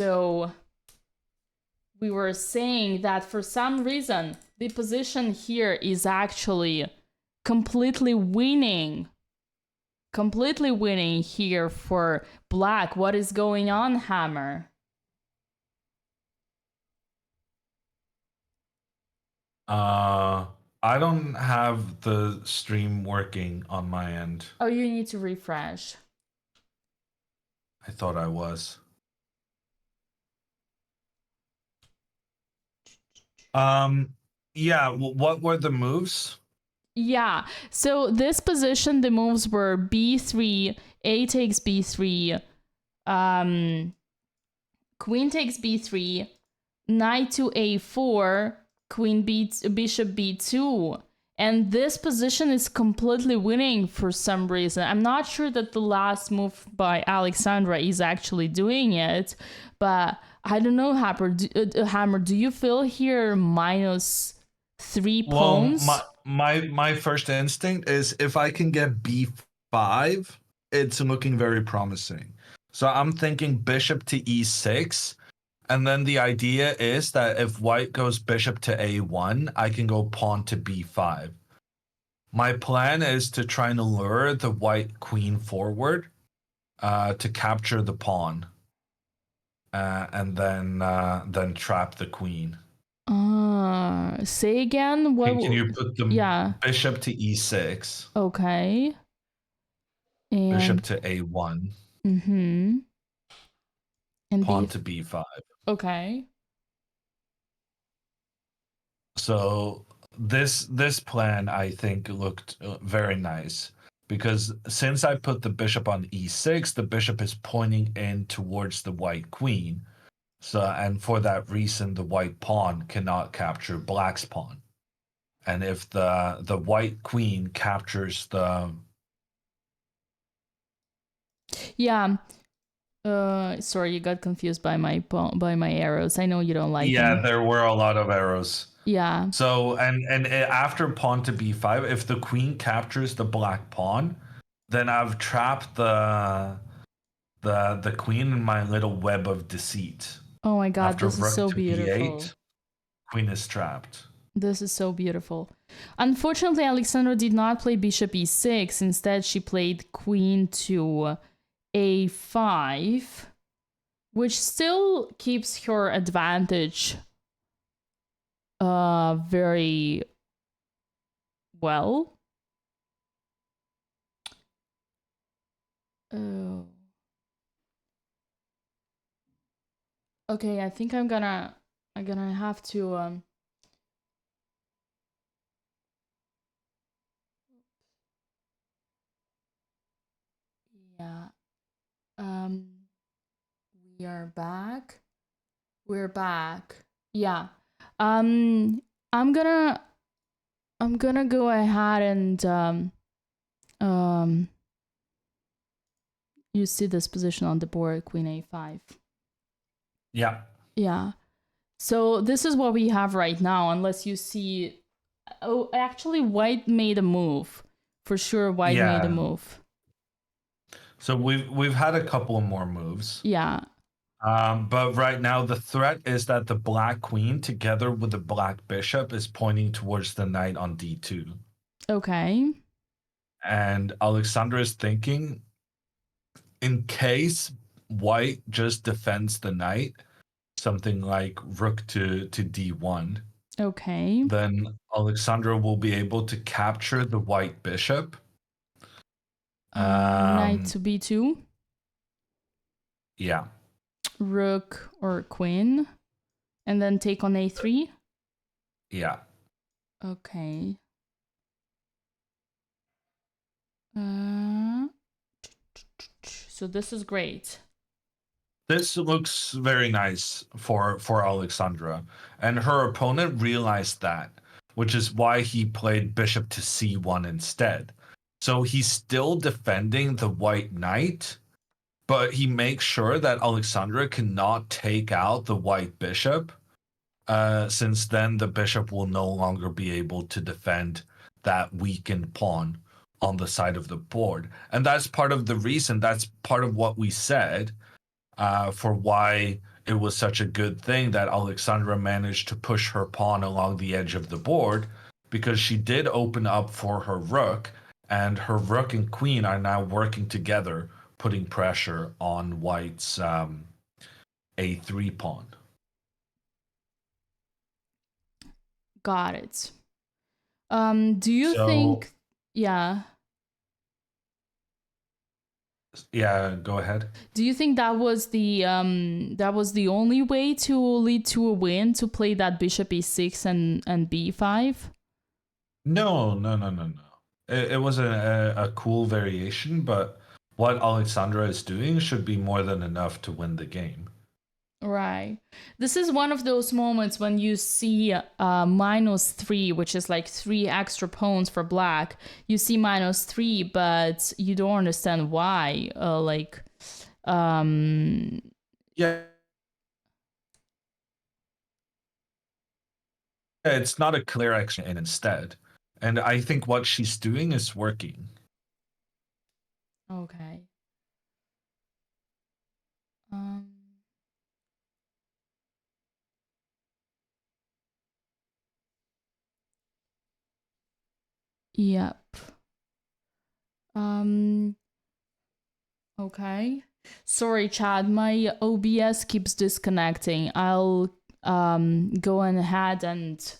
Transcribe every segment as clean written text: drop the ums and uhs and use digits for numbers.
So we were saying that for some reason, the position here is actually completely winning. Completely winning here for black. What is going on, Hammer? I don't have the stream working on my end. Oh, you need to refresh. I thought I was. Yeah, what were the moves? Yeah, so this position, the moves were b3, a takes b3, queen takes b3, knight to a4, bishop b2. And this position is completely winning for some reason. I'm not sure that the last move by Alexandra is actually doing it, but I don't know, Hammer, do you feel here -3 pawns? Well, my first instinct is if I can get b5, it's looking very promising. So I'm thinking bishop to e6. And then the idea is that if white goes bishop to a1, I can go pawn to b5. My plan is to try and lure the white queen forward to capture the pawn. And then trap the queen. Say again. What? Can you put the bishop to e6? Okay. And bishop to a1. Mm-hmm. And pawn to b5. Okay. So this plan I think looked very nice because since I put the bishop on e6, the bishop is pointing in towards the white queen. So and for that reason, the white pawn cannot capture black's pawn. And if the white queen captures the sorry, you got confused by my arrows. I know you don't like them. there were a lot of arrows. Yeah. So and after pawn to b5, if the queen captures the black pawn, then I've trapped the queen in my little web of deceit. Oh my god, after this is so beautiful. b8, queen is trapped. This is so beautiful. Unfortunately, Alexandra did not play bishop e6. Instead, she played queen to a5, which still keeps her advantage very well. Oh. Okay, I think I'm gonna have to yeah. We are back. We're back. Yeah. I'm gonna go ahead and you see this position on the board, queen a5. Yeah. Yeah. So this is what we have right now, unless you see. Oh, actually, white made a move. For sure, white made a move. So we've had a couple more moves. Yeah. But right now the threat is that the black queen together with the black bishop is pointing towards the knight on d2. Okay. And Alexandra is thinking, in case white just defends the knight, something like rook to d1. Okay. Then Alexandra will be able to capture the white bishop. Knight to b2. Yeah. Rook or queen. And then take on a3. Yeah. Okay. So this is great. This looks very nice for Alexandra. And her opponent realized that, which is why he played bishop to c1 instead. So he's still defending the white knight, but he makes sure that Alexandra cannot take out the white bishop, since then the bishop will no longer be able to defend that weakened pawn on the side of the board. And that's part of the reason, that's part of what we said, for why it was such a good thing that Alexandra managed to push her pawn along the edge of the board, because she did open up for her rook, and her rook and queen are now working together, putting pressure on White's a3 pawn. Got it. Do you So, think? Yeah. yeah, go ahead. Do you think that was the only way to lead to a win, to play that bishop e6 and b5? No, no, no, no, no. It was a cool variation, but what Alexandra is doing should be more than enough to win the game. Right. This is one of those moments when you see -3, which is like 3 extra pawns for black. You see -3, but you don't understand why. Yeah, it's not a clear action and instead. And I think what she's doing is working. Okay. Um. Yep. Okay. Sorry, Chad. My OBS keeps disconnecting. I'll go ahead and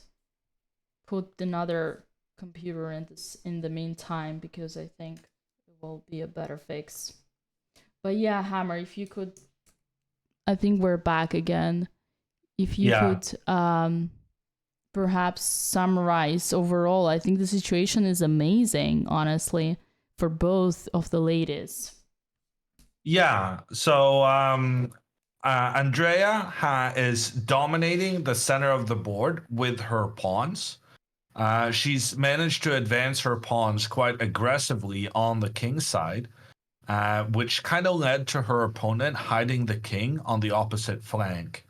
put another computer in the meantime, because I think it will be a better fix. But yeah, Hammer, if you could, I think we're back again. If you could perhaps summarize overall, I think the situation is amazing, honestly, for both of the ladies. Yeah. So Andrea is dominating the center of the board with her pawns. She's managed to advance her pawns quite aggressively on the king side, which kind of led to her opponent hiding the king on the opposite flank.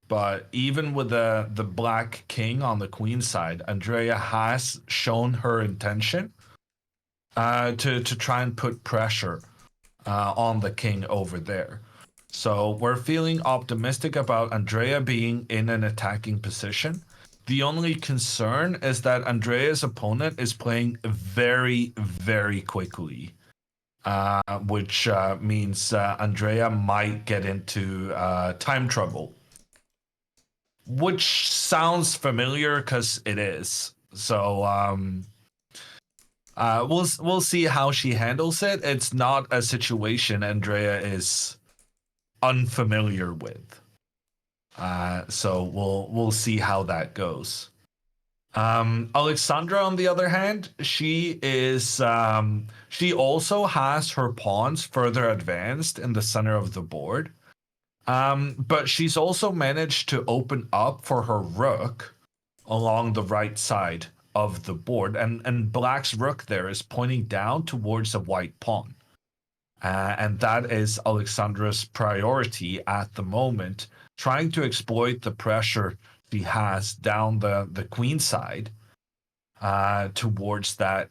But even with the black king on the queen side, Andrea has shown her intention to try and put pressure on the king over there. So we're feeling optimistic about Andrea being in an attacking position. The only concern is that Andrea's opponent is playing very, very quickly, which means Andrea might get into time trouble, which sounds familiar because it is. So we'll see how she handles it. It's not a situation Andrea is unfamiliar with. So we'll see how that goes. Alexandra, on the other hand, she also has her pawns further advanced in the center of the board. But she's also managed to open up for her rook along the right side of the board, and black's rook there is pointing down towards a white pawn. And that is Alexandra's priority at the moment, trying to exploit the pressure she has down the queen side towards that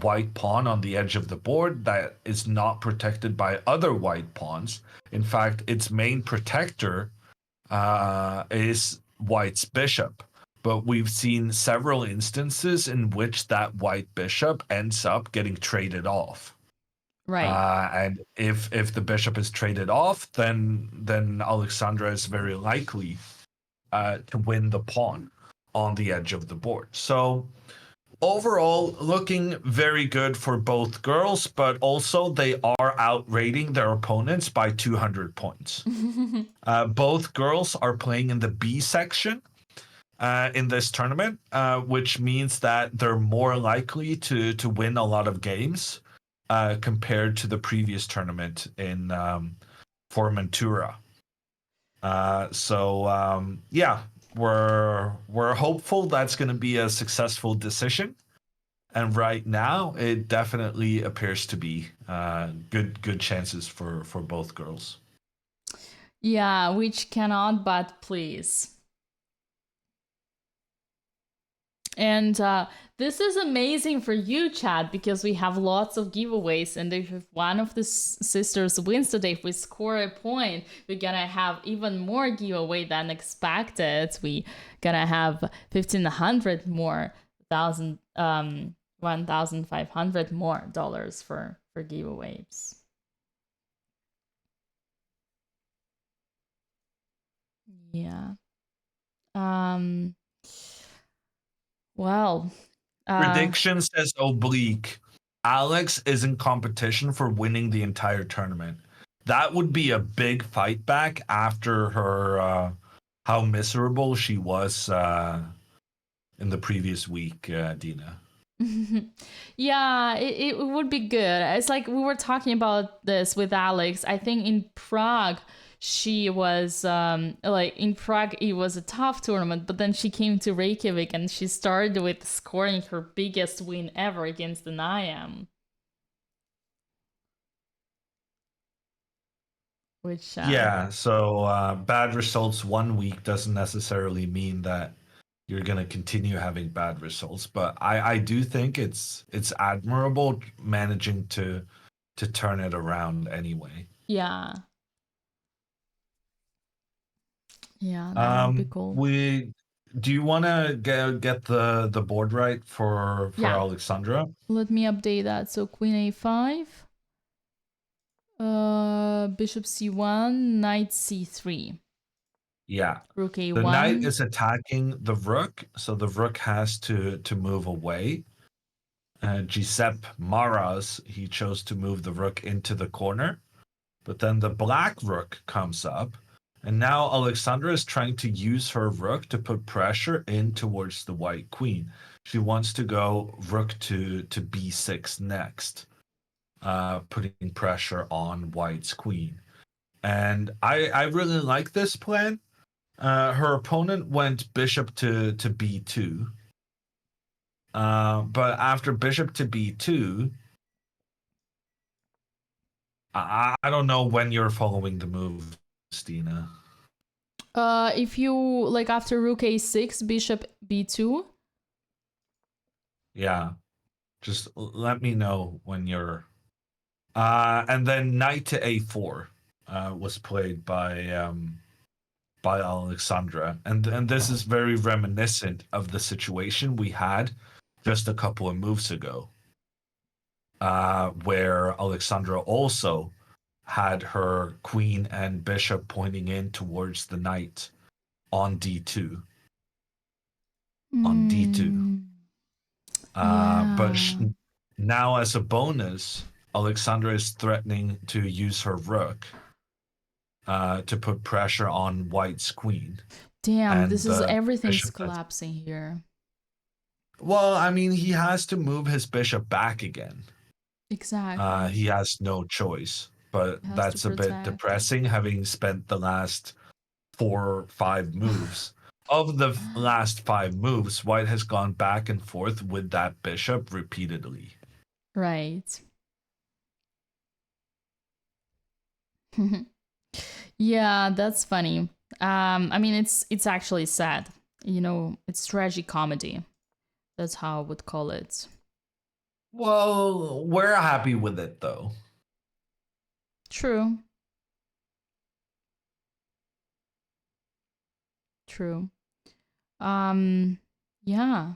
white pawn on the edge of the board that is not protected by other white pawns. In fact, its main protector is white's bishop. But we've seen several instances in which that white bishop ends up getting traded off. Right. And if the bishop is traded off, then Alexandra is very likely to win the pawn on the edge of the board. So overall, looking very good for both girls, but also they are outrating their opponents by 200 points. Both girls are playing in the B section in this tournament, which means that they're more likely to win a lot of games compared to the previous tournament in Formentura. Yeah, we're hopeful that's going to be a successful decision, and right now it definitely appears to be good chances for both girls. Yeah, which cannot but please. And this is amazing for you, Chad, because we have lots of giveaways. And if one of the sisters wins today, if we score a point, we're gonna have even more giveaway than expected. We gonna have 1,500 more, 1,500 more dollars for giveaways. Yeah. Well, Prediction says oblique. Alex is in competition for winning the entire tournament. That would be a big fight back after her how miserable she was in the previous week, Dina. Yeah, it would be good. It's like we were talking about this with Alex. I think in Prague, she was like in Prague, it was a tough tournament, but then she came to Reykjavik and she started with scoring her biggest win ever against the Niam. Which Yeah, so bad results one week doesn't necessarily mean that you're gonna continue having bad results. But I do think it's admirable managing to turn it around anyway. yeah. Yeah, that would be cool. We do you want to get the board right for Yeah. Alexandra? Let me update that. So Queen A5, Bishop C1, Knight C3. Yeah. Rook A1. The knight is attacking the rook, so the rook has to move away. Giuseppe Maras, he chose to move the rook into the corner, but then the black rook comes up, and now Alexandra is trying to use her rook to put pressure in towards the white queen. She wants to go rook to b6 next, putting pressure on white's queen. And I really like this plan. Her opponent went bishop to b2. But after bishop to b2, I don't know when you're following the move, Stina. If you like after rook A6, bishop B2. Yeah, just let me know when you're. And then knight to a4 was played by Alexandra, and this is very reminiscent of the situation we had just a couple of moves ago, where Alexandra also had her queen and bishop pointing in towards the knight on d2. On d2. But now, as a bonus, Alexandra is threatening to use her rook to put pressure on white's queen. Damn, this is everything's collapsing here. Well, I mean, he has to move his bishop back again. Exactly. He has no choice, but that's a bit depressing, having spent the last 4 or 5 moves. Of the last 5 moves, white has gone back and forth with that bishop repeatedly. Right. Yeah, that's funny. I mean, it's actually sad. You know, it's tragicomedy. That's how I would call it. Well, we're happy with it, though. True. True. Yeah.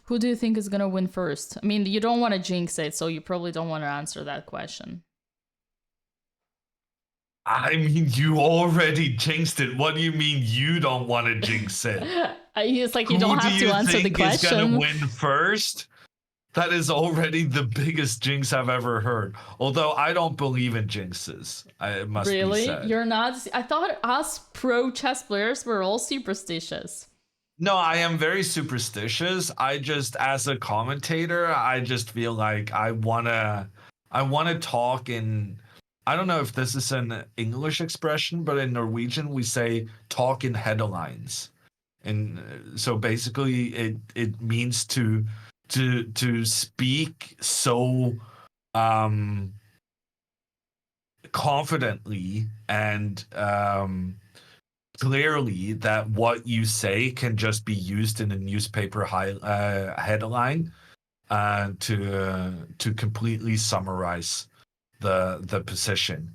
Who do you think is gonna win first? I mean, you don't want to jinx it, so you probably don't want to answer that question. I mean, you already jinxed it. What do you mean you don't want to jinx it? It's like you don't have to answer the question. Who do you think is gonna win first? That is already the biggest jinx I've ever heard. Although I don't believe in jinxes. It must be said. Really? You're not? I thought us pro chess players were all superstitious. No, I am very superstitious. I just, as a commentator, I just feel like I wanna talk in. I don't know if this is an English expression, but in Norwegian we say "talk in headlines," and so basically it means to speak so confidently and clearly that what you say can just be used in a newspaper headline to completely summarize the position.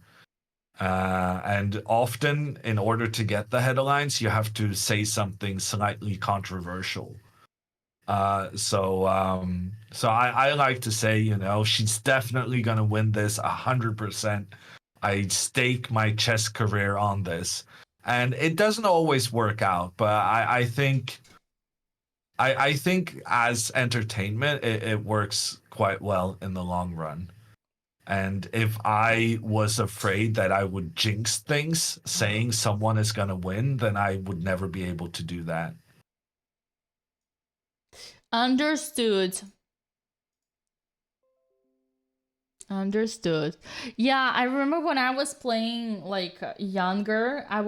And often, in order to get the headlines, you have to say something slightly controversial. So I like to say, she's definitely gonna win this 100%. I stake my chess career on this, and it doesn't always work out, but I think as entertainment, it works quite well in the long run. And if I was afraid that I would jinx things saying someone is gonna win, then I would never be able to do that. Understood. Understood. Yeah, I remember when I was playing like younger, I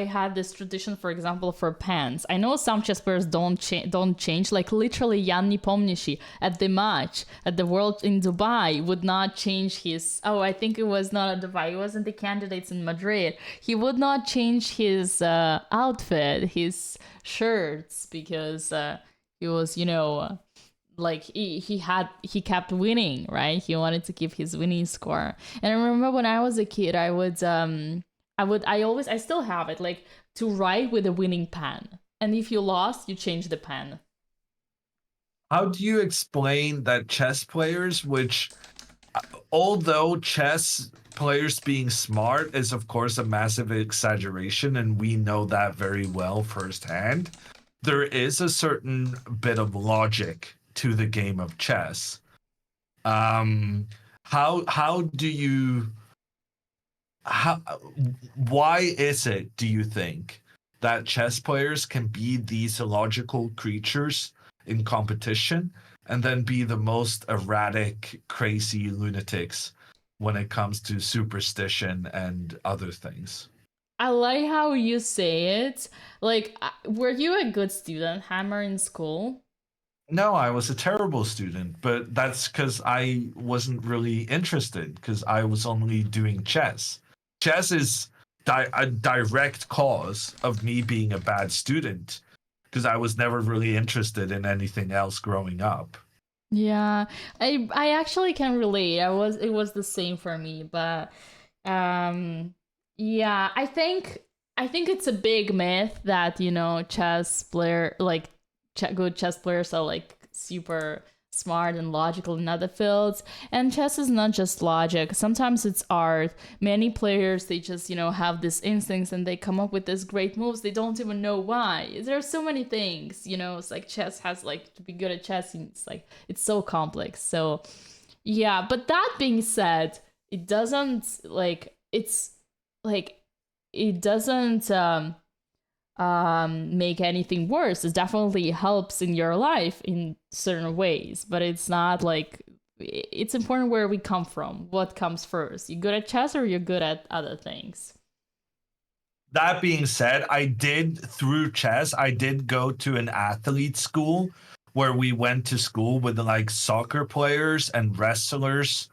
had this tradition, for example, for pants. I know some chess players don't change. Like literally, Jan Nepomniachtchi at the match at the World in Dubai would not change his. Oh, I think it was not at Dubai. It wasn't the candidates in Madrid. He would not change his outfit, his shirts, because he was, like he kept winning, right? He wanted to keep his winning score. And I remember when I was a kid, I still have it, like to write with a winning pen, and if you lost, you change the pen. How do you explain that chess players, which, although chess players being smart is of course a massive exaggeration, and we know that very well firsthand, there is a certain bit of logic to the game of chess. How do you how why is it, do you think, that chess players can be these illogical creatures in competition and then be the most erratic, crazy lunatics when it comes to superstition and other things? I like how you say it. Like, were you a good student, Hammer, in school? No, I was a terrible student, but that's because I wasn't really interested because I was only doing chess. Chess is a direct cause of me being a bad student because I was never really interested in anything else growing up. Yeah, I actually can relate. It was the same for me, but um yeah, I think it's a big myth that, chess player like good chess players are like super smart and logical in other fields, and chess is not just logic. Sometimes it's art. Many players, they just, have this instincts and they come up with these great moves. They don't even know why. There are so many things, it's like chess has, like, to be good at chess, it's like it's so complex. So yeah, but that being said, it doesn't like it's like it doesn't make anything worse. It definitely helps in your life in certain ways, but it's not like, it's important where we come from. What comes first? You good at chess or you're good at other things? That being said, through chess, I did go to an athlete school where we went to school with like soccer players and wrestlers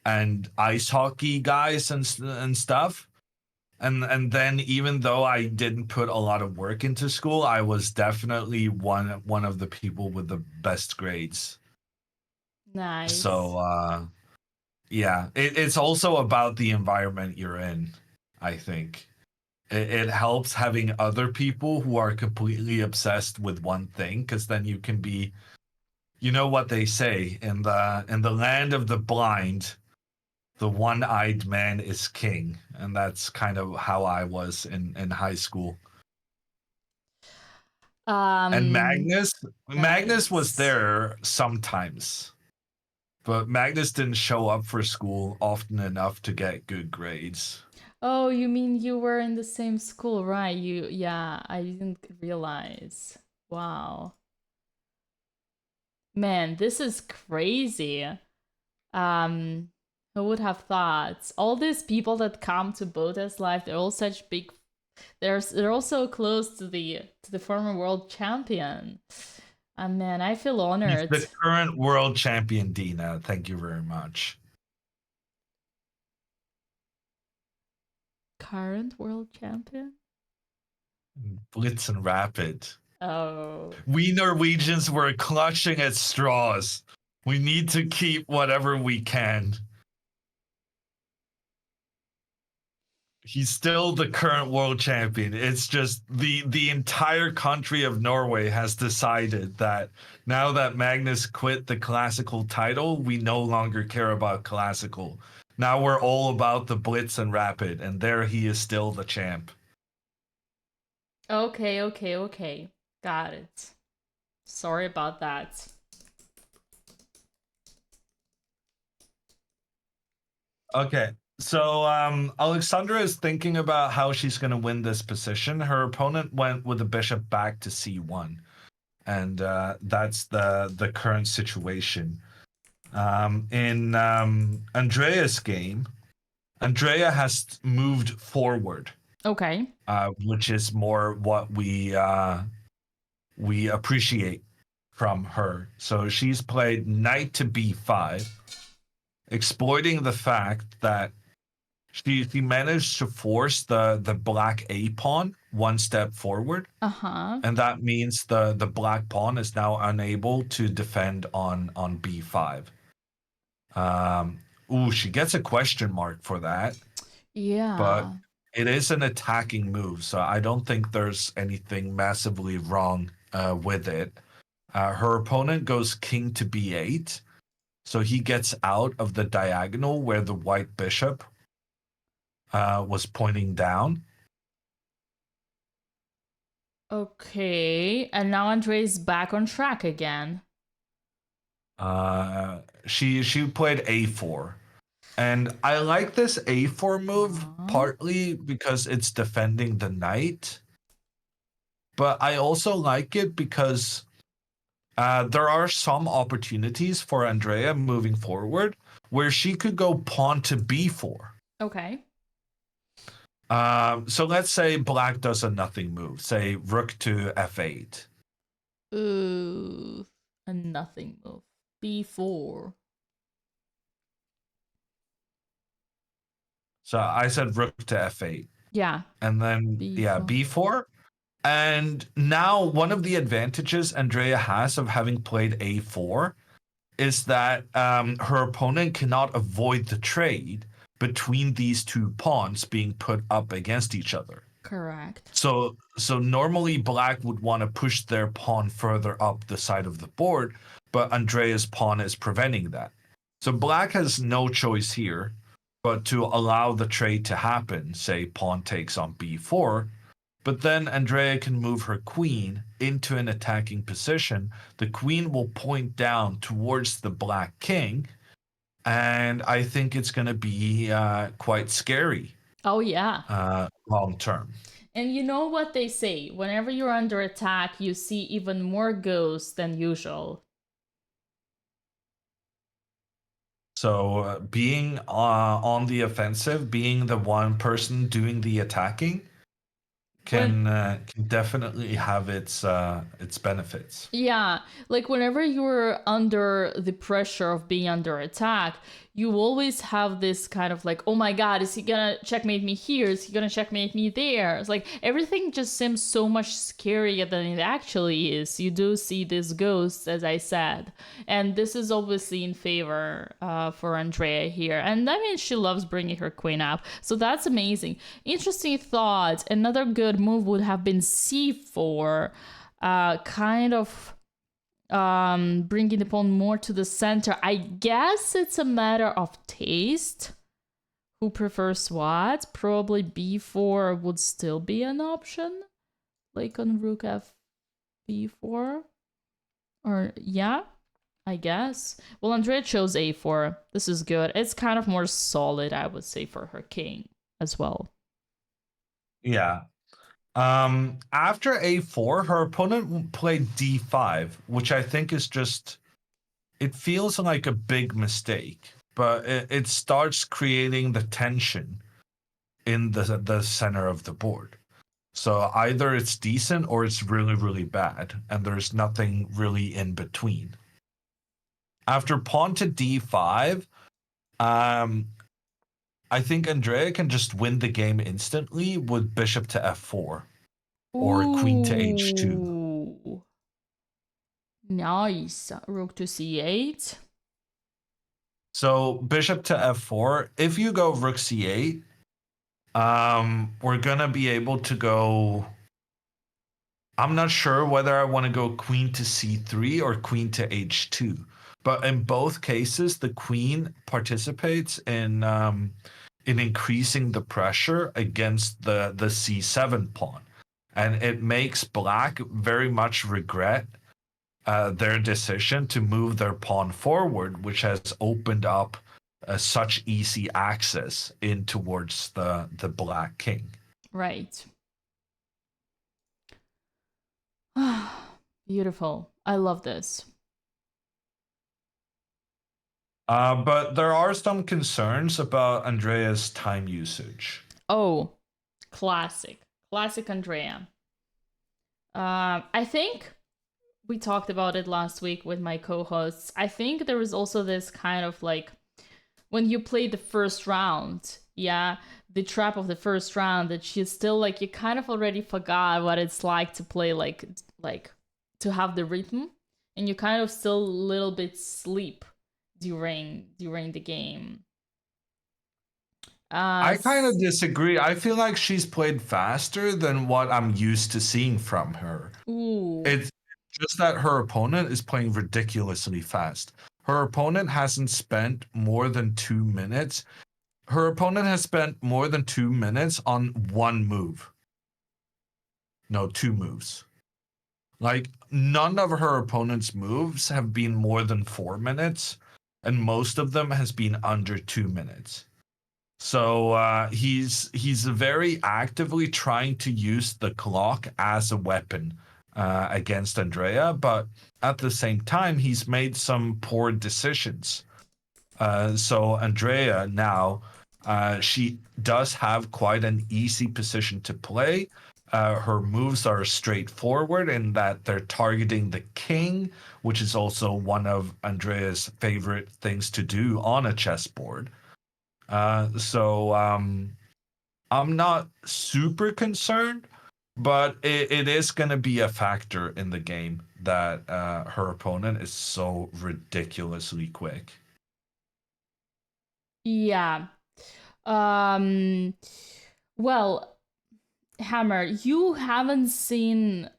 and ice hockey guys and stuff. And then even though I didn't put a lot of work into school, I was definitely one of the people with the best grades. Nice. So yeah, it's also about the environment you're in, I think. It helps having other people who are completely obsessed with one thing, because then you can be, you know what they say, in the land of the blind, the one-eyed man is king, and that's kind of how I was in high school. And Magnus was Nice. there sometimes, but Magnus didn't show up for school often enough to get good grades. Oh, you mean you were in the same school, right? Yeah, I didn't realize. Wow. Man, this is crazy. Um, who would have thought? All these people that come to BotezLive, they're all such big. They're all so close to the former world champion. Man, I feel He's honored. the current world champion, Dina. Thank you very much. Current world champion? Blitz and Rapid. Oh. We Norwegians were clutching at straws. We need to keep whatever we can. He's still the current world champion. It's just the entire country of Norway has decided that now that Magnus quit the classical title, we no longer care about classical. Now we're all about the Blitz and Rapid, and there he is still the champ. Okay. Got it. Sorry about that. Okay. So Alexandra is thinking about how she's going to win this position. Her opponent went with the bishop back to c1, and that's the current situation. In Andrea's game, Andrea has moved forward, Okay. which is more what we appreciate from her. So she's played knight to b5, exploiting the fact that she managed to force the black a pawn one step forward, Uh-huh. and that means the black pawn is now unable to defend on b5. Ooh, she gets a question mark for that, but Yeah. it is an attacking move, so I don't think there's anything massively wrong with it. Her opponent goes king to b8, so he gets out of the diagonal where the white bishop was pointing down. Okay. And now Andre's back on track again. She played a4, and I like this a4 move partly because it's defending the knight, but I also like it because there are some opportunities for Andrea moving forward where she could go pawn to b4. Okay. So let's say black does a nothing move, say rook to f8. Ooh. A nothing move. B4. So I said rook to f8. Yeah. And then, B4. b4. And now one of the advantages Andrea has of having played a4 is that her opponent cannot avoid the trade between these two pawns being put up against each other. Correct. So normally black would want to push their pawn further up the side of the board, but Andrea's pawn is preventing that. So black has no choice here but to allow the trade to happen, say pawn takes on b4, but then Andrea can move her queen into an attacking position. The queen will point down towards the black king, and I think it's going to be quite scary. Oh, yeah. Long term. And you know what they say, whenever you're under attack, you see even more ghosts than usual. So being on the offensive, being the one person doing the attacking, can definitely have its benefits. Yeah, like whenever you're under the pressure of being under attack, you always have this kind of like, oh my god, is he gonna checkmate me here? Is he gonna checkmate me there? It's like everything just seems so much scarier than it actually is. You do see these ghosts, as I said, and this is obviously in favor for Andrea here. And I mean, she loves bringing her queen up, so that's amazing. Interesting thought. Another good move would have been c4. Kind of bringing the pawn more to the center. I guess it's a matter of taste. Who prefers what? Probably b4 would still be an option, like on rook f b4. Or yeah, I guess. Well, Andrea chose a4. This is good. It's kind of more solid, I would say, for her king as well. Yeah. After a4, her opponent played d5, which I think is just, it feels like a big mistake, but it starts creating the tension in the center of the board. So either it's decent or it's really, really bad, and there's nothing really in between. After pawn to d5, I think Andrea can just win the game instantly with bishop to f4. or queen to h2. Ooh. Nice. Rook to c8. So bishop to f4. If you go rook c8, we're gonna be able to go. I'm not sure whether I want to go queen to c3 or queen to h2. But in both cases, the queen participates in increasing the pressure against the c7 pawn, and it makes black very much regret their decision to move their pawn forward, which has opened up such easy access in towards the black king. Right. Beautiful. I love this. But there are some concerns about Andrea's time usage. Oh, classic. Classic Andrea. I think we talked about it last week with my co-hosts. I think there was also this kind of like when you play the first round, yeah, the trap of the first round that she's still like you kind of already forgot what it's like to play like to have the rhythm, and you kind of still a little bit sleep during the game. I kind of disagree. I feel like she's played faster than what I'm used to seeing from her. Ooh. It's just that her opponent is playing ridiculously fast. Her opponent hasn't spent more than 2 minutes. Her opponent has spent more than 2 minutes on one move. No, two moves. Like, none of her opponent's moves have been more than 4 minutes, and most of them has been under 2 minutes. So he's very actively trying to use the clock as a weapon against Andrea, but at the same time, he's made some poor decisions. So Andrea now, she does have quite an easy position to play. Her moves are straightforward in that they're targeting the king, which is also one of Andrea's favorite things to do on a chessboard. So I'm not super concerned, but it is going to be a factor in the game that her opponent is so ridiculously quick. Yeah. Um well, Hammer, you haven't seen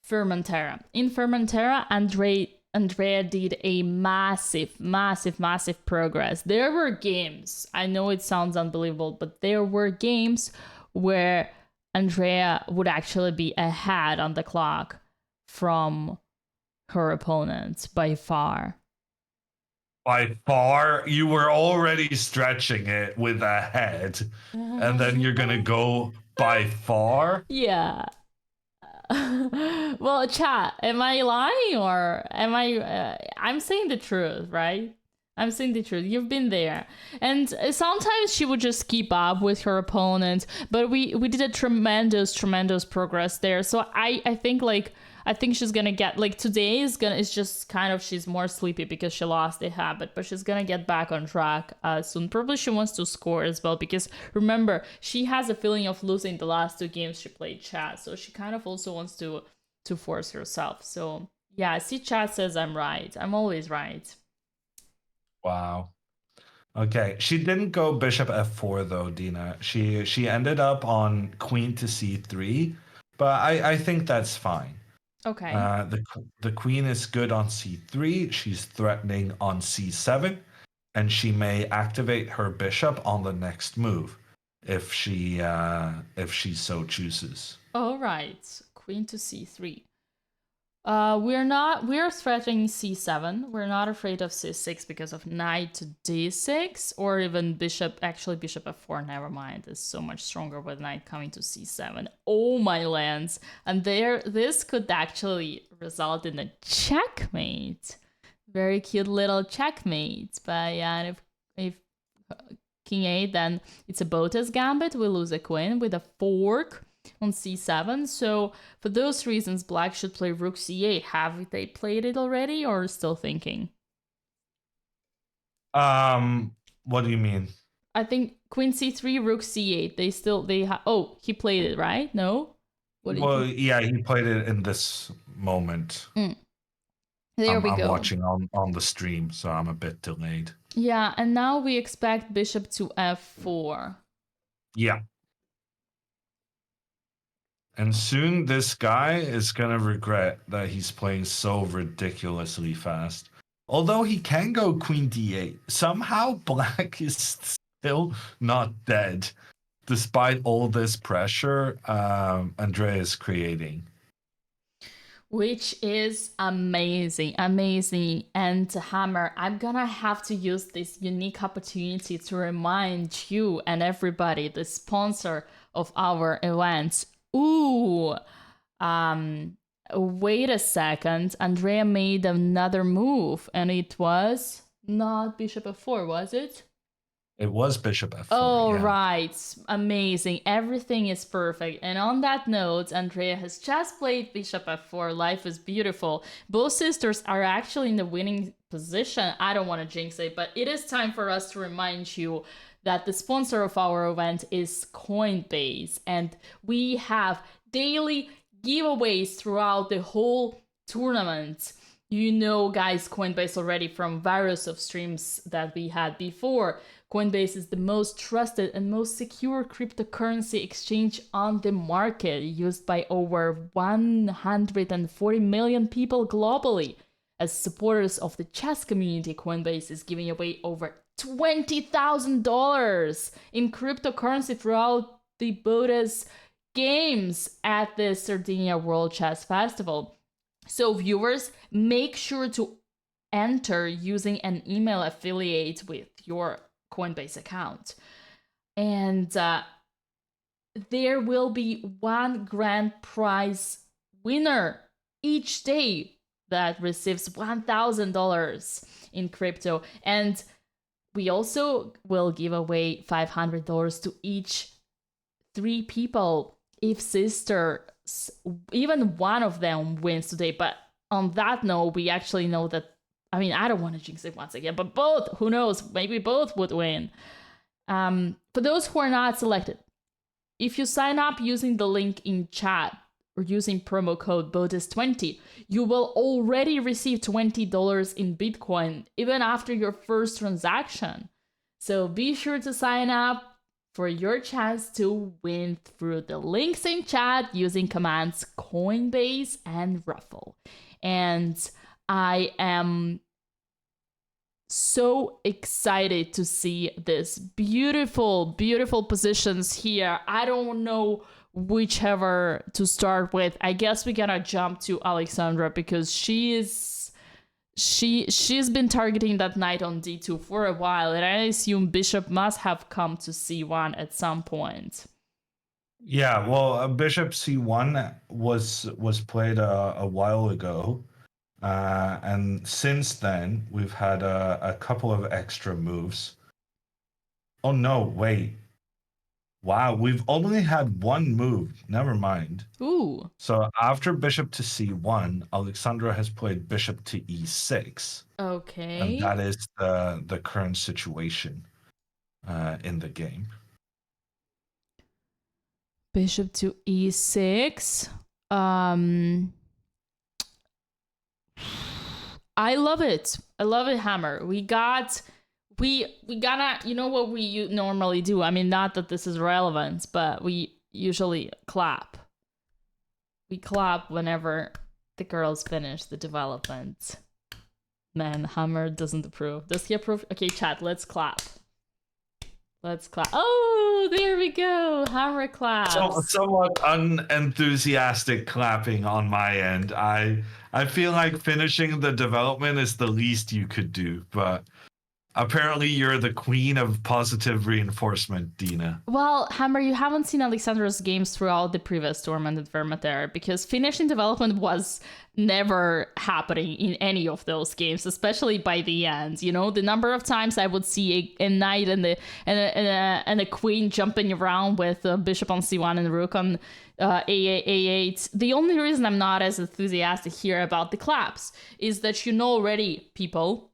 Fermentera. In Fermentera, Andrea did a massive, massive, massive progress. There were games, I know it sounds unbelievable, but there were games where Andrea would actually be ahead on the clock from her opponents by far. By far, you were already stretching it with a head, and then you're going to go by far? Yeah. Well, chat, am I lying or am I? I'm saying the truth, right? I'm saying the truth. You've been there, and sometimes she would just keep up with her opponent, but we did a tremendous progress there. So I think like I think she's gonna get like today is gonna it's just kind of she's more sleepy because she lost the habit, but she's gonna get back on track soon. Probably she wants to score as well because remember she has a feeling of losing the last two games she played chess, so she kind of also wants to force herself. So yeah, see, chat says I'm right. I'm always right. Wow. Okay, she didn't go bishop f4 though, Dina. She ended up on queen to c3, but I think that's fine. Okay. The queen is good on c3. She's threatening on c7, and she may activate her bishop on the next move if she so chooses. All right. Queen to c3. We're threatening c7. We're not afraid of c6 because of knight to d6 or even bishop f4. Never mind. It's so much stronger with knight coming to c7. Oh my lands. And this could actually result in a checkmate. Very cute little checkmate. But yeah, if king 8, then it's a Botez gambit. We lose a queen with a fork on c7. So for those reasons, black should play rook c8. Have they played it already or still thinking? What do you mean? I think queen c3, rook c8. Oh, he played it, right? No? What did Well, you? yeah, he played it in this moment. There we I'm go. watching on the stream, so I'm a bit delayed. Yeah, and now we expect bishop to f4. Yeah. And soon this guy is gonna regret that he's playing so ridiculously fast. Although he can go queen d8, somehow black is still not dead, despite all this pressure Andrea is creating. Which is amazing, amazing. And Hammer, I'm gonna have to use this unique opportunity to remind you and everybody, the sponsor of our events. Ooh, wait a second. Andrea made another move, and it was not bishop f4, was it? It was bishop f4. Oh, yeah. right. Amazing. Everything is perfect. And on that note, Andrea has just played bishop f4. Life is beautiful. Both sisters are actually in the winning position. I don't want to jinx it, but it is time for us to remind you that the sponsor of our event is Coinbase. And we have daily giveaways throughout the whole tournament. You know, guys, Coinbase already from various of streams that we had before. Coinbase is the most trusted and most secure cryptocurrency exchange on the market, used by over 140 million people globally. As supporters of the chess community, Coinbase is giving away over $20,000 in cryptocurrency throughout the Botez games at the Sardinia World Chess Festival. So viewers, make sure to enter using an email affiliate with your Coinbase account. And there will be one grand prize winner each day that receives $1,000 in crypto. And we also will give away $500 to each 3 people if sisters, even one of them wins today. But on that note, we actually know that, I mean, I don't want to jinx it once again, but both, who knows, maybe both would win. For those who are not selected, if you sign up using the link in chat or using promo code BOTEZ20, you will already receive $20 in Bitcoin, even after your first transaction. So be sure to sign up for your chance to win through the links in chat using commands Coinbase and Ruffle. And I am so excited to see this beautiful, beautiful positions here. I don't know whichever to start with. I guess we're gonna jump to Alexandra because she's been targeting that knight on d2 for a while, and I assume bishop must have come to c1 at some point. Yeah, well, bishop c1 was played a while ago. And since then, we've had a couple of extra moves. Oh, no, wait. Wow, we've only had one move. Never mind. Ooh. So after bishop to c1, Alexandra has played bishop to e6. Okay. And that is the current situation in the game. Bishop to e6. I love it. I love it, Hammer. We gotta, you know what we normally do? I mean, not that this is relevant, but we usually clap. We clap whenever the girls finish the development. Man, Hammer doesn't approve. Does he approve? Okay, chat, let's clap. Let's clap. Oh, there we go. Hammer claps. Somewhat unenthusiastic clapping on my end. I feel like finishing the development is the least you could do, but apparently you're the queen of positive reinforcement, Dina. Well, Hammer, you haven't seen Alexandra's games throughout the previous tournament at Vermeter, because finishing development was never happening in any of those games, especially by the end. You know, the number of times I would see a knight and a queen jumping around with a bishop on c1 and a rook on a8. The only reason I'm not as enthusiastic here about the claps is that, you know already, people,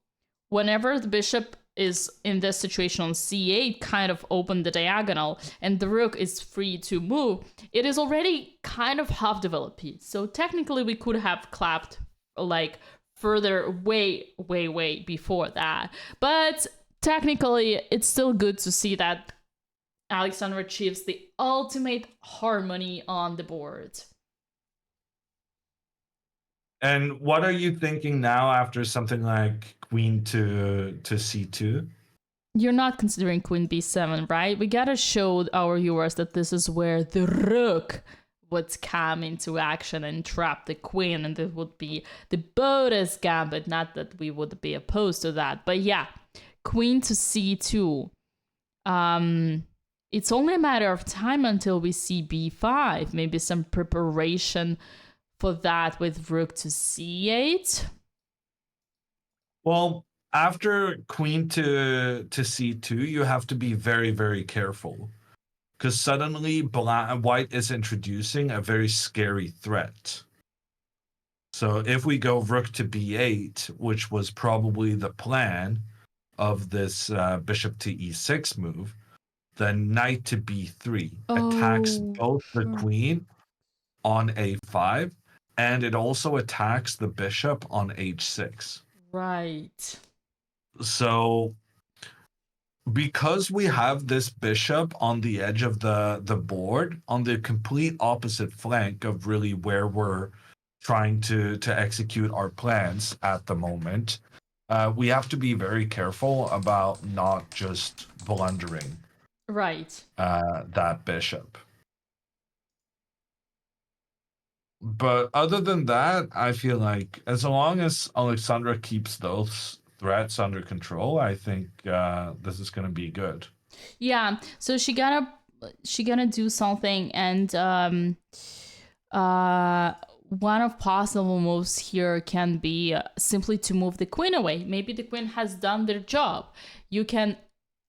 whenever the bishop is in this situation on c8 kind of opened the diagonal and the rook is free to move, it is already kind of half developed piece. So technically we could have clapped like further way before that. But technically it's still good to see that Alexandra achieves the ultimate harmony on the board. And what are you thinking now after something like queen to c2? You're not considering queen b7, right? We gotta show our viewers that this is where the rook would come into action and trap the queen, and it would be the Botez gambit, not that we would be opposed to that. But yeah, queen to c2. It's only a matter of time until we see b5. Maybe some preparation for that with rook to c8. Well, after queen to c2, you have to be very, very careful. Because suddenly white is introducing a very scary threat. So if we go rook to b8, which was probably the plan of this bishop to e6 move, then knight to b3 attacks both the queen on a5, and it also attacks the bishop on h6. Right. So because we have this bishop on the edge of the board, on the complete opposite flank of really where we're trying to execute our plans at the moment, we have to be very careful about not just blundering that bishop. But other than that, I feel like as long as Alexandra keeps those threats under control, I think this is gonna be good. Yeah, so she gonna do something, and one of possible moves here can be simply to move the queen away. Maybe the queen has done their job. You can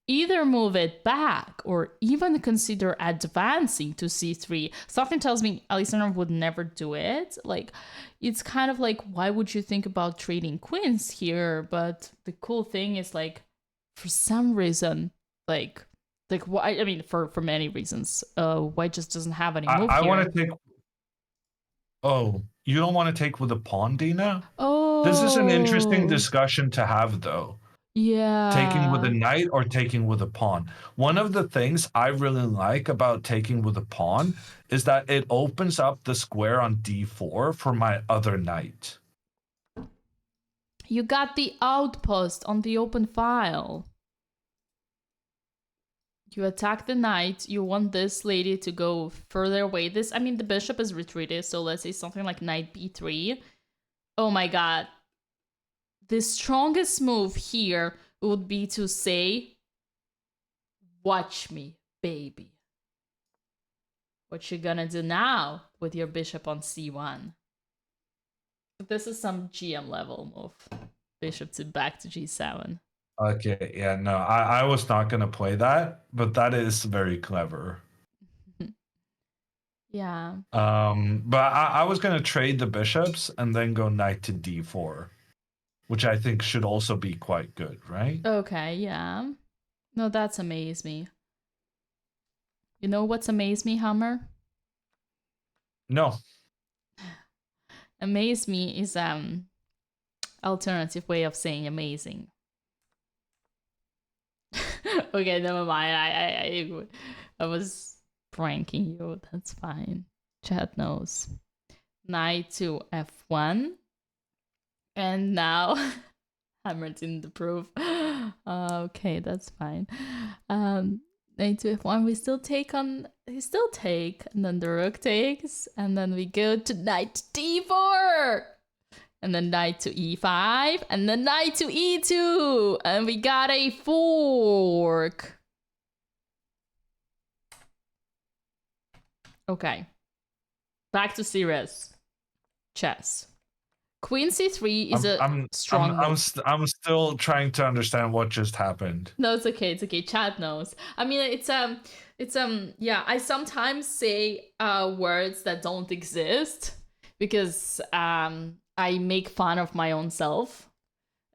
either move it back or even consider advancing to c3. Something tells me Alexandra would never do it. Like, it's kind of like, why would you think about trading queens here? But the cool thing is, like, for some reason, like why? I mean, for many reasons, white just doesn't have any move I here. want to take. Oh, you don't want to take with a pawn, Dina? Oh, this is an interesting discussion to have, though. Yeah. Taking with a knight or taking with a pawn. One of the things I really like about taking with a pawn is that it opens up the square on d4 for my other knight. You got the outpost on the open file. You attack the knight. You want this lady to go further away. The bishop is retreated, so let's say something like knight b3. Oh my god. The strongest move here would be to say, watch me, baby. What you gonna do now with your bishop on c1? This is some GM level move. Bishop to back to g7. Okay, yeah, no, I was not going to play that, but that is very clever. Yeah. But I was going to trade the bishops and then go knight to d4, which I think should also be quite good, right? Okay, yeah. No, that's amazed me. You know what's amazed me, Hammer? No. Amaze me is alternative way of saying amazing. Okay, never mind. I was pranking you. That's fine. Chat knows. Knight to f1. And now Hammer didn't approve. Okay, that's fine. Knight to f1. We still take, and then the rook takes, and then we go to knight d4. And then knight to e5, and then knight to e2, and we got a fork. Okay, back to serious chess. Queen c3 is a strong move. I'm still trying to understand what just happened. No, it's okay. It's okay. Chat knows. I mean, yeah. I sometimes say words that don't exist because I make fun of my own self,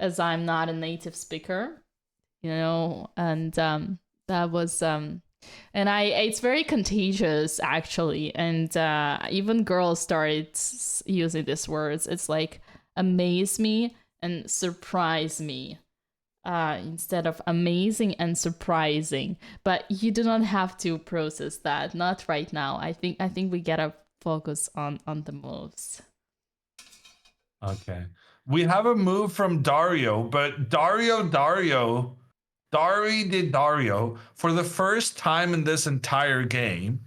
as I'm not a native speaker. and that was and it's very contagious actually, and even girls started using these words. It's like amaze me and surprise me, instead of amazing and surprising. But you do not have to process that, not right now. I think we gotta focus on the moves. Okay. We have a move from Dario, but Dari did Dario, for the first time in this entire game,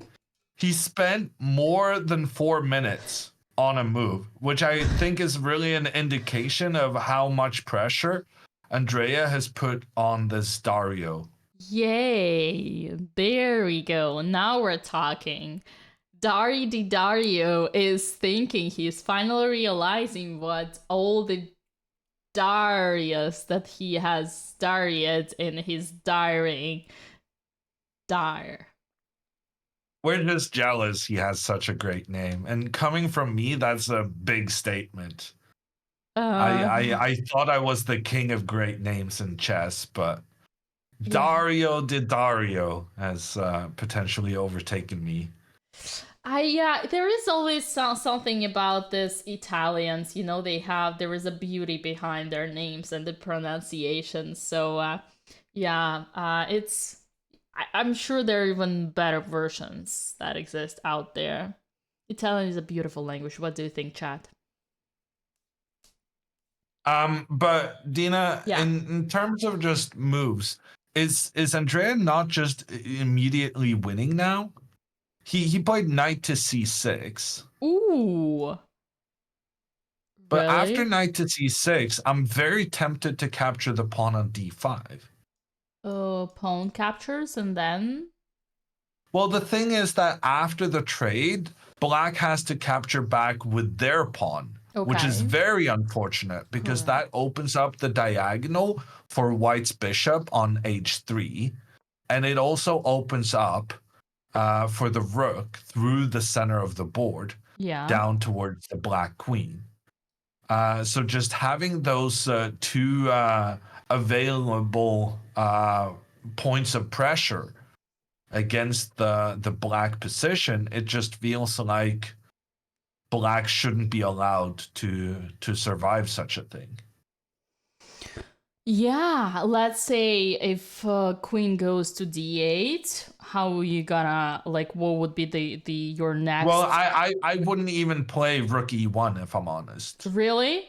he spent more than 4 minutes on a move, which I think is really an indication of how much pressure Andrea has put on this Dario. Yay! There we go. Now we're talking. Dari Di Dario is thinking, he's finally realizing what all the Darius that he has daried in his diary. We're just jealous he has such a great name. And coming from me, that's a big statement. I thought I was the king of great names in chess, but Yeah. Dario Di Dario has potentially overtaken me. There is always something about this Italians, there is a beauty behind their names and the pronunciation. So I'm sure there are even better versions that exist out there. Italian is a beautiful language. What do you think, chat? But Dina, Yeah. in terms of just moves, is Andrea not just immediately winning now? He played knight to c6. Ooh. But Really? after knight to c6, I'm very tempted to capture the pawn on d5. Oh, pawn captures and then? Well, the thing is that after the trade, black has to capture back with their pawn, which is very unfortunate because that opens up the diagonal for white's bishop on h3. And it also opens up for the rook through the center of the board down towards the black queen. So just having those two available points of pressure against the black position, it just feels like black shouldn't be allowed to survive such a thing. Yeah, let's say if queen goes to d8, how are you gonna, like, what would be the your next? Well, I wouldn't even play rook e1 if I'm honest. Really?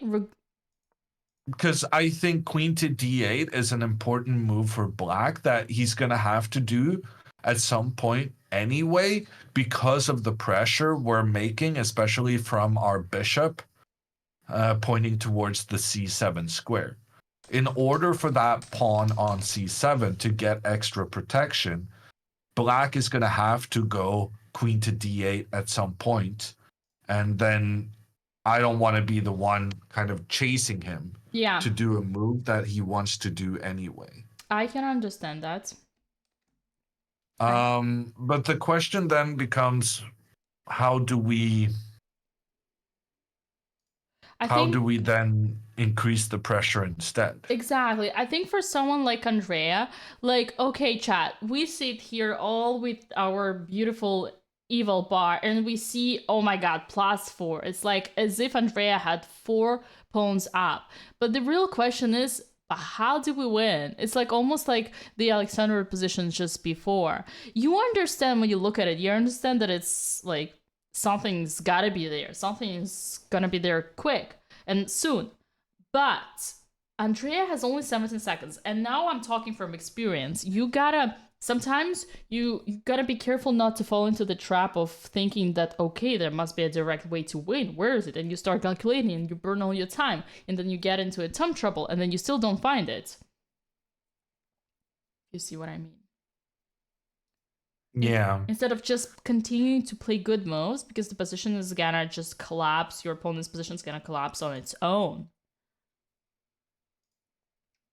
Because I think queen to d8 is an important move for black that he's gonna have to do at some point anyway, because of the pressure we're making, especially from our bishop pointing towards the c7 square. In order for that pawn on c7 to get extra protection, black is going to have to go queen to d8 at some point, and then I don't want to be the one kind of chasing him to do a move that he wants to do anyway. I can understand that. But the question then becomes, how do we then increase the pressure instead? Exactly. I think for someone like Andrea, like, okay, chat, we sit here all with our beautiful evil bar and we see, oh my god, +4. It's like as if Andrea had 4 pawns up. But the real question is, how do we win? It's like almost like the Alexander position just before. You understand when you look at it, you understand that it's like something's gotta be there. Something's gonna be there quick and soon. But Andrea has only 17 seconds, and now I'm talking from experience. Sometimes you gotta be careful not to fall into the trap of thinking that, okay, there must be a direct way to win. Where is it? And you start calculating and you burn all your time, and then you get into a ton trouble, and then you still don't find it. You see what I mean? Yeah. Instead of just continuing to play good moves, because the position is gonna just collapse, your opponent's position is gonna collapse on its own.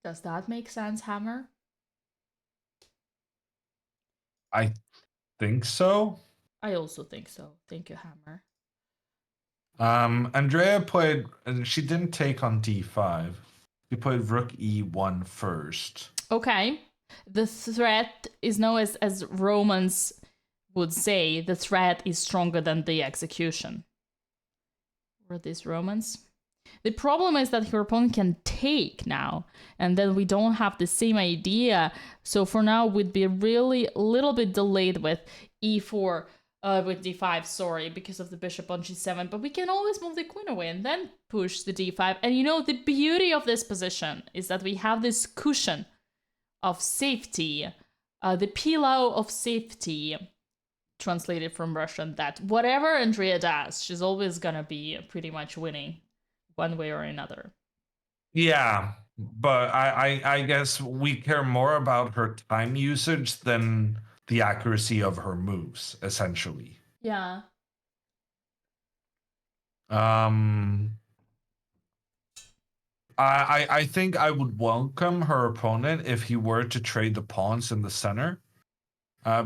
Does that make sense, Hammer? I think so. I also think so. Thank you, Hammer. Andrea played, she didn't take on d5. She played rook e1 first. Okay. The threat is known as Romans would say, the threat is stronger than the execution. Were these Romans? The problem is that your opponent can take now, and then we don't have the same idea. So for now, we'd be really a little bit delayed with e4, with d5, sorry, because of the bishop on g7. But we can always move the queen away and then push the d5. And you know, the beauty of this position is that we have this cushion of safety, the pillow of safety, translated from Russian, that whatever Andrea does, she's always gonna be pretty much winning one way or another. Yeah, but I guess we care more about her time usage than the accuracy of her moves, essentially. Yeah. I think I would welcome her opponent if he were to trade the pawns in the center,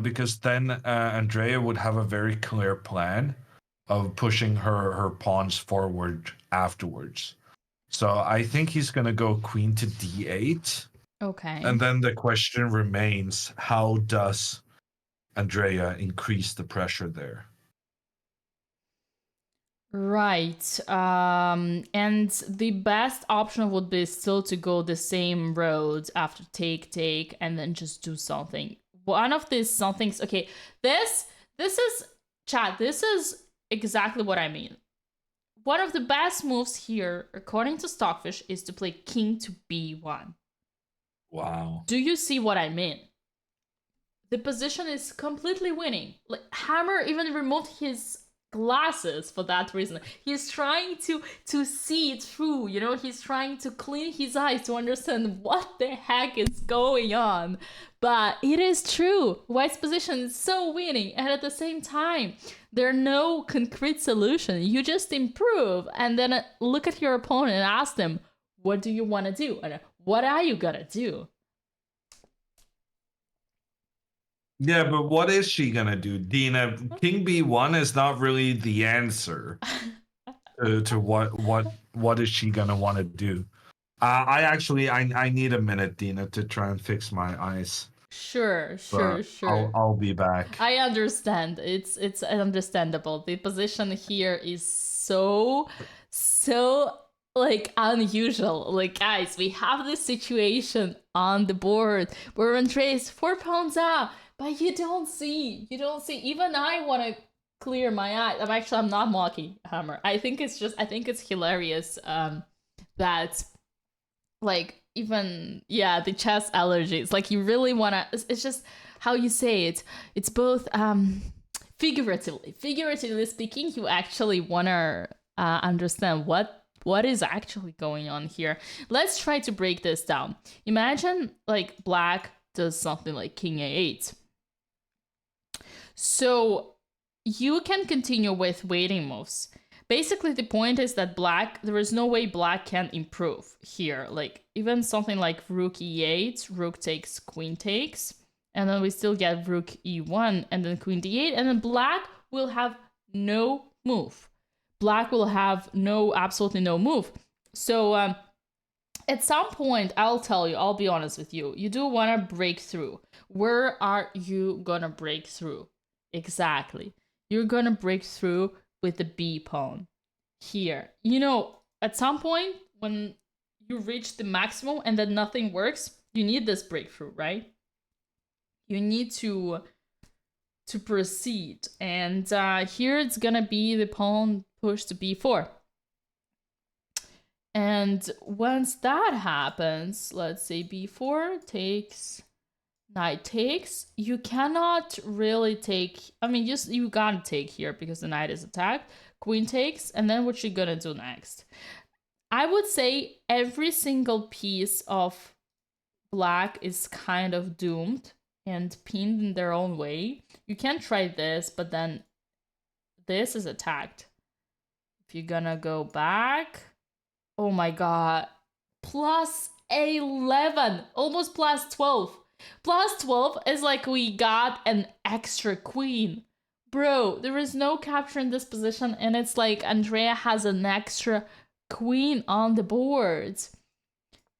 because then Andrea would have a very clear plan of pushing her pawns forward afterwards. So I think he's gonna go queen to d8. Okay. And then the question remains, how does Andrea increase the pressure there? Right. And the best option would be still to go the same road after take, and then just do something. One of these somethings. Okay, this is chat. This is exactly what I mean. One of the best moves here, according to Stockfish, is to play king to b1. Wow. Do you see what I mean? The position is completely winning. Like Hammer even removed his glasses for that reason. He's trying to see through, you know, he's trying to clean his eyes to understand what the heck is going on. But it is true. White's position is so winning, and at the same time, there are no concrete solution. You just improve and then look at your opponent and ask them, what do you want to do? And what are you gonna do? Yeah, but what is she gonna do, Dina? King b1 is not really the answer to what is she gonna want to do. I need a minute, Dina, to try and fix my eyes. Sure. I'll be back. I understand. It's understandable. The position here is so like unusual. Like guys, we have this situation on the board where Andre is 4 pounds up, but you don't see. Even I want to clear my eyes. I'm not mocking Hammer. I think it's hilarious that like even the chess allergies, like you really want to, it's just how you say it. It's both figuratively speaking, you actually want to understand what is actually going on here. Let's try to break this down. Imagine like black does something like king a8. So you can continue with waiting moves. Basically, the point is that there is no way black can improve here. Like, even something like rook e8, rook takes, queen takes, and then we still get rook e1, and then queen d8, and then black will have no move. Black will have absolutely no move. So, at some point, I'll be honest with you, you do want to break through. Where are you gonna break through? Exactly. You're gonna break through with the B pawn here. You know, at some point when you reach the maximum and then nothing works, you need this breakthrough, right? You need to proceed. And here it's gonna be the pawn push to b4. And once that happens, let's say b4 takes, knight takes, you cannot really take, you gotta take here because the knight is attacked. Queen takes, and then what you gonna do next? I would say every single piece of black is kind of doomed and pinned in their own way. You can try this, but then this is attacked. If you're gonna go back, oh my god, plus 11, almost plus 12. Plus 12 is like we got an extra queen. Bro, there is no capture in this position, and it's like Andrea has an extra queen on the board.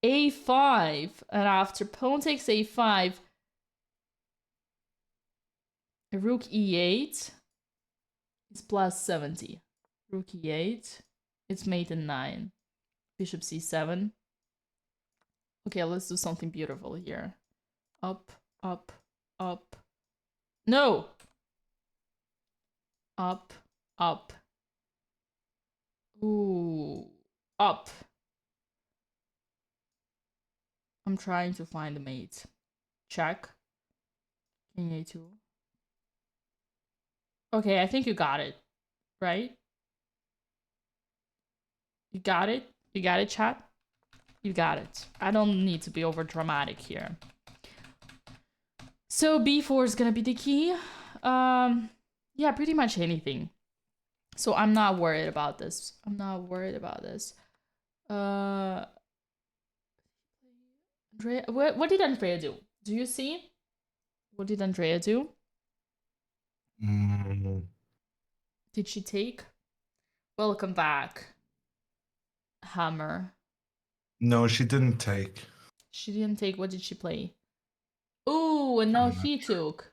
a5, and after pawn takes a5, rook e8 is plus 70. Rook e8, it's mate in 9. Bishop c7. Okay, let's do something beautiful here. Up, up, up. No! Up, up. Ooh, up. I'm trying to find the mate. Check. King a2. Okay, I think you got it, right? You got it? You got it, chat? You got it. I don't need to be over dramatic here. So b4 is gonna be the key. Yeah, pretty much anything. So I'm not worried about this. I'm not worried about this. Andrea, what did Andrea do? Do you see? What did Andrea do? Did she take? Welcome back, Hammer. No, she didn't take. She didn't take. What did she play? Ooh, and now he took.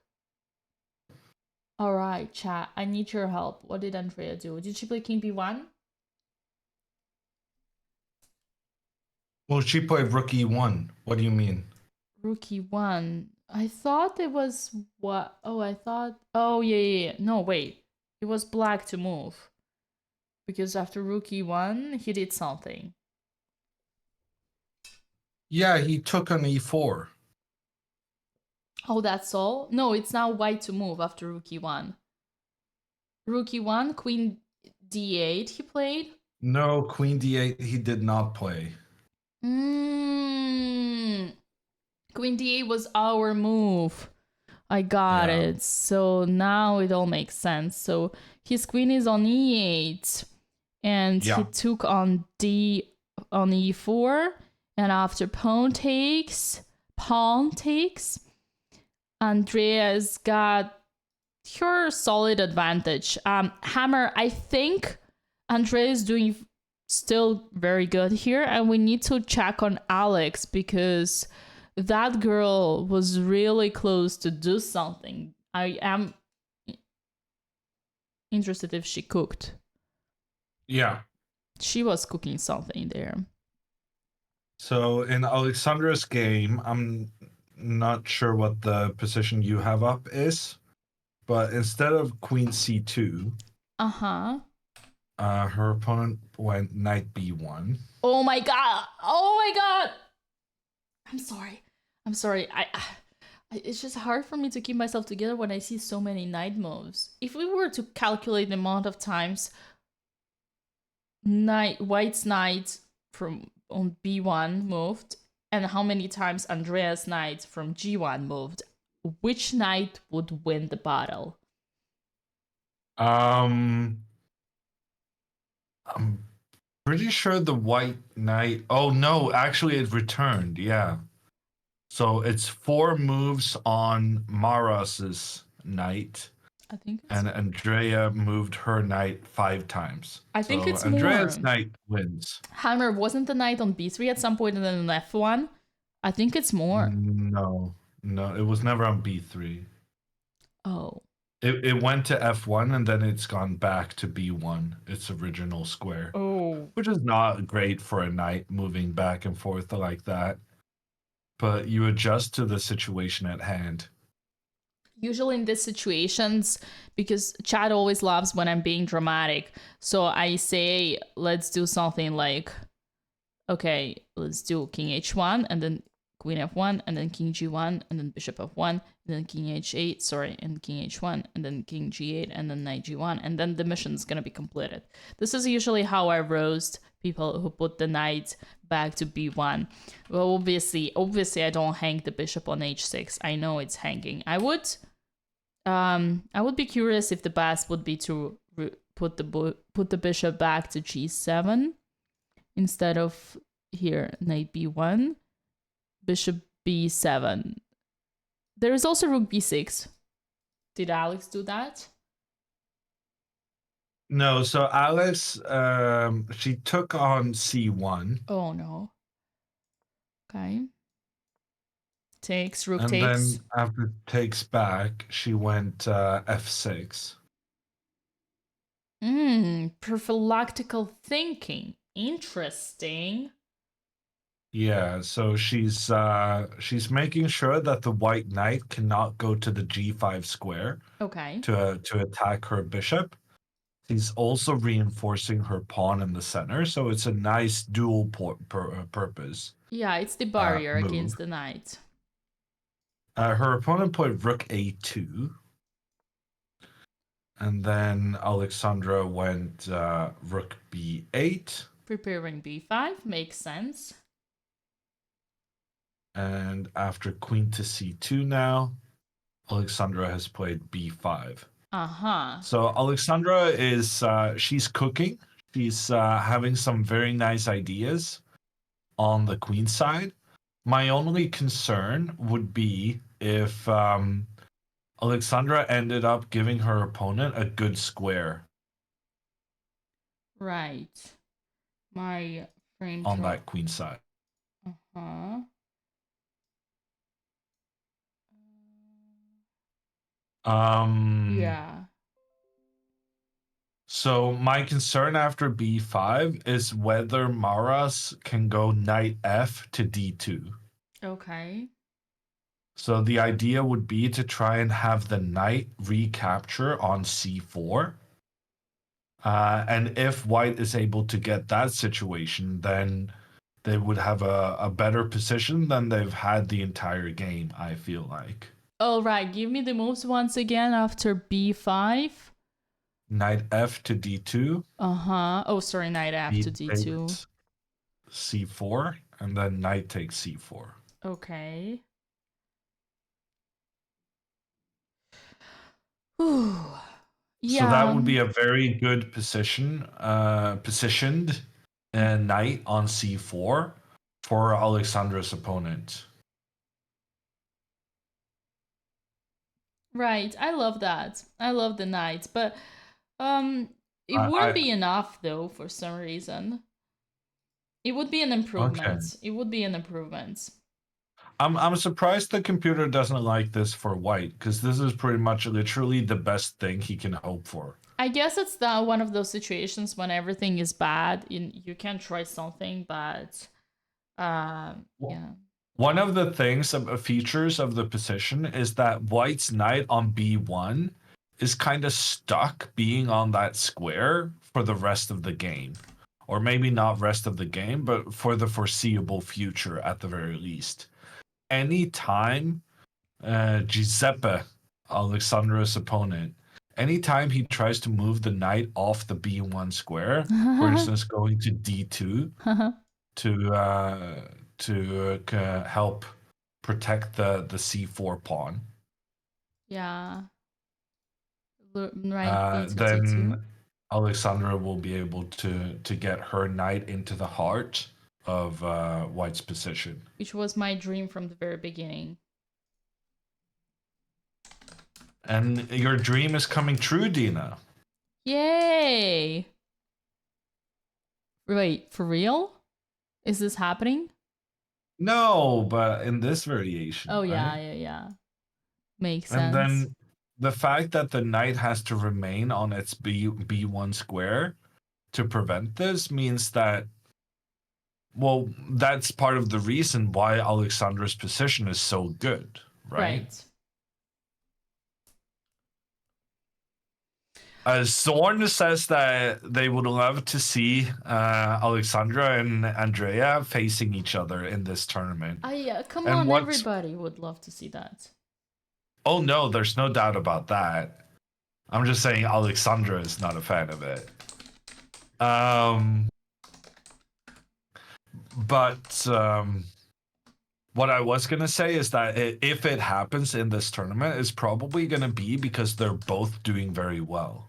All right, chat. I need your help. What did Andrea do? Did she play King B1? Well, she played rook e1. What do you mean? Rook E1. I thought it was what? Oh, I thought. Oh, yeah. No, wait. It was black to move. Because after rook E1, he did something. Yeah, he took on e4. Oh, that's all? No, it's now white to move after rook E1. Rook E1, queen D8 he played? No, queen d8 he did not play. Queen D8 was our move. I got it. So now it all makes sense. So his queen is on E8 and he took on E4, and after pawn takes, Andrea's got her solid advantage. Hammer, I think Andrea is doing still very good here, and we need to check on Alex because that girl was really close to do something. I am interested if she cooked. Yeah. She was cooking something there. So in Alexandra's game, I'm not sure what the position you have up is, but instead of queen c2, her opponent went knight b1. Oh my god! Oh my god! I'm sorry. It's just hard for me to keep myself together when I see so many knight moves. If we were to calculate the amount of times White's knight from on b1 moved and how many times Andrea's knight from g1 moved, which knight would win the battle? I'm pretty sure the white knight. Oh no, actually it returned. Yeah. So it's 4 moves on Maras's knight. I think and Andrea moved her knight 5 times. I think it's Andrea's more. knight wins. Hammer, wasn't the knight on b3 at some point and then on f1? I think it's more. No, it was never on b3. Oh. It went to f1 and then it's gone back to b1, its original square. Oh. Which is not great for a knight moving back and forth like that. But you adjust to the situation at hand. Usually in these situations, because Chad always loves when I'm being dramatic, so I say, let's do something like, okay, let's do king h1, and then queen f1, and then king g1, and then bishop f1, and then king h8, sorry, and king h1, and then king g8, and then knight g1, and then the mission's gonna be completed. This is usually how I roast people who put the knight back to b1. Well, obviously I don't hang the bishop on h6. I know it's hanging. I would be curious if the best would be to put the bishop back to g7 instead of here knight b1, bishop b7. There is also rook b6. Did Alex do that? No, so Alice, she took on c1. Oh no. Okay. Takes, rook And takes. then after takes back, she went f6. Prophylactical thinking. Interesting. Yeah, so she's making sure that the white knight cannot go to the g5 square Okay. to attack her bishop. She's also reinforcing her pawn in the center, so it's a nice dual purpose Yeah, it's the barrier move. against the knight. Her opponent played rook a2, and then Alexandra went rook b8. Preparing b5 makes sense. And after queen to c2 now, Alexandra has played b5. Uh-huh. So Alexandra is she's cooking. She's having some very nice ideas on the queen side. My only concern would be if Alexandra ended up giving her opponent a good square. Right. My friend On that queen side. Uh-huh. Yeah. So my concern after b5 is whether Maras can go knight f to d2. Okay. So the idea would be to try and have the knight recapture on c4. And if white is able to get that situation, then they would have a better position than they've had the entire game, I feel like. All right, give me the moves once again after b5. Knight f to d2. Uh-huh. Oh, sorry, knight f to d2. takes c4, and then knight takes c4. Okay. Ooh. So that would Yeah. be a very good positioned knight on c4 for Alexandra's opponent. Right. I love that. I love the knight, but it wouldn't I be enough though for some reason. It would be an okay. improvement. It would be an improvement. I'm surprised the computer doesn't like this for white, because this is pretty much literally the best thing he can hope for. I guess it's the one of those situations when everything is bad. You can try something, but yeah. One of the things features of the position is that white's knight on b1 is kind of stuck being on that square for the rest of the game. Or maybe not rest of the game, but for the foreseeable future at the very least. Anytime Giuseppe, Alexandra's opponent, anytime he tries to move the knight off the b1 square, for instance, going to d2 to help protect the c4 pawn, Yeah. Right, b to d2, then Alexandra will be able to get her knight into the heart of white's position. which was my dream from the very beginning. And your dream is coming true, Dina. Yay! Wait, for real? Is this happening? No, but in this variation, Oh, right? yeah. Makes And sense. then the fact that the knight has to remain on its b1 square to prevent this means that, well, that's part of the reason why Alexandra's position is so good, right? Zorn says that they would love to see Alexandra and Andrea facing each other in this tournament. Come And on, what's everybody would love to see that. Oh no, there's no doubt about that. I'm just saying Alexandra is not a fan of it. But what I was gonna say is that if it happens in this tournament, it's probably gonna be because they're both doing very well.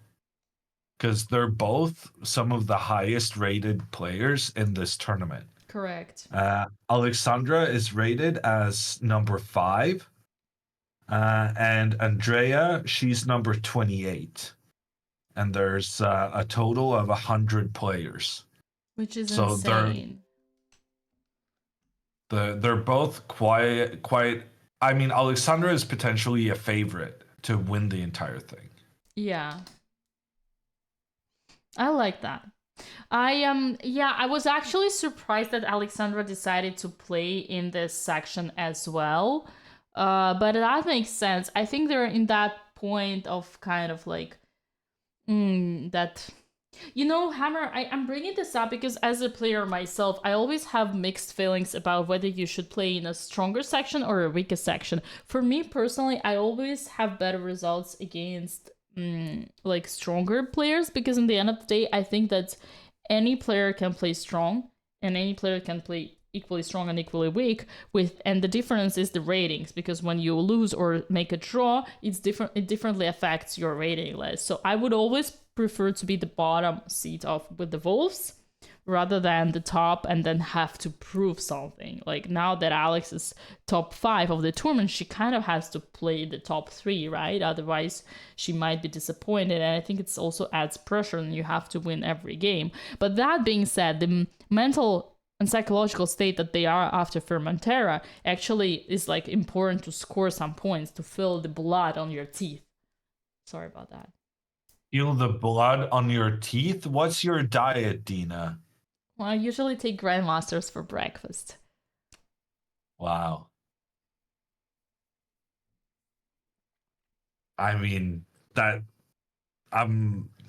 Because they're both some of the highest rated players in this tournament. Correct. Alexandra is rated as number 5. And Andrea, she's number 28. And there's a total of 100 players. Which is So they're insane. They're both quite. I mean, Alexandra is potentially a favorite to win the entire thing. Yeah. I like that. I was actually surprised that Alexandra decided to play in this section as well. But that makes sense. I think they're in that point of kind of like that. You know, Hammer, I'm bringing this up because as a player myself, I always have mixed feelings about whether you should play in a stronger section or a weaker section. For me personally, I always have better results against like stronger players because in the end of the day, I think that any player can play strong and any player can play equally strong and equally weak and the difference is the ratings because when you lose or make a draw it differently affects your rating list. So I would always prefer to be the bottom seat of with the wolves rather than the top and then have to prove something. Like now that Alex is top 5 of the tournament, she kind of has to play the top 3, right? Otherwise she might be disappointed, and I think it's also adds pressure and you have to win every game. But that being said, the mental and psychological state that they are after Fermentera actually is like important to score some points to feel the blood on your teeth. Sorry about that. Feel the blood on your teeth? What's your diet, Dina? Well, I usually take Grandmasters for breakfast. Wow. I mean, that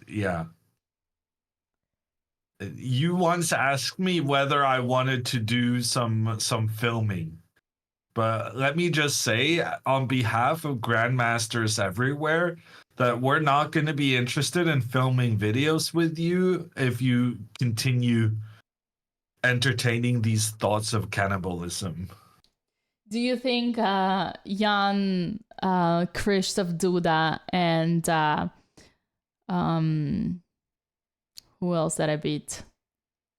yeah. You once asked me whether I wanted to do some filming. But let me just say, on behalf of Grandmasters everywhere, that we're not going to be interested in filming videos with you if you continue entertaining these thoughts of cannibalism. Do you think Jan, Krzysztof Duda, and who else that I beat?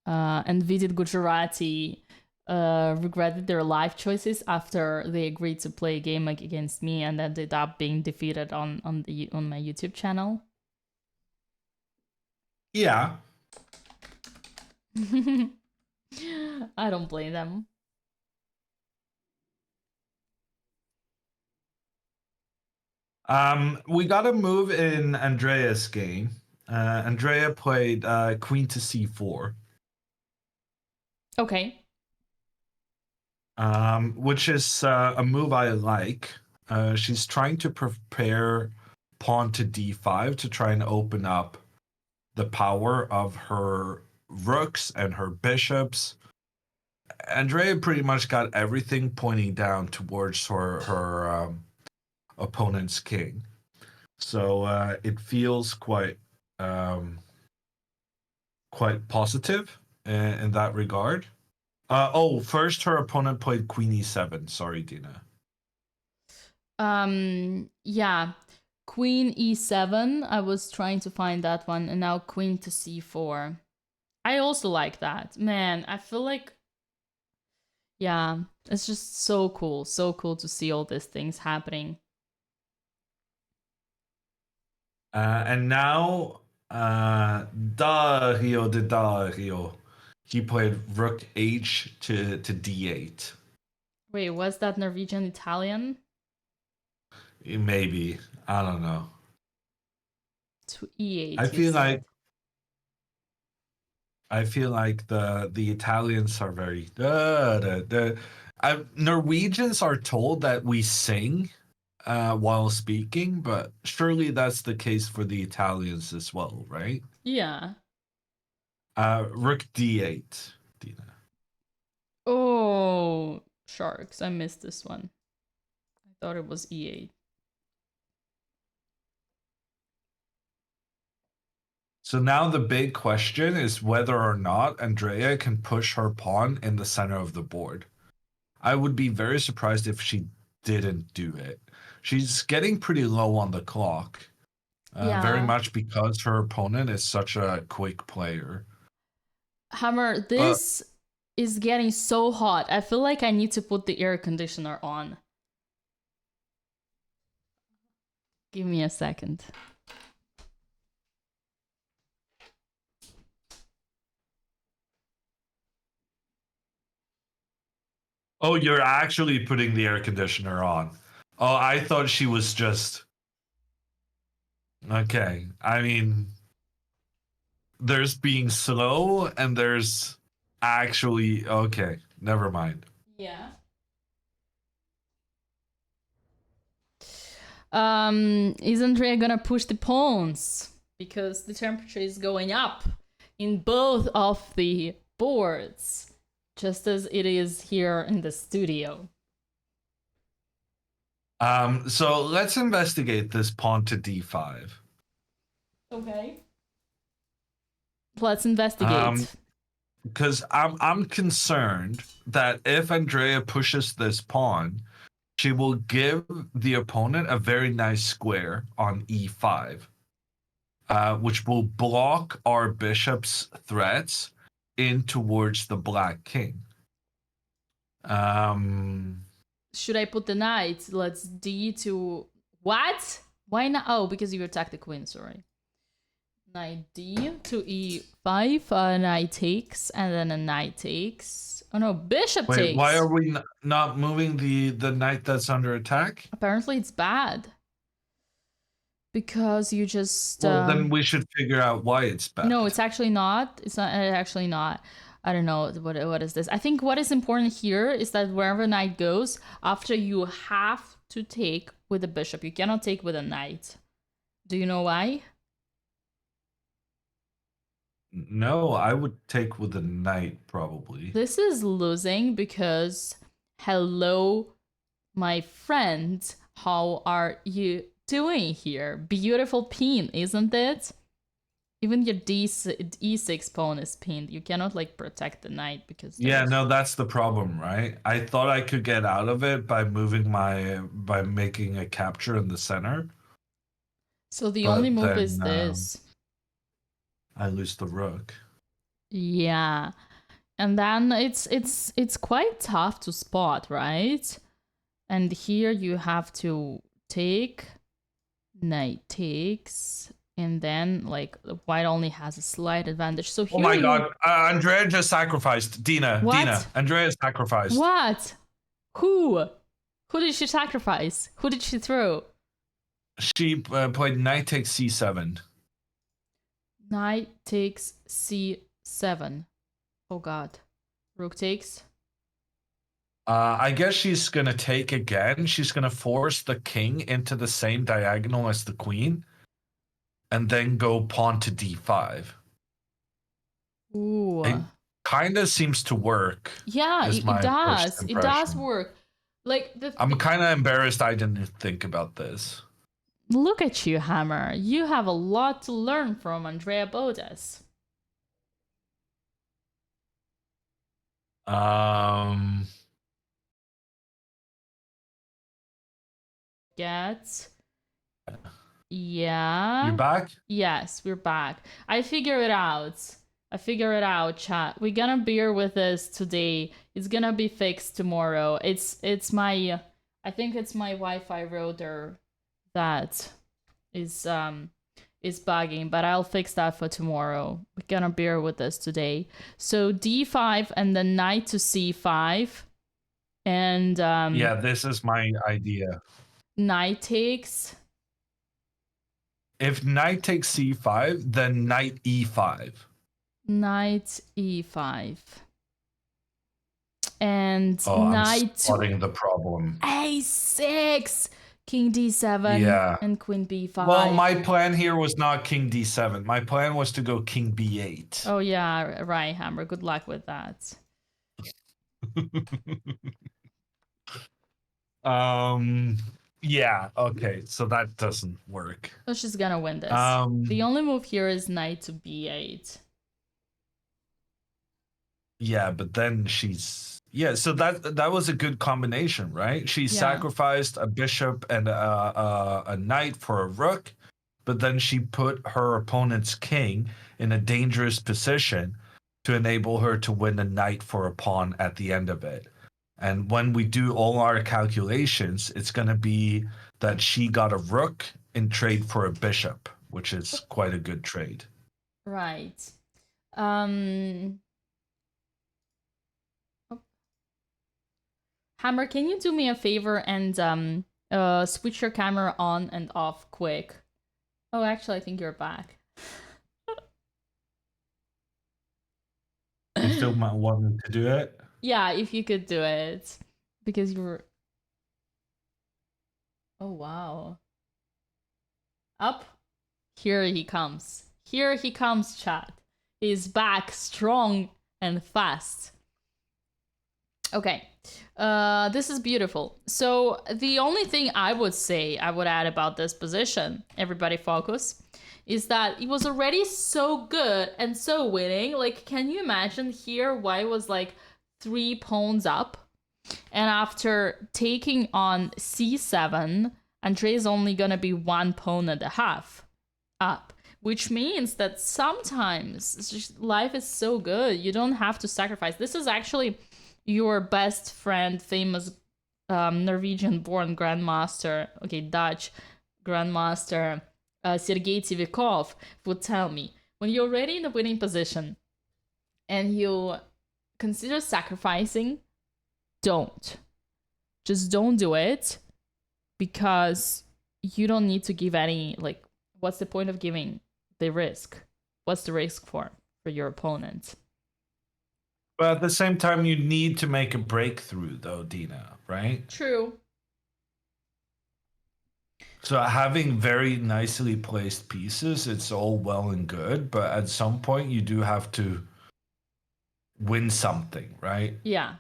And Vidit Gujarati regretted their life choices after they agreed to play a game against me and ended up being defeated on my YouTube channel? Yeah. I don't blame them. We got a move in Andrea's game. Andrea played Queen to C4. Okay. Which is a move I like. She's trying to prepare pawn to D5 to try and open up the power of her rooks and her bishops. Andrea pretty much got everything pointing down towards her opponent's king. So it feels quite positive in that regard. First her opponent played Queen E7. Sorry, Dina. Yeah. Queen E7. I was trying to find that one, and now Queen to C4. I also like that. Man, I feel like yeah, it's just so cool. So cool to see all these things happening. And now Dario de Dario. He played Rook H to D8. Wait, was that Norwegian Italian? Maybe. I don't know. To E8, I you feel said. like the Italians are very Norwegians are told that we sing while speaking, but surely that's the case for the Italians as well, right? Yeah. Rook D8, Dina. Oh, sharks. I missed this one. I thought it was E8. So now the big question is whether or not Andrea can push her pawn in the center of the board. I would be very surprised if she didn't do it. She's getting pretty low on the clock, very Yeah. much because her opponent is such a quick player. Hammer, But this is getting so hot. I feel like I need to put the air conditioner on. Give me a second. Oh, you're actually putting the air conditioner on. Oh, I thought she was just okay. I mean, there's being slow and there's actually okay. Never mind. Yeah. Is Andrea gonna push the pawns? Because the temperature is going up in both of the boards, just as it is here in the studio. So let's investigate this pawn to d5. Okay. Let's investigate. Because I'm concerned that if Andrea pushes this pawn, she will give the opponent a very nice square on e5, which will block our bishop's threats in towards the black king. Should I put the knight? Let's d to what? Why not? Oh, because you attack the queen. Sorry. Knight d to e5. Knight takes, and then a knight takes. Oh no, bishop Wait, takes. why are we not moving the knight that's under attack? Apparently, it's bad. Because you just. Well, then we should figure out why it's bad. No, it's actually not. It's not actually not. I don't know what is this. I think what is important here is that wherever knight goes, after you have to take with a bishop. You cannot take with a knight. Do you know why? No, I would take with a knight probably. This is losing because hello, my friend. How are you doing here? Beautiful pin, isn't it? Even your e6 pawn is pinned. You cannot like protect the knight because Yeah, no, that's the problem, right? I thought I could get out of it by making a capture in the center. So the only move is this. I lose the rook. Yeah. And then it's quite tough to spot, right? And here you have to take, knight takes, and then like white only has a slight advantage. So here oh my god, Andrea just sacrificed. Dina, Andrea sacrificed. What? Who did she sacrifice? Who did she throw? She played knight takes c7. Knight takes c7. Oh god. Rook takes. I guess she's gonna take again. She's gonna force the king into the same diagonal as the queen, and then go pawn to d5. Ooh. It kind of seems to work. Yeah, it does. It does work. Like I'm kind of embarrassed I didn't think about this. Look at you, Hammer. You have a lot to learn from Andrea Botez. Yeah. You're back? Yes, we're back. I figure it out. Chat. We're gonna bear with this today. It's gonna be fixed tomorrow. It's my I think it's my Wi-Fi router that is bugging, but I'll fix that for tomorrow. We're gonna bear with this today. So d5 and then knight to c5. And yeah, this is my idea. Knight takes. If knight takes c5, then knight e5. Knight e5. And knight I'm spotting the problem. a6. King d7 and queen b5. Well, my plan here was not king d7. My plan was to go king b8. Oh yeah, right, Hammer. Good luck with that. Yeah, okay, so that doesn't work. So she's gonna win this. The only move here is knight to b8. Yeah, but then so that was a good combination, right? She sacrificed a bishop and a knight for a rook, but then she put her opponent's king in a dangerous position to enable her to win a knight for a pawn at the end of it. And when we do all our calculations, it's going to be that she got a rook in trade for a bishop, which is quite a good trade. Right. Hammer, can you do me a favor and switch your camera on and off quick? Oh, actually, I think you're back. You still might want me to do it? Yeah, if you could do it. Because you're... Oh, wow. Up. Here he comes. Here he comes, chat. He's back strong and fast. Okay. This is beautiful. So the only thing I would add about this position, everybody focus, is that it was already so good and so winning. Like, can you imagine here white was like 3 pawns up? And after taking on c7, Andre is only gonna be 1 pawn and a half up, which means that sometimes life is so good, you don't have to sacrifice. This is actually your best friend, famous Norwegian-born grandmaster, okay, Dutch grandmaster, Sergei Tivikov would tell me, when you're already in the winning position and you consider sacrificing, don't. Just don't do it, because you don't need to give any, like, what's the point of giving the risk? What's the risk for your opponent? But at the same time, you need to make a breakthrough, though, Dina, right? True. So having very nicely placed pieces, it's all well and good, but at some point you do have to win something, right? Yeah.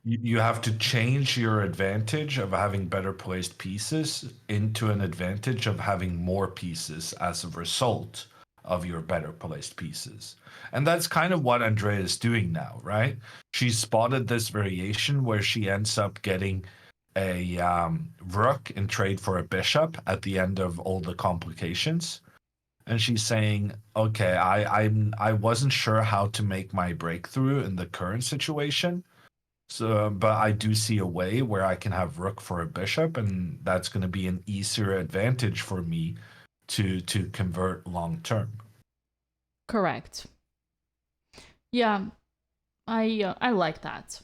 You have to change your advantage of having better placed pieces into an advantage of having more pieces as a result of your better placed pieces. And that's kind of what Andrea is doing now, right? She spotted this variation where she ends up getting a rook in trade for a bishop at the end of all the complications. And she's saying, okay, I wasn't sure how to make my breakthrough in the current situation. So, but I do see a way where I can have rook for a bishop, and that's going to be an easier advantage for me to convert long term. Correct. Yeah, I like that.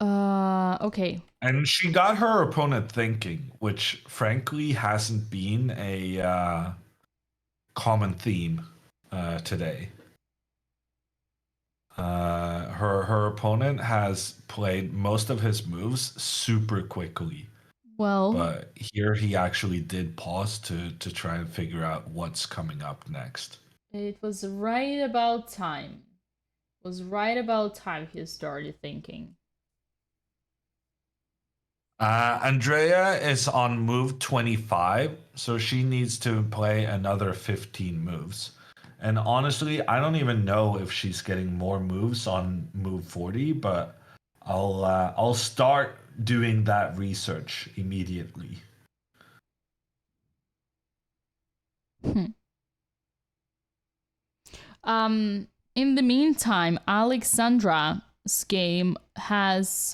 Okay. And she got her opponent thinking, which frankly hasn't been a common theme today. Her opponent has played most of his moves super quickly. Well, But here he actually did pause to try and figure out what's coming up next. it was right about time. It was right about time he started thinking. Andrea is on move 25, so she needs to play another 15 moves. And honestly, I don't even know if she's getting more moves on move 40, but I'll start doing that research immediately. In the meantime, Alexandra's game has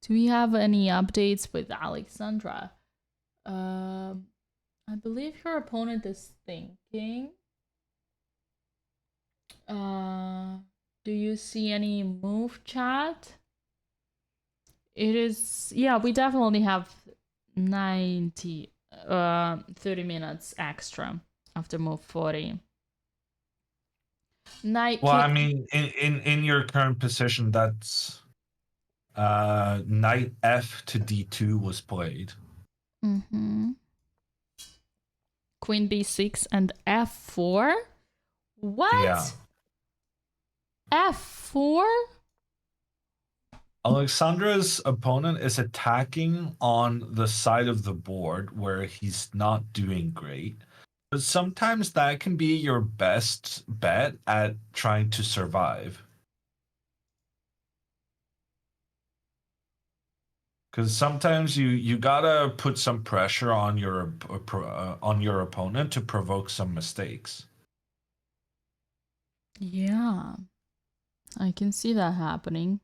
do we have any updates with Alexandra? I believe her opponent is thinking. Do you see any move, chat? It is, yeah, we definitely have 30 minutes extra after move 40. Well, I mean, in your current position, that's knight f to d2 was played. Mm-hmm. Queen b6 and f4. What? Yeah. f4? Alexandra's opponent is attacking on the side of the board where he's not doing great. But sometimes that can be your best bet at trying to survive. Because sometimes you gotta put some pressure on your opponent to provoke some mistakes. Yeah, I can see that happening.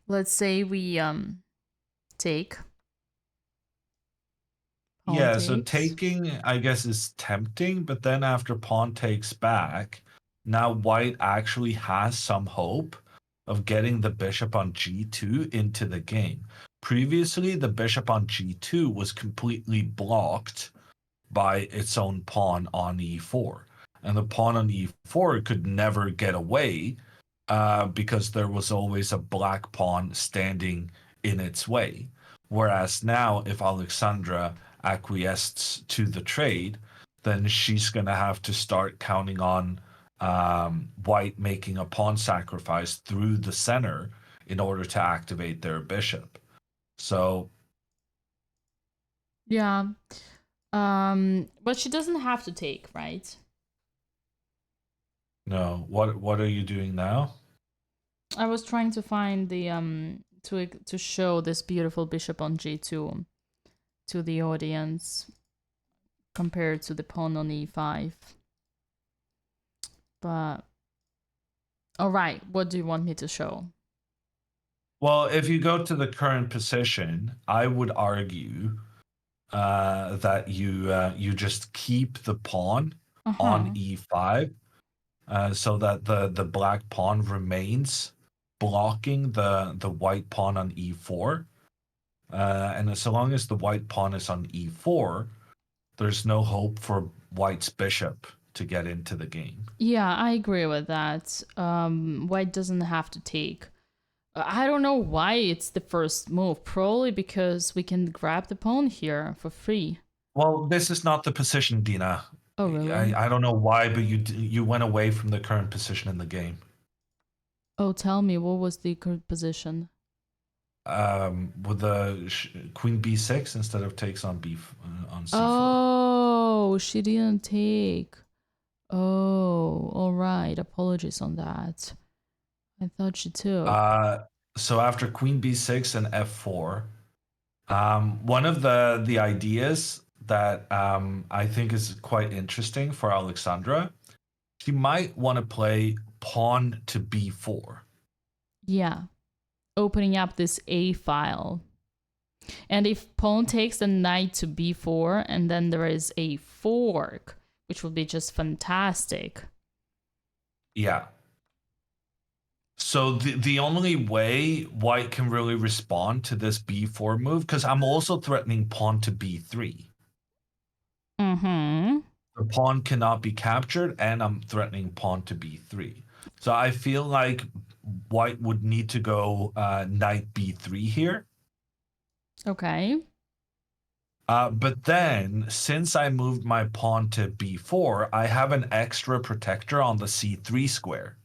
Let's say we take Pawn So takes. taking, I guess, is tempting, but then after pawn takes back, now white actually has some hope of getting the bishop on g2 into the game. Previously, the bishop on g2 was completely blocked by its own pawn on e4. And the pawn on e4 could never get away because there was always a black pawn standing in its way. Whereas now, if Alexandra acquiesced to the trade, then she's going to have to start counting on white making a pawn sacrifice through the center in order to activate their bishop. So, Yeah. But she doesn't have to take, right? no, what are you doing now? I was trying to find the to show this beautiful bishop on g2 to the audience compared to the pawn on e5. But all right, what do you want me to show? Well, if you go to the current position, I would argue that you just keep the pawn on e5, so that the black pawn remains blocking the white pawn on e4, and so long as the white pawn is on e4, there's no hope for white's bishop to get into the game. Yeah, I agree with that. White doesn't have to take. I don't know why it's the first move. Probably because we can grab the pawn here for free. Well, this is not the position, Dina. Oh, really? I don't know why, but you went away from the current position in the game. Oh, tell me, what was the current position? With the queen b6 instead of takes on on c4. Oh, she didn't take. Oh, all right. Apologies on that. I thought she took. So after queen b6 and f4, one of the ideas that I think is quite interesting for Alexandra, she might want to play pawn to b4. Yeah, opening up this A file. And if pawn takes the knight to b4, and then there is a fork, which would be just fantastic. Yeah. So the only way white can really respond to this b4 move, because I'm also threatening pawn to b3. Mm-hmm. The pawn cannot be captured, and I'm threatening pawn to b3. So I feel like white would need to go knight b3 here. Okay. But then, since I moved my pawn to b4, I have an extra protector on the c3 square.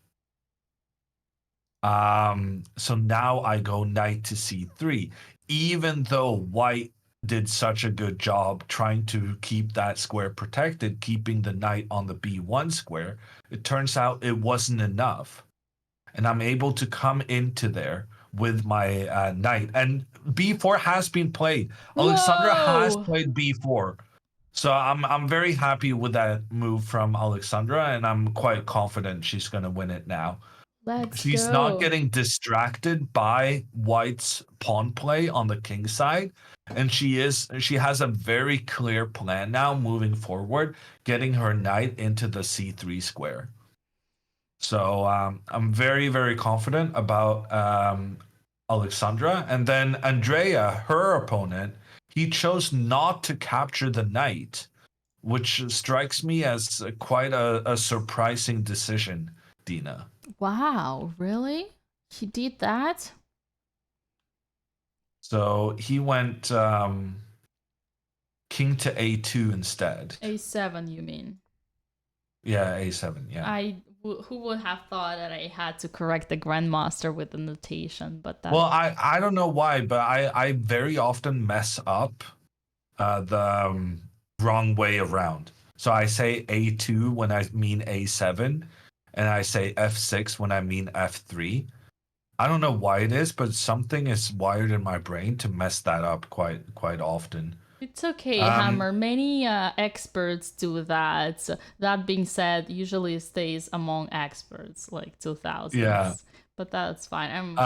So now I go knight to c3, even though white did such a good job trying to keep that square protected, keeping the knight on the b1 square. It turns out it wasn't enough, and I'm able to come into there with my knight. And b4 has been played. Alexandra has Whoa! played b4. So I'm very happy with that move from Alexandra, and I'm quite confident she's going to win it now. Let's She's not go. getting distracted by white's pawn play on the king side, and she has a very clear plan now moving forward, getting her knight into the c3 square. So I'm very, very confident about Alexandra. And then Andrea, her opponent, he chose not to capture the knight, which strikes me as quite a surprising decision, Dina. Wow, really? He did that? So he went king to a2 instead. A7, you mean? Yeah, a7, yeah. Who would have thought that I had to correct the grandmaster with the notation, but that. Well, I don't know why, but I very often mess up the wrong way around. So I say a2 when I mean a7, and I say f6 when I mean f3. I don't know why it is, but something is wired in my brain to mess that up quite often. It's okay, Hammer. Many experts do that. So that being said, usually it stays among experts, like 2000s. Yeah. But that's fine.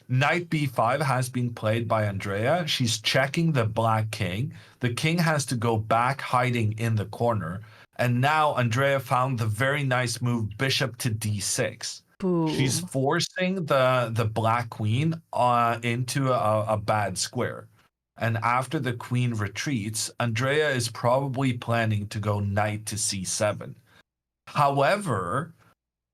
Knight b5 has been played by Andrea. She's checking the black king. The king has to go back hiding in the corner. And now Andrea found the very nice move bishop to d6. She's Boom. forcing the black queen into a bad square. And after the queen retreats, Andrea is probably planning to go knight to c7. However,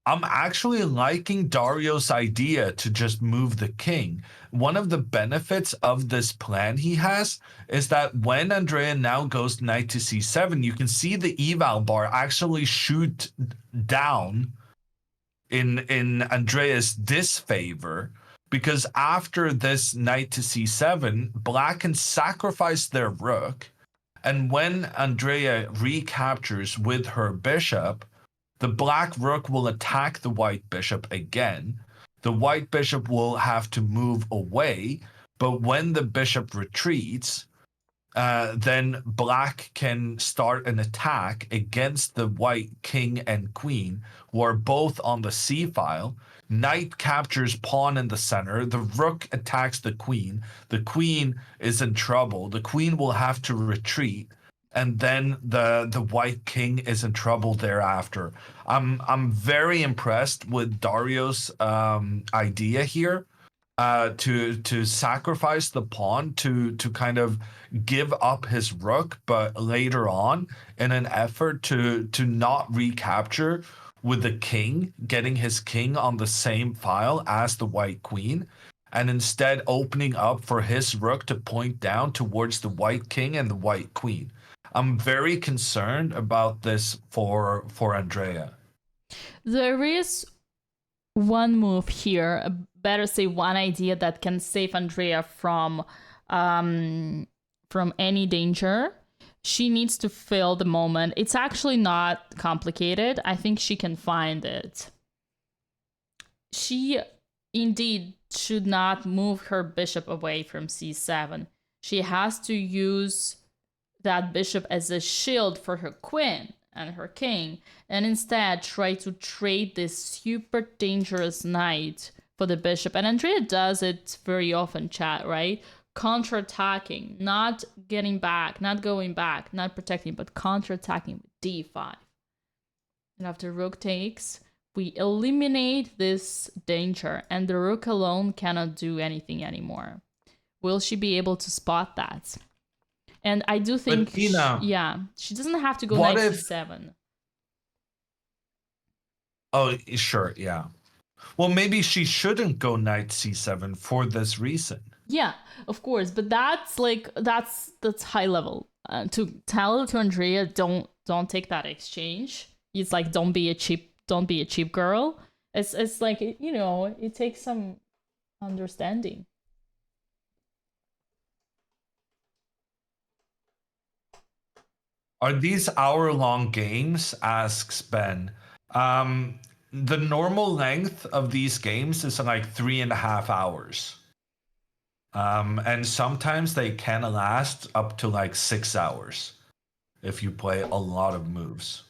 I'm actually liking Dario's idea to just move the king. One of the benefits of this plan he has is that when Andrea now goes knight to c7, you can see the eval bar actually shoot down in Andrea's disfavor, because after this knight to c7, black can sacrifice their rook, and when Andrea recaptures with her bishop, the black rook will attack the white bishop again. The white bishop will have to move away, but when the bishop retreats, then black can start an attack against the white king and queen, who are both on the c file. Knight captures pawn in the center. The rook attacks the queen. The queen is in trouble. The queen will have to retreat, and then the white king is in trouble thereafter. I'm very impressed with Dario's idea here, to sacrifice the pawn to kind of give up his rook, but later on, in an effort to not recapture with the king, getting his king on the same file as the white queen, and instead opening up for his rook to point down towards the white king and the white queen. I'm very concerned about this for Andrea. There is one move here, better say one idea that can save Andrea from any danger. She needs to fill the moment. It's actually not complicated. I think she can find it. She indeed should not move her bishop away from c7. She has to use that bishop as a shield for her queen and her king, and instead try to trade this super dangerous knight for the bishop. And Andrea does it very often, chat, right? Counter-attacking, not getting back, not going back, not protecting, but counter-attacking with d5. And after rook takes, we eliminate this danger, and the rook alone cannot do anything anymore. Will she be able to spot that? And I do think, she doesn't have to go knight c7. Oh, sure, yeah. Well, maybe she shouldn't go knight c7 for this reason. Yeah, of course, but that's high level. To tell to Andrea, don't take that exchange. It's like don't be a cheap girl. It's like, you know, it takes some understanding. Are these hour-long games? Asks Ben. The normal length of these games is like 3.5 hours. And sometimes they can last up to like 6 hours if you play a lot of moves.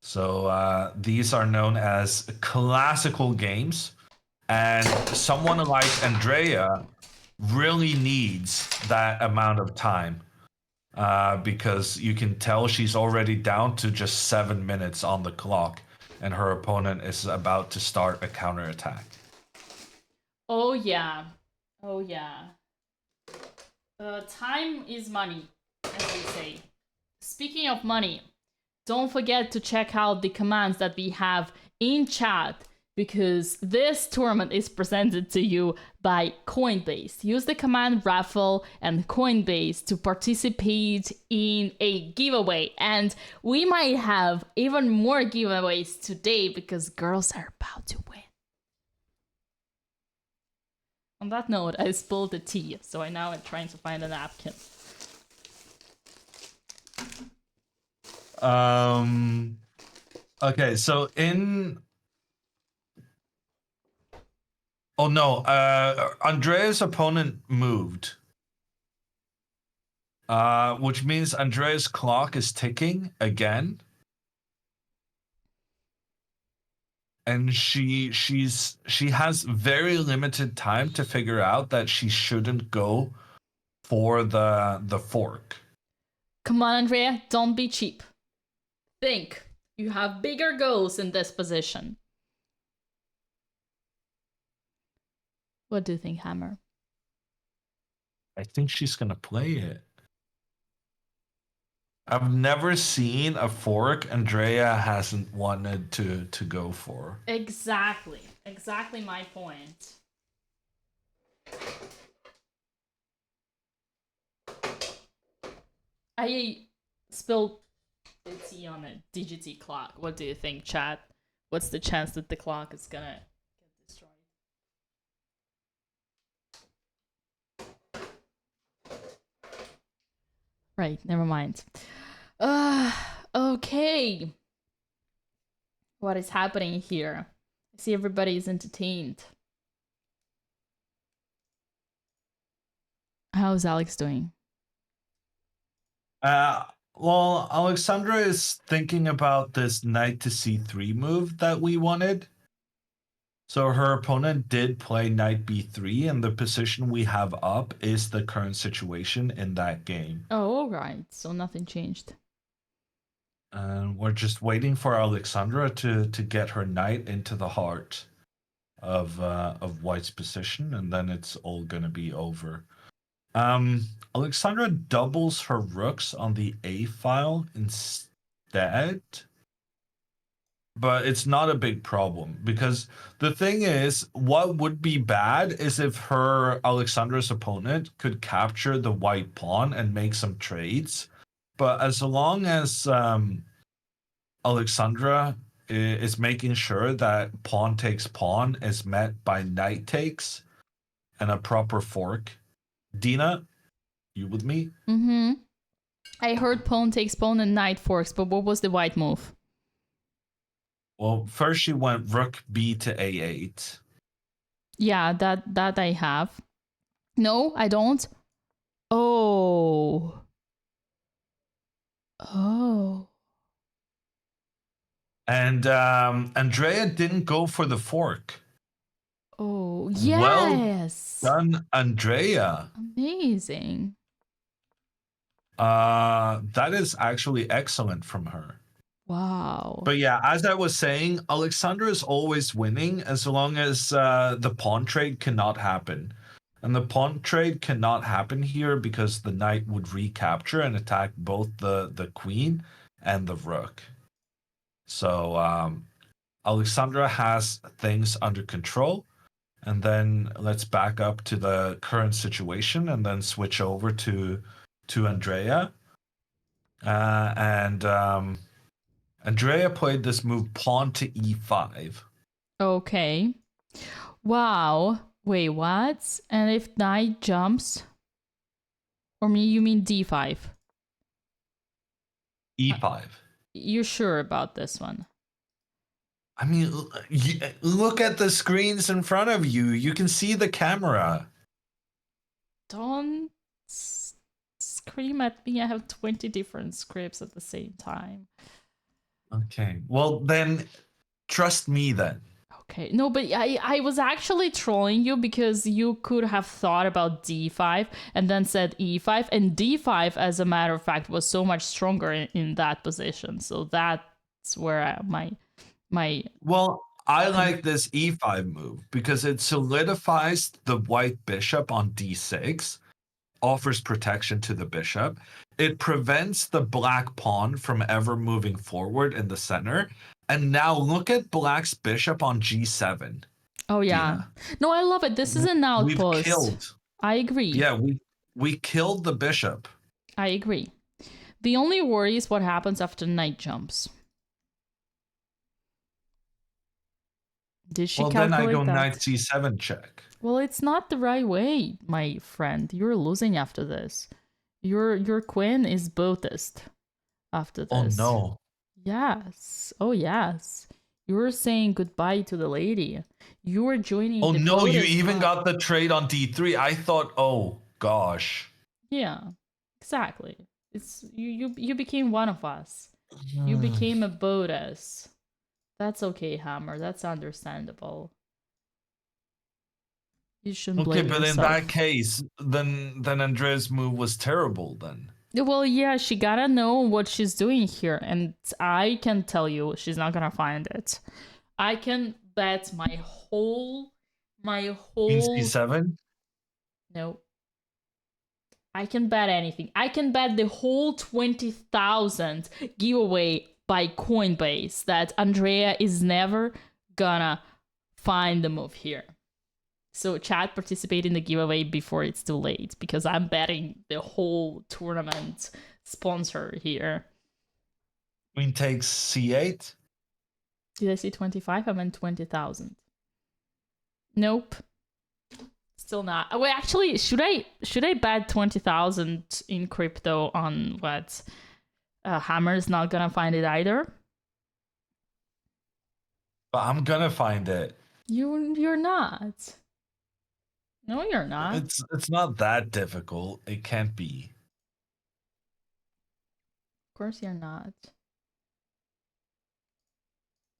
So these are known as classical games, and someone like Andrea really needs that amount of time, because you can tell she's already down to just 7 minutes on the clock, and her opponent is about to start a counterattack. Oh yeah. Oh yeah. Time is money, as they say. Speaking of money, don't forget to check out the commands that we have in chat, because this tournament is presented to you by Coinbase. Use the command raffle and Coinbase to participate in a giveaway. And we might have even more giveaways today because girls are about to win. On that note, I spilled the tea, so I now am trying to find a napkin. Okay, so in... Oh no, Andrea's opponent moved. Which means Andrea's clock is ticking again. and she has very limited time to figure out that she shouldn't go for the fork. Come on, Andrea, don't be cheap. Think. You have bigger goals in this position. What do you think, Hammer? I think she's gonna play it. I've never seen a fork Andrea hasn't wanted to go for. Exactly. Exactly my point. I spilled tea on a DGT clock. What do you think, chat? What's the chance that the clock is gonna get destroyed? Right, never mind. Okay. What is happening here? I see everybody is entertained. How's Alex doing? Well, Alexandra is thinking about this knight to c3 move that we wanted. So her opponent did play knight b3, and the position we have up is the current situation in that game. Oh, all right. So nothing changed. And we're just waiting for Alexandra to get her knight into the heart of White's position, and then it's all gonna be over. Alexandra doubles her rooks on the A file instead, but it's not a big problem because the thing is, what would be bad is if her Alexandra's opponent could capture the white pawn and make some trades. But as long as Alexandra is making sure that pawn takes pawn is met by knight takes and a proper fork. Dina, you with me? Mm-hmm. I heard pawn takes pawn and knight forks, but what was the white move? Well, first she went rook b to a8. Yeah, that I have. No, I don't. Oh. Oh. And Andrea didn't go for the fork. Oh, yes. Well done, Andrea. Amazing. That is actually excellent from her. Wow. But yeah, as I was saying, Alexandra is always winning as long as the pawn trade cannot happen. And the pawn trade cannot happen here because the knight would recapture and attack both the queen and the rook. So Alexandra has things under control. And then let's back up to the current situation and then switch over to Andrea. And Andrea played this move pawn to e5. Okay. Wow. Wait, what? And if knight jumps? Or you mean d5? E5. You're sure about this one? I mean, look at the screens in front of you. You can see the camera. Don't scream at me. I have 20 different scripts at the same time. Okay. Well, then trust me then. Okay. No, but I was actually trolling you because you could have thought about d5 and then said e5. And d5, as a matter of fact, was so much stronger in that position. So that's where my... Well, I like this e5 move because it solidifies the white bishop on d6, offers protection to the bishop. It prevents the black pawn from ever moving forward in the center. And now look at black's bishop on g7. Oh, yeah. Dina. No, I love it. This is an outpost. We've killed. I agree. Yeah, we killed the bishop. I agree. The only worry is what happens after knight jumps. Did she calculate then I go that? knight c7 check. Well, it's not the right way, my friend. You're losing after this. Your queen is Botezed after this. Oh no. Yes. Oh yes. You were saying goodbye to the lady. You were joining. Oh the no, you Botezed even club. got the trade on d3. I thought, oh gosh. Yeah, exactly. It's you became one of us. You became a Botez. That's okay, Hammer. That's understandable. You shouldn't Okay, blame but in that yourself. case, then Andrea's move was terrible then. Well, yeah, she gotta know what she's doing here, and I can tell you she's not gonna find it. I can bet my Queen whole C7? no. I can bet anything. I can bet the whole 20,000 giveaway by Coinbase that Andrea is never gonna find the move here. So chat, participate in the giveaway before it's too late, because I'm betting the whole tournament sponsor here. Queen takes C8? Did I see 25? I meant 20,000. Nope. Still not. Wait, actually, should I bet 20,000 in crypto on what? Hammer's not gonna find it either. But I'm gonna find it. You're not. No, you're not. It's not that difficult. It can't be. Of course you're not.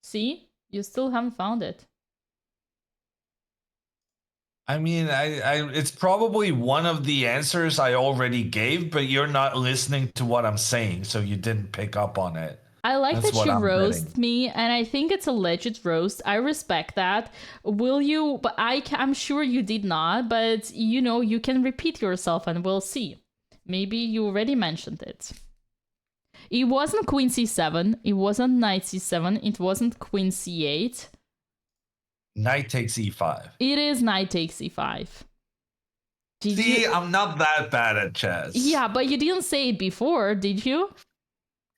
See? You still haven't found it. I mean, it's probably one of the answers I already gave, but you're not listening to what I'm saying, so you didn't pick up on it. I like That's that what you I'm roast betting. me, and I think it's a legit roast. I respect that. Will you? But I'm sure you did not. But you know, you can repeat yourself, and we'll see. Maybe you already mentioned it. It wasn't Queen C7. It wasn't Knight C7. It wasn't Queen C8. Knight takes E5. It is Knight takes E5. See, I'm not that bad at chess. Yeah, but you didn't say it before, did you?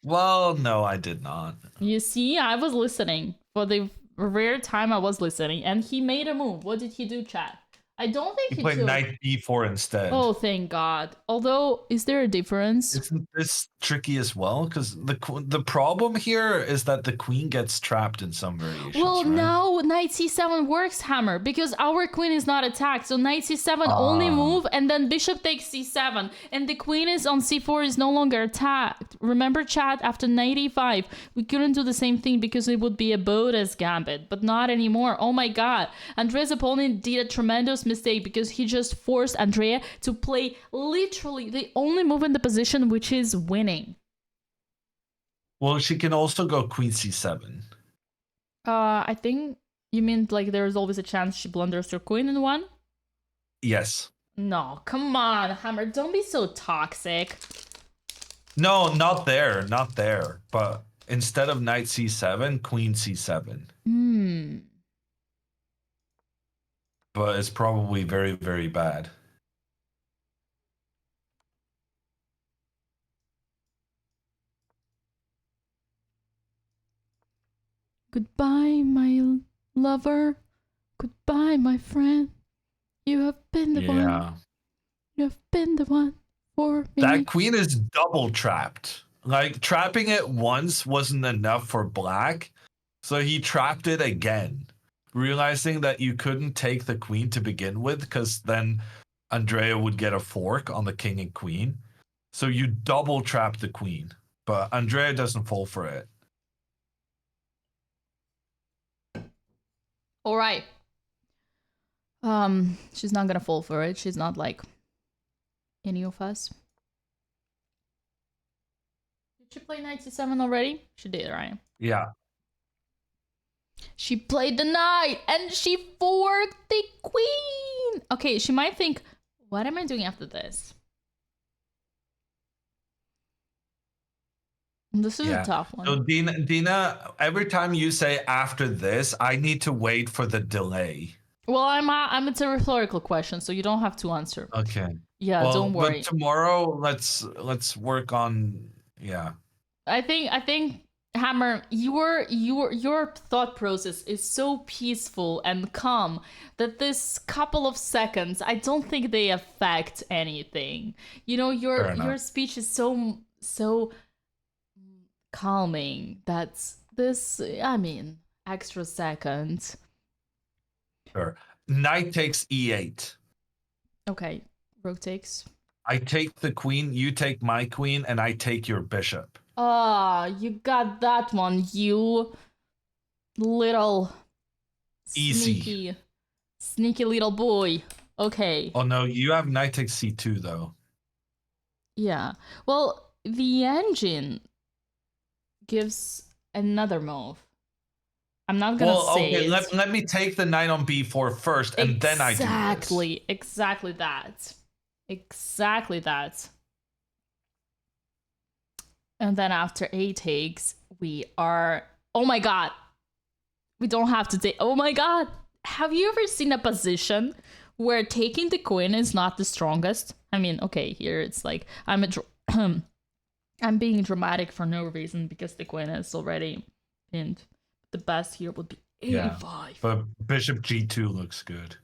Well, no, I did not. You see, I was listening. For the rare time I was listening, and he made a move. What did he do, chat? I don't think He played took... Knight B4 instead. Oh, thank God. Although, is there a difference? Isn't this tricky as well? Because the problem here is that the queen gets trapped in some variations. Well, right? no, Knight C7 works, Hammer, because our queen is not attacked. So Knight C7 only move, and then Bishop takes C7, and the queen is on C4 is no longer attacked. Remember, chat, after Knight E5, we couldn't do the same thing because it would be a Botez gambit, but not anymore. Oh my God. Andrea's opponent did a tremendous mistake because he just forced Andrea to play literally the only move in the position, which is winning. Well, she can also go Queen C7. I think you mean like there's always a chance she blunders her queen in one? Yes. No, come on, Hammer, don't be so toxic. No, not there, not there. But instead of Knight C7, Queen C7. But it's probably very, very bad. Goodbye, my lover. Goodbye, my friend. You have been the one. You have been the one for me. That queen is double trapped. Like, trapping it once wasn't enough for black, so he trapped it again, realizing that you couldn't take the queen to begin with, because then Andrea would get a fork on the king and queen. So you double trap the queen, but Andrea doesn't fall for it. All right. She's not gonna fall for it. She's not like any of us. Did she play Knight C7 already? She did, right? Yeah. She played the knight and she forked the queen. Okay, she might think, what am I doing after this? This is a tough one. So Dina, every time you say after this, I need to wait for the delay. Well, it's a rhetorical question, so you don't have to answer. Okay. Yeah, well, don't worry. But tomorrow, let's work on I think Hammer, your thought process is so peaceful and calm that this couple of seconds, I don't think they affect anything. You know, your speech is so calming. That's this. I mean, extra seconds. Sure. Knight takes E8. Okay, rook takes. I take the queen, you take my queen, and I take your bishop. Ah, you got that one, you. Little Easy. sneaky little boy. Okay. Oh no, you have knight takes c2 though. Yeah. Well, the engine gives another move. I'm not gonna say okay, it. let me take the knight on b4 first, and then I do this. Exactly that. Exactly that. And then after a takes, we are. Oh my god. We don't have to take. Oh my god. Have you ever seen a position where taking the queen is not the strongest? I mean, okay, here it's like I'm being dramatic for no reason because the queen is already pinned. The best here would be a5. Yeah, but bishop g2 looks good.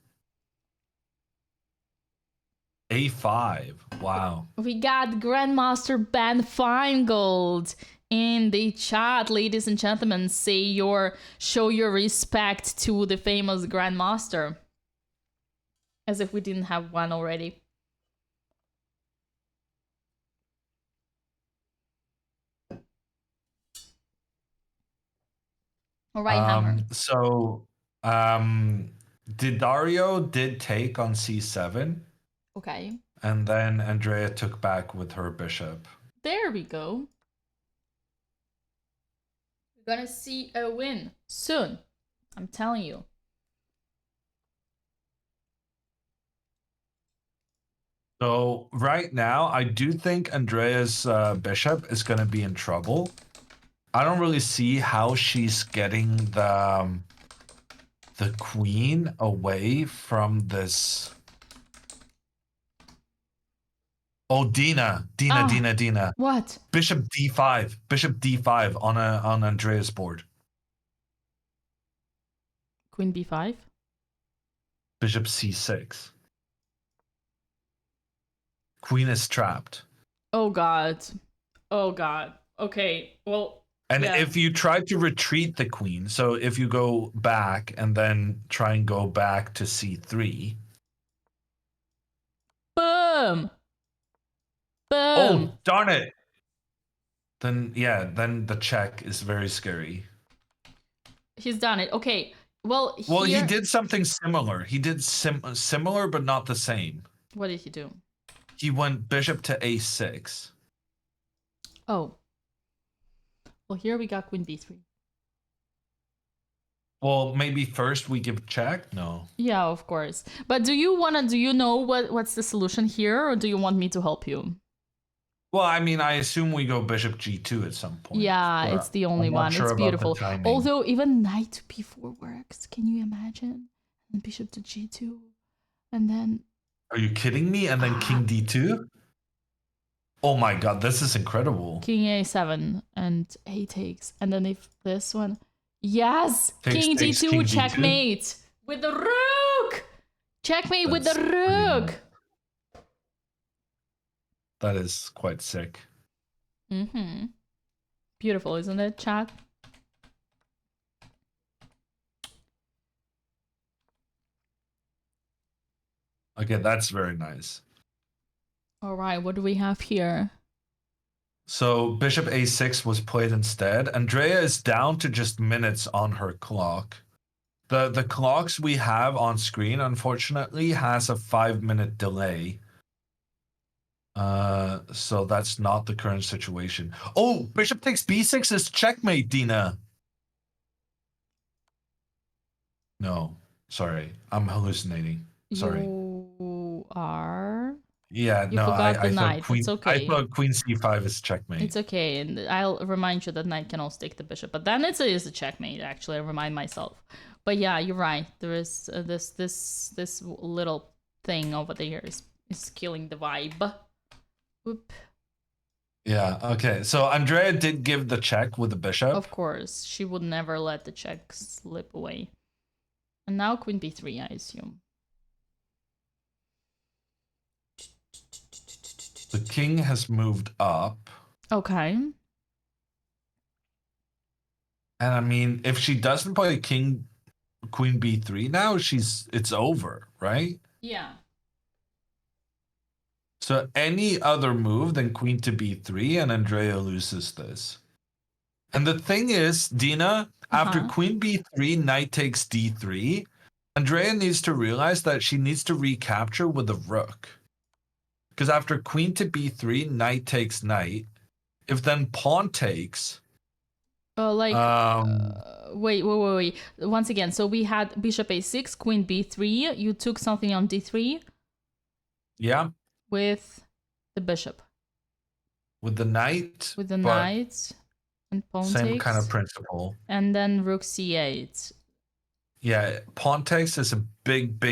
a5. Wow. We got Grandmaster Ben Feingold in the chat, ladies and gentlemen. Show your respect to the famous Grandmaster. As if we didn't have one already. All right, Hammer. So, Dario did take on c7. Okay. And then Andrea took back with her bishop. There we go. We're gonna see a win soon. I'm telling you. So right now, I do think Andrea's bishop is going to be in trouble. I don't really see how she's getting the queen away from this. Oh, Dina. What? Bishop d5 on Andrea's board. Queen b5. Bishop c6. Queen is trapped. Oh god. Okay. Well. And yeah. if you try to retreat the queen, so if you go back and then try and go back to c3. Boom! Oh, darn it! Then the check is very scary. He's done it. Okay. Well, he did something similar. He did similar, but not the same. What did he do? He went bishop to a6. Oh. Well, here we got queen b3. Well, maybe first we give check? No. Yeah, of course. But do you know what's the solution here, or do you want me to help you? Well, I mean, I assume we go bishop g2 at some point. Yeah, it's the only one. Sure, it's beautiful. Although even knight to b4 works. Can you imagine? And bishop to g2. And then... Are you kidding me? And then king d2? Oh my god, this is incredible. King a7 and a takes. And then if this one... Yes! King d2, king checkmate! D2? With the rook! Checkmate with the rook! That is quite sick. Mm-hmm. Beautiful, isn't it, chat? Okay, that's very nice. All right, what do we have here? So bishop a6 was played instead. Andrea is down to just minutes on her clock. The clocks we have on screen, unfortunately, has a 5-minute delay. So that's not the current situation. Oh, bishop takes b6 is checkmate, Dina. No, sorry, I'm hallucinating. Sorry. You are? Yeah, you forgot the knight. Queen, it's okay. I thought queen c5 is checkmate. It's okay, and I'll remind you that knight can also take the bishop. But then it is a checkmate, actually. I remind myself. But yeah, you're right. There is this little thing over there is killing the vibe. Whoop. Yeah, okay. So Andrea did give the check with the bishop. Of course. She would never let the check slip away. And now queen b3, I assume. The king has moved up. Okay. And I mean, if she doesn't play queen b3 now, it's over, right? Yeah. So any other move than queen to b3 and Andrea loses this. And the thing is, Dina, after Uh-huh. queen b3, knight takes d3, Andrea needs to realize that she needs to recapture with a rook. Because after queen to b3, knight takes knight. If then pawn takes, Like, um, wait. Once again, so we had bishop a6, queen b3. You took something on d3 yeah, with the bishop, with the knight, with the but knight, and pawn same kind of takes, principle. and then rook c8. Yeah, pawn takes is a big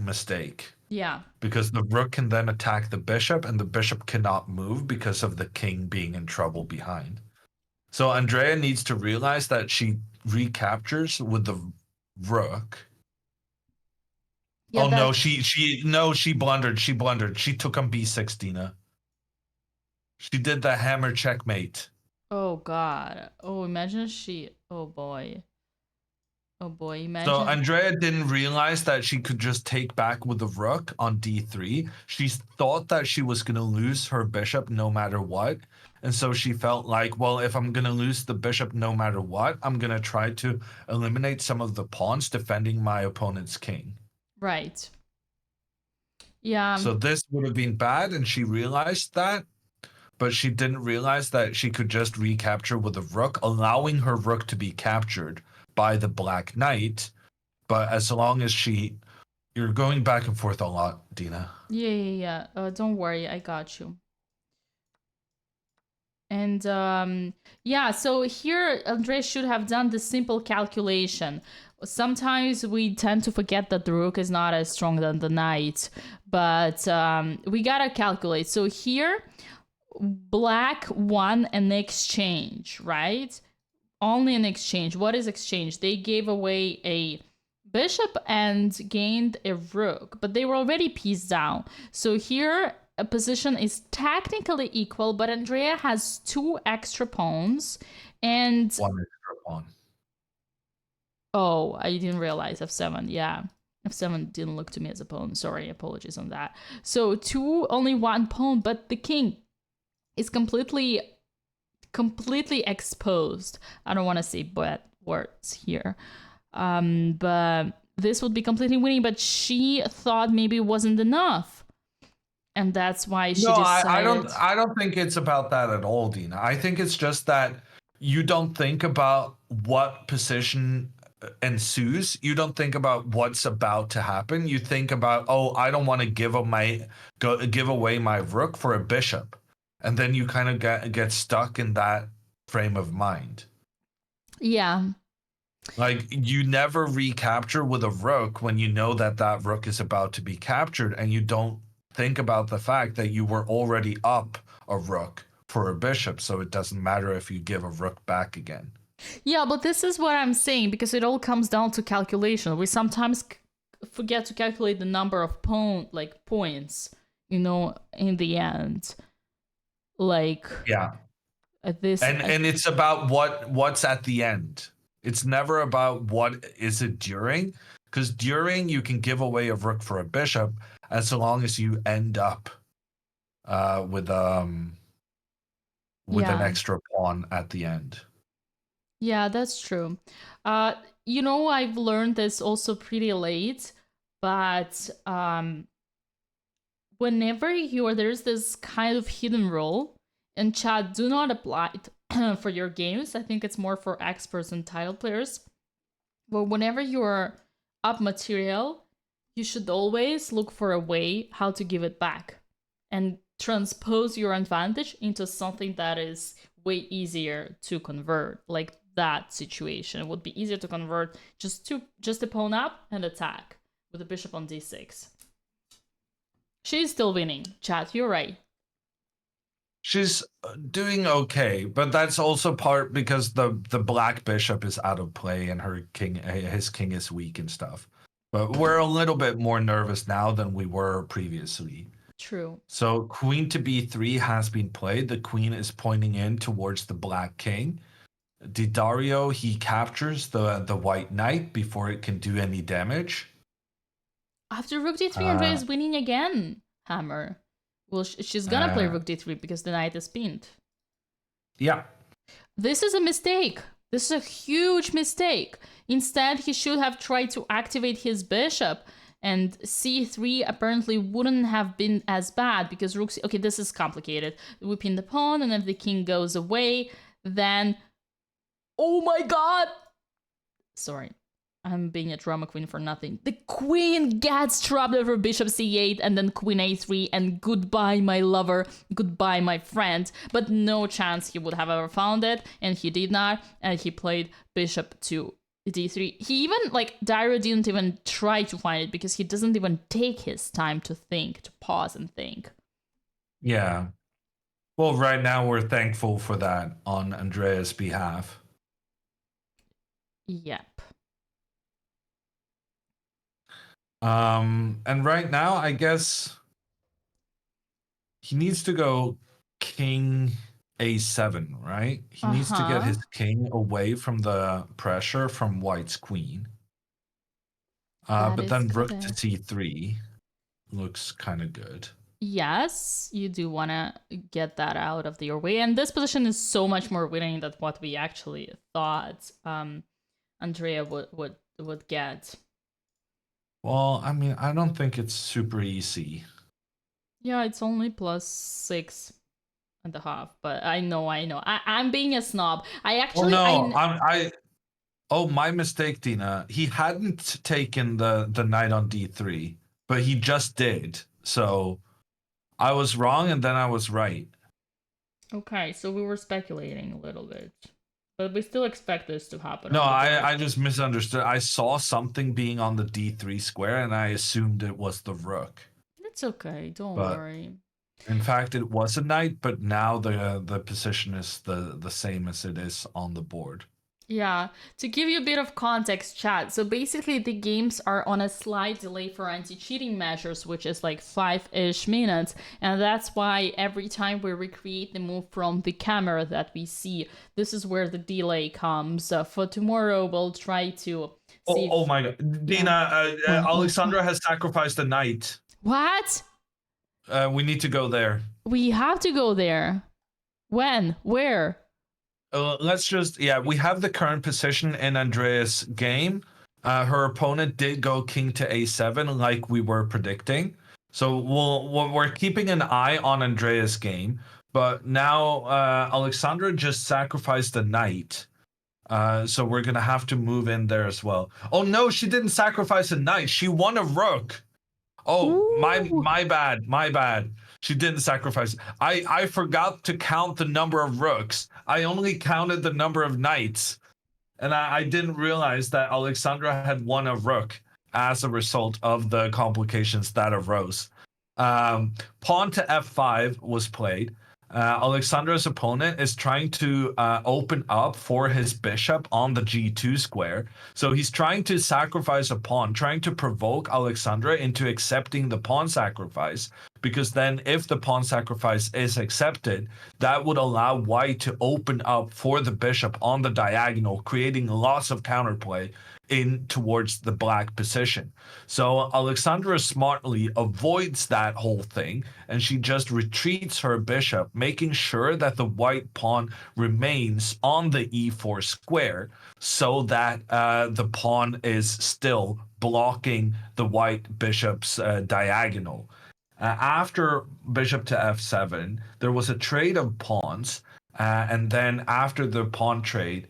mistake. Yeah. Because the rook can then attack the bishop, and the bishop cannot move because of the king being in trouble behind. So Andrea needs to realize that she recaptures with the rook. Yeah, Oh no, that. she blundered. She blundered. She took on b6, Dina. She did the hammer checkmate. Oh god. Oh, imagine she. Oh boy. Oh boy. So Imagine. Andrea didn't realize that she could just take back with the rook on d3. She thought that she was going to lose her bishop no matter what. And so she felt like, well, if I'm going to lose the bishop no matter what, I'm going to try to eliminate some of the pawns defending my opponent's king. Right. Yeah. So this would have been bad, and she realized that, but she didn't realize that she could just recapture with a rook, allowing her rook to be captured by the black knight. But as long as you're going back and forth a lot, Dina. Yeah. Don't worry. I got you. And yeah, so here Andrea should have done the simple calculation. Sometimes we tend to forget that the rook is not as strong than the knight, but we gotta calculate. So here, black won an exchange, right? Only an exchange. What is exchange? They gave away a bishop and gained a rook, but they were already pieced down. So here a position is technically equal, but Andrea has 2 extra pawns and One extra pawn. oh, I didn't realize f7. Yeah. F7 didn't look to me as a pawn. Sorry, apologies on that. So only 1 pawn, but the king is completely exposed. I don't want to say bad words here. But this would be completely winning, but she thought maybe it wasn't enough. And that's why she decided. I don't think it's about that at all, Dina. I think it's just that you don't think about what position ensues. You don't think about what's about to happen. You think about, oh, I don't want to give away my rook for a bishop. And then you kind of get stuck in that frame of mind. Yeah. Like, you never recapture with a rook when you know that that rook is about to be captured, and you don't think about the fact that you were already up a rook for a bishop, so it doesn't matter if you give a rook back again. Yeah, but this is what I'm saying, because it all comes down to calculation. We sometimes forget to calculate the number of points, in the end. Like, yeah, this. And it's about what's at the end. It's never about what is it during, because during you can give away a rook for a bishop as long as you end up with an extra pawn at the end. Yeah, that's true. I've learned this also pretty late, but whenever there's this kind of hidden rule, and chat, do not apply it for your games. I think it's more for experts and title players. But whenever you're up material, you should always look for a way how to give it back and transpose your advantage into something that is way easier to convert. Like that situation, it would be easier to convert just a pawn up and attack with the bishop on d6. She's still winning, chat. You're right. She's doing okay, but that's also part because the black bishop is out of play and his king is weak and stuff. But we're a little bit more nervous now than we were previously. True. So queen to b3 has been played. The queen is pointing in towards the black king. Didario, he captures the white knight before it can do any damage. After rook d3, Andrea is winning again. Hammer. Well, she's gonna play rook d3 because the knight is pinned. Yeah. This is a mistake. This is a huge mistake. Instead, he should have tried to activate his bishop, and c3 apparently wouldn't have been as bad because rook c... Okay, this is complicated. We pin the pawn, and if the king goes away, then... Oh my god! Sorry. I'm being a drama queen for nothing. The queen gets trapped over bishop c8 and then queen a3, and goodbye my lover, goodbye my friend. But no chance he would have ever found it, and he did not, and he played bishop to d3. He even, like, Dario didn't even try to find it because he doesn't even take his time to think, to pause and think. Yeah. Well, right now we're thankful for that on Andrea's behalf. Yep. And right now, I guess he needs to go king a7, right? He needs to get his king away from the pressure from white's queen. But then rook to c3 looks kind of good. Yes, you do want to get that out of your way. And this position is so much more winning than what we actually thought Andrea would get. Well, I mean, I don't think it's super easy. Yeah, it's only +6.5, but I know. I'm being a snob. Oh, my mistake, Dina. He hadn't taken the knight on d3, but he just did. So I was wrong, and then I was right. Okay, so we were speculating a little bit. But we still expect this to happen. No, I just misunderstood. I saw something being on the d3 square, and I assumed it was the rook. It's okay, don't worry. In fact, it was a knight, but now the position is the same as it is on the board. Yeah, to give you a bit of context, chat. So basically, the games are on a slight delay for anti-cheating measures, which is like 5-ish minutes. And that's why every time we recreate the move from the camera that we see, this is where the delay comes. For tomorrow, we'll try to see. Oh my god. Dina, Alexandra has sacrificed a knight. What? We need to go there. We have to go there. When? Where? We have the current position in Andrea's game. Her opponent did go king to a7 like we were predicting. So we're keeping an eye on Andrea's game. But now Alexandra just sacrificed a knight. So we're going to have to move in there as well. Oh no, she didn't sacrifice a knight. She won a rook. Oh, my bad. She didn't sacrifice. I forgot to count the number of rooks. I only counted the number of knights. And I didn't realize that Alexandra had won a rook as a result of the complications that arose. Pawn to f5 was played. Alexandra's opponent is trying to open up for his bishop on the g2 square. So he's trying to sacrifice a pawn, trying to provoke Alexandra into accepting the pawn sacrifice. Because then if the pawn sacrifice is accepted, that would allow white to open up for the bishop on the diagonal, creating lots of counterplay in towards the black position. So Alexandra smartly avoids that whole thing, and she just retreats her bishop, making sure that the white pawn remains on the e4 square so that the pawn is still blocking the white bishop's diagonal. After bishop to f7, there was a trade of pawns, and then after the pawn trade,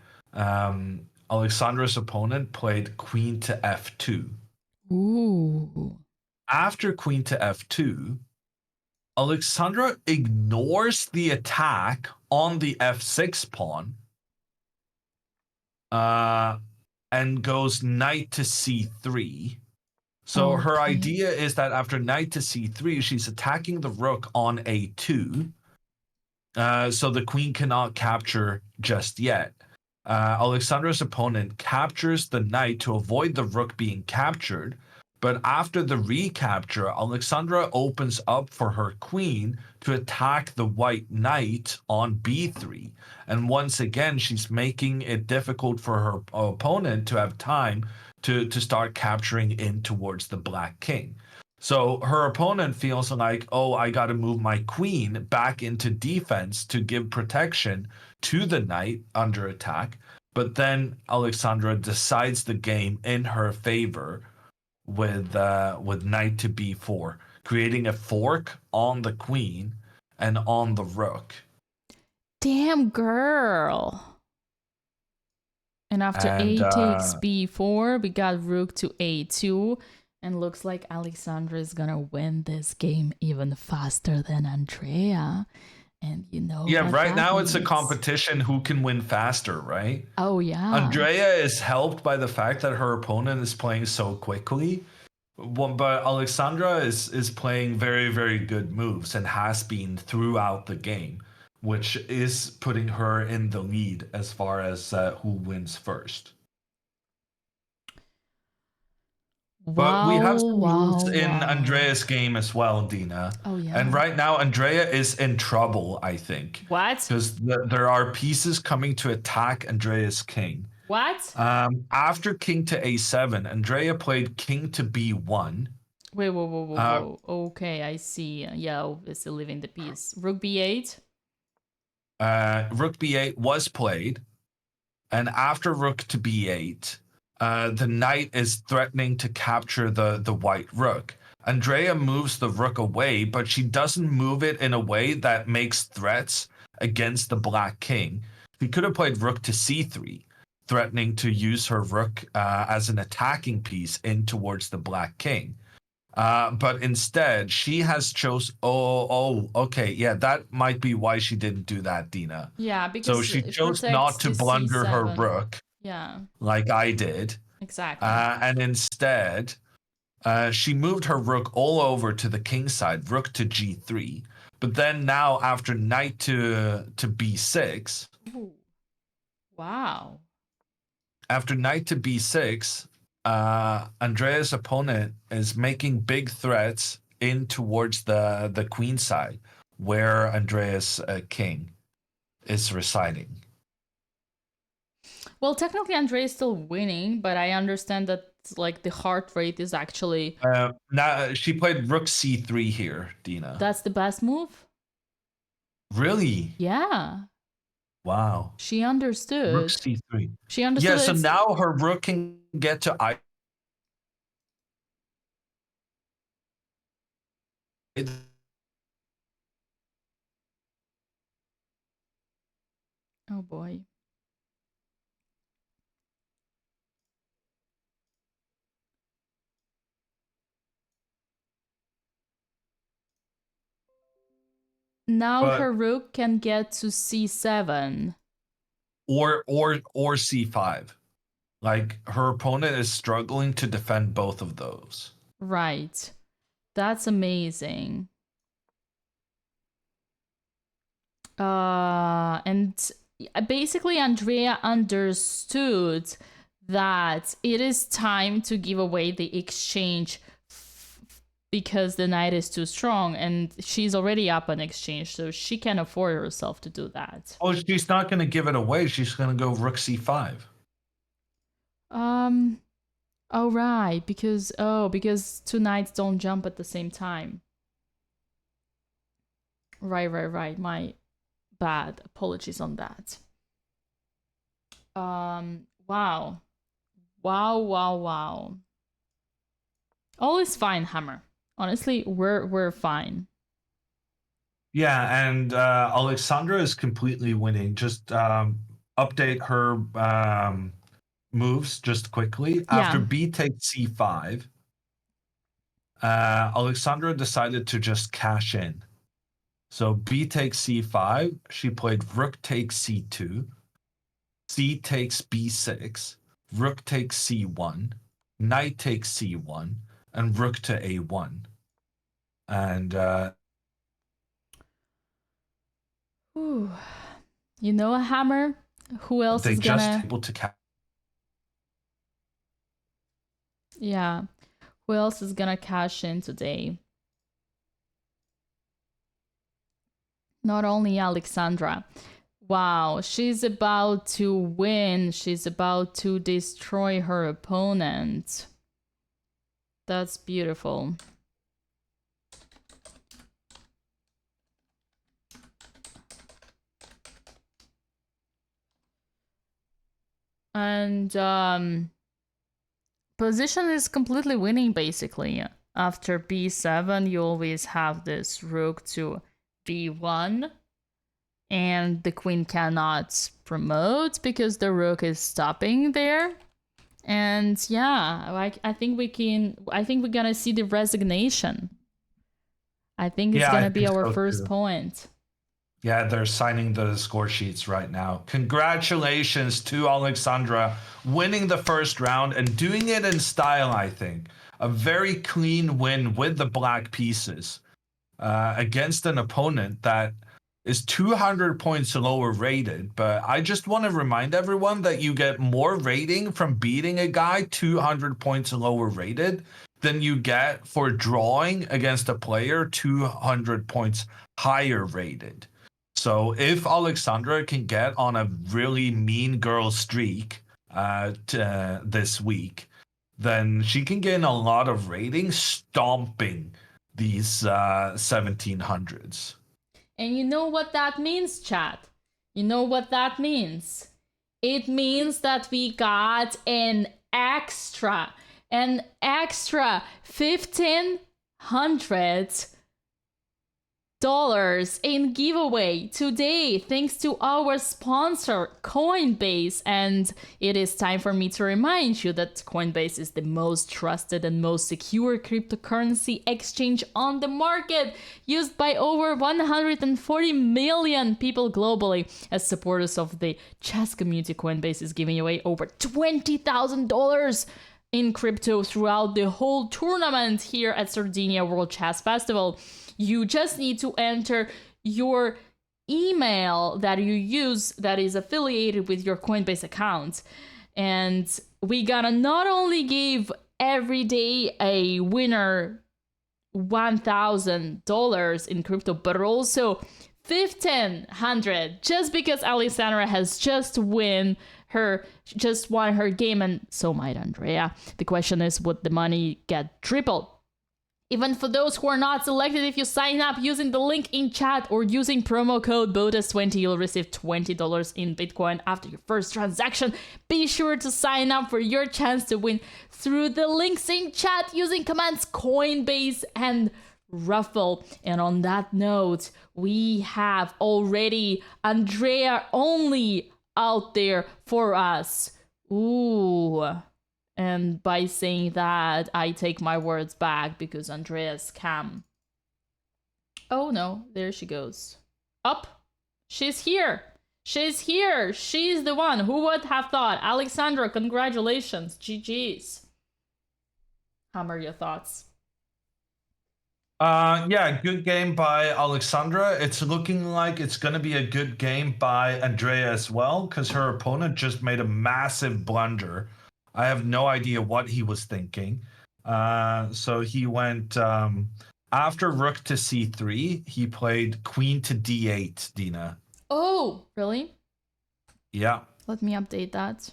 Alexandra's opponent played queen to f2. Ooh. After queen to f2, Alexandra ignores the attack on the f6 pawn and goes knight to c3. So her idea is that after knight to c3, she's attacking the rook on a2. So the queen cannot capture just yet. Alexandra's opponent captures the knight to avoid the rook being captured, but after the recapture, Alexandra opens up for her queen to attack the white knight on b3. And once again, she's making it difficult for her opponent to have time to start capturing in towards the black king. So her opponent feels like, oh, I got to move my queen back into defense to give protection to the knight under attack. But then Alexandra decides the game in her favor with knight to b4, creating a fork on the queen and on the rook. Damn, girl. And after And a takes b4, we got rook to a2. And looks like Alexandra is gonna win this game even faster than Andrea. And you know, yeah, right now means. it's a competition who can win faster, right? Oh, yeah. Andrea is helped by the fact that her opponent is playing so quickly. But Alexandra is playing very, very good moves and has been throughout the game, which is putting her in the lead as far as who wins first. But we have some moves in Andrea's game as well, Dina. Oh, yeah. And right now, Andrea is in trouble, I think. What? Because there are pieces coming to attack Andrea's king. What? After king to a7, Andrea played king to b1. Wait, whoa. Okay, I see. Yeah, obviously leaving the piece. Rook b8? Rook b8 was played. And after rook to b8, the knight is threatening to capture the white rook. Andrea moves the rook away, but she doesn't move it in a way that makes threats against the black king. She could have played rook to c3, threatening to use her rook as an attacking piece in towards the black king. But instead, she has okay, yeah, that might be why she didn't do that, Dina. Yeah, because so she chose not to blunder her rook. Yeah, like I did. Exactly. And instead, she moved her rook all over to the king side, rook to g3. But then now, after knight to b6. Ooh. Wow. After knight to b6, Andrea's opponent is making big threats in towards the queen side, where Andrea's king is residing. Well, technically, Andrea is still winning, but I understand that like the heart rate is actually. Now she played rook c3 here, Dina. That's the best move. Really? Yeah. Wow. She understood. Rook c3. She understood. Yeah, so now her rook can get to I. Oh boy. Now her rook can get to c7. Or c5. Like her opponent is struggling to defend both of those. Right. That's amazing. And basically Andrea understood that it is time to give away the exchange because the knight is too strong, and she's already up on exchange, so she can afford herself to do that. Oh, she's not going to give it away. She's going to go rook c5. Oh right, because two knights don't jump at the same time. Right. My bad. Apologies on that. Wow. All is fine, Hammer. Honestly, we're fine. Yeah, and Alexandra is completely winning. Just update her moves just quickly. After b takes c5, Alexandra decided to just cash in. So b takes c5, she played rook takes c2, c takes b6, rook takes c1, knight takes c1, and rook to a1. And Ooh. You know a Hammer? Who else they is gonna... just able to Yeah. Who else is gonna cash in today? Not only Alexandra. Wow, she's about to win. She's about to destroy her opponent. That's beautiful. And position is completely winning, basically. After b7, you always have this rook to b1. And the queen cannot promote because the rook is stopping there. And yeah, like I think we're gonna see the resignation. I think it's gonna be our first point. Yeah, they're signing the score sheets right now. Congratulations to Alexandra winning the first round and doing it in style, I think. A very clean win with the black pieces against an opponent that is 200 points lower rated. But I just want to remind everyone that you get more rating from beating a guy 200 points lower rated than you get for drawing against a player 200 points higher rated. So if Alexandra can get on a really mean girl streak this week, then she can gain a lot of rating stomping these 1700s. And you know what that means, chat? You know what that means? It means that we got an extra $1,500 in giveaway today, thanks to our sponsor Coinbase. And it is time for me to remind you that Coinbase is the most trusted and most secure cryptocurrency exchange on the market, used by over 140 million people globally. As supporters of the chess community, Coinbase is giving away over $20,000 in crypto throughout the whole tournament here at Sardinia World Chess Festival. You just need to enter your email that you use that is affiliated with your Coinbase account. And we gotta not only give every day a winner $1,000 in crypto, but also $1,500, just because Alexandra has just won her game, and so might Andrea. The question is, would the money get tripled? Even for those who are not selected, if you sign up using the link in chat or using promo code BOTEZ20, you'll receive $20 in Bitcoin after your first transaction. Be sure to sign up for your chance to win through the links in chat using commands Coinbase and Ruffle. And on that note, we have already Andrea only out there for us. Ooh. And by saying that, I take my words back because Andrea's scam. Oh no, there she goes. Up. She's here. She's here. She's the one. Who would have thought? Alexandra, congratulations. GG's. Hammer, your thoughts? Yeah, good game by Alexandra. It's looking like it's going to be a good game by Andrea as well, because her opponent just made a massive blunder. I have no idea what he was thinking. So he went after rook to c3. He played queen to d8, Dina. Oh, really? Yeah. Let me update that.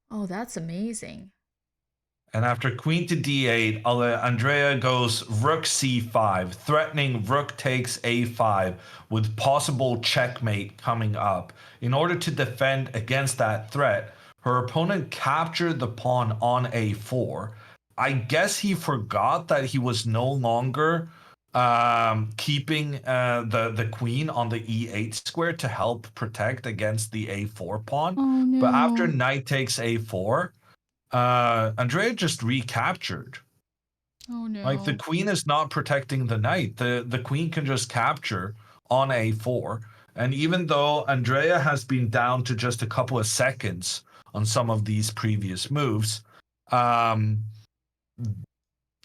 Oh, that's amazing. And after queen to d8, Andrea goes rook c5, threatening rook takes a5 with possible checkmate coming up. In order to defend against that threat, her opponent captured the pawn on a4. I guess he forgot that he was no longer keeping the queen on the e8 square to help protect against the a4 pawn. Oh, no. But after knight takes a4, Andrea just recaptured. Oh no. Like the queen is not protecting the knight. The queen can just capture on a4. And even though Andrea has been down to just a couple of seconds on some of these previous moves,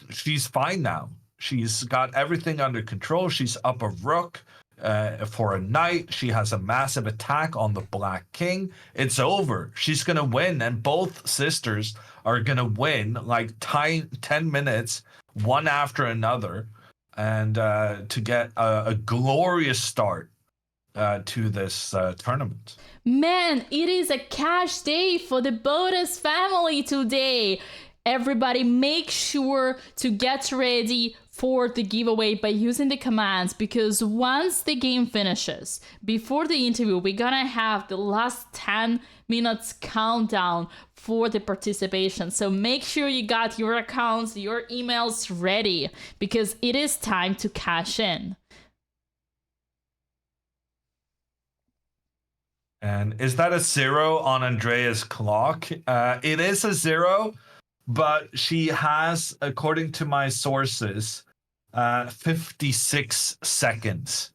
she's fine now. She's got everything under control. She's up a rook for a knight. She has a massive attack on the black king. It's over. She's going to win. And both sisters are going to win like 10 minutes, one after another, and to get a glorious start to this tournament. Man, it is a cash day for the Botez family today. Everybody make sure to get ready for the giveaway by using the commands, because once the game finishes, before the interview, we're gonna have the last 10 minutes countdown for the participation. So make sure you got your accounts, your emails ready, because it is time to cash in. And is that a 0 on Andrea's clock? It is a 0, but she has, according to my sources, 56 seconds.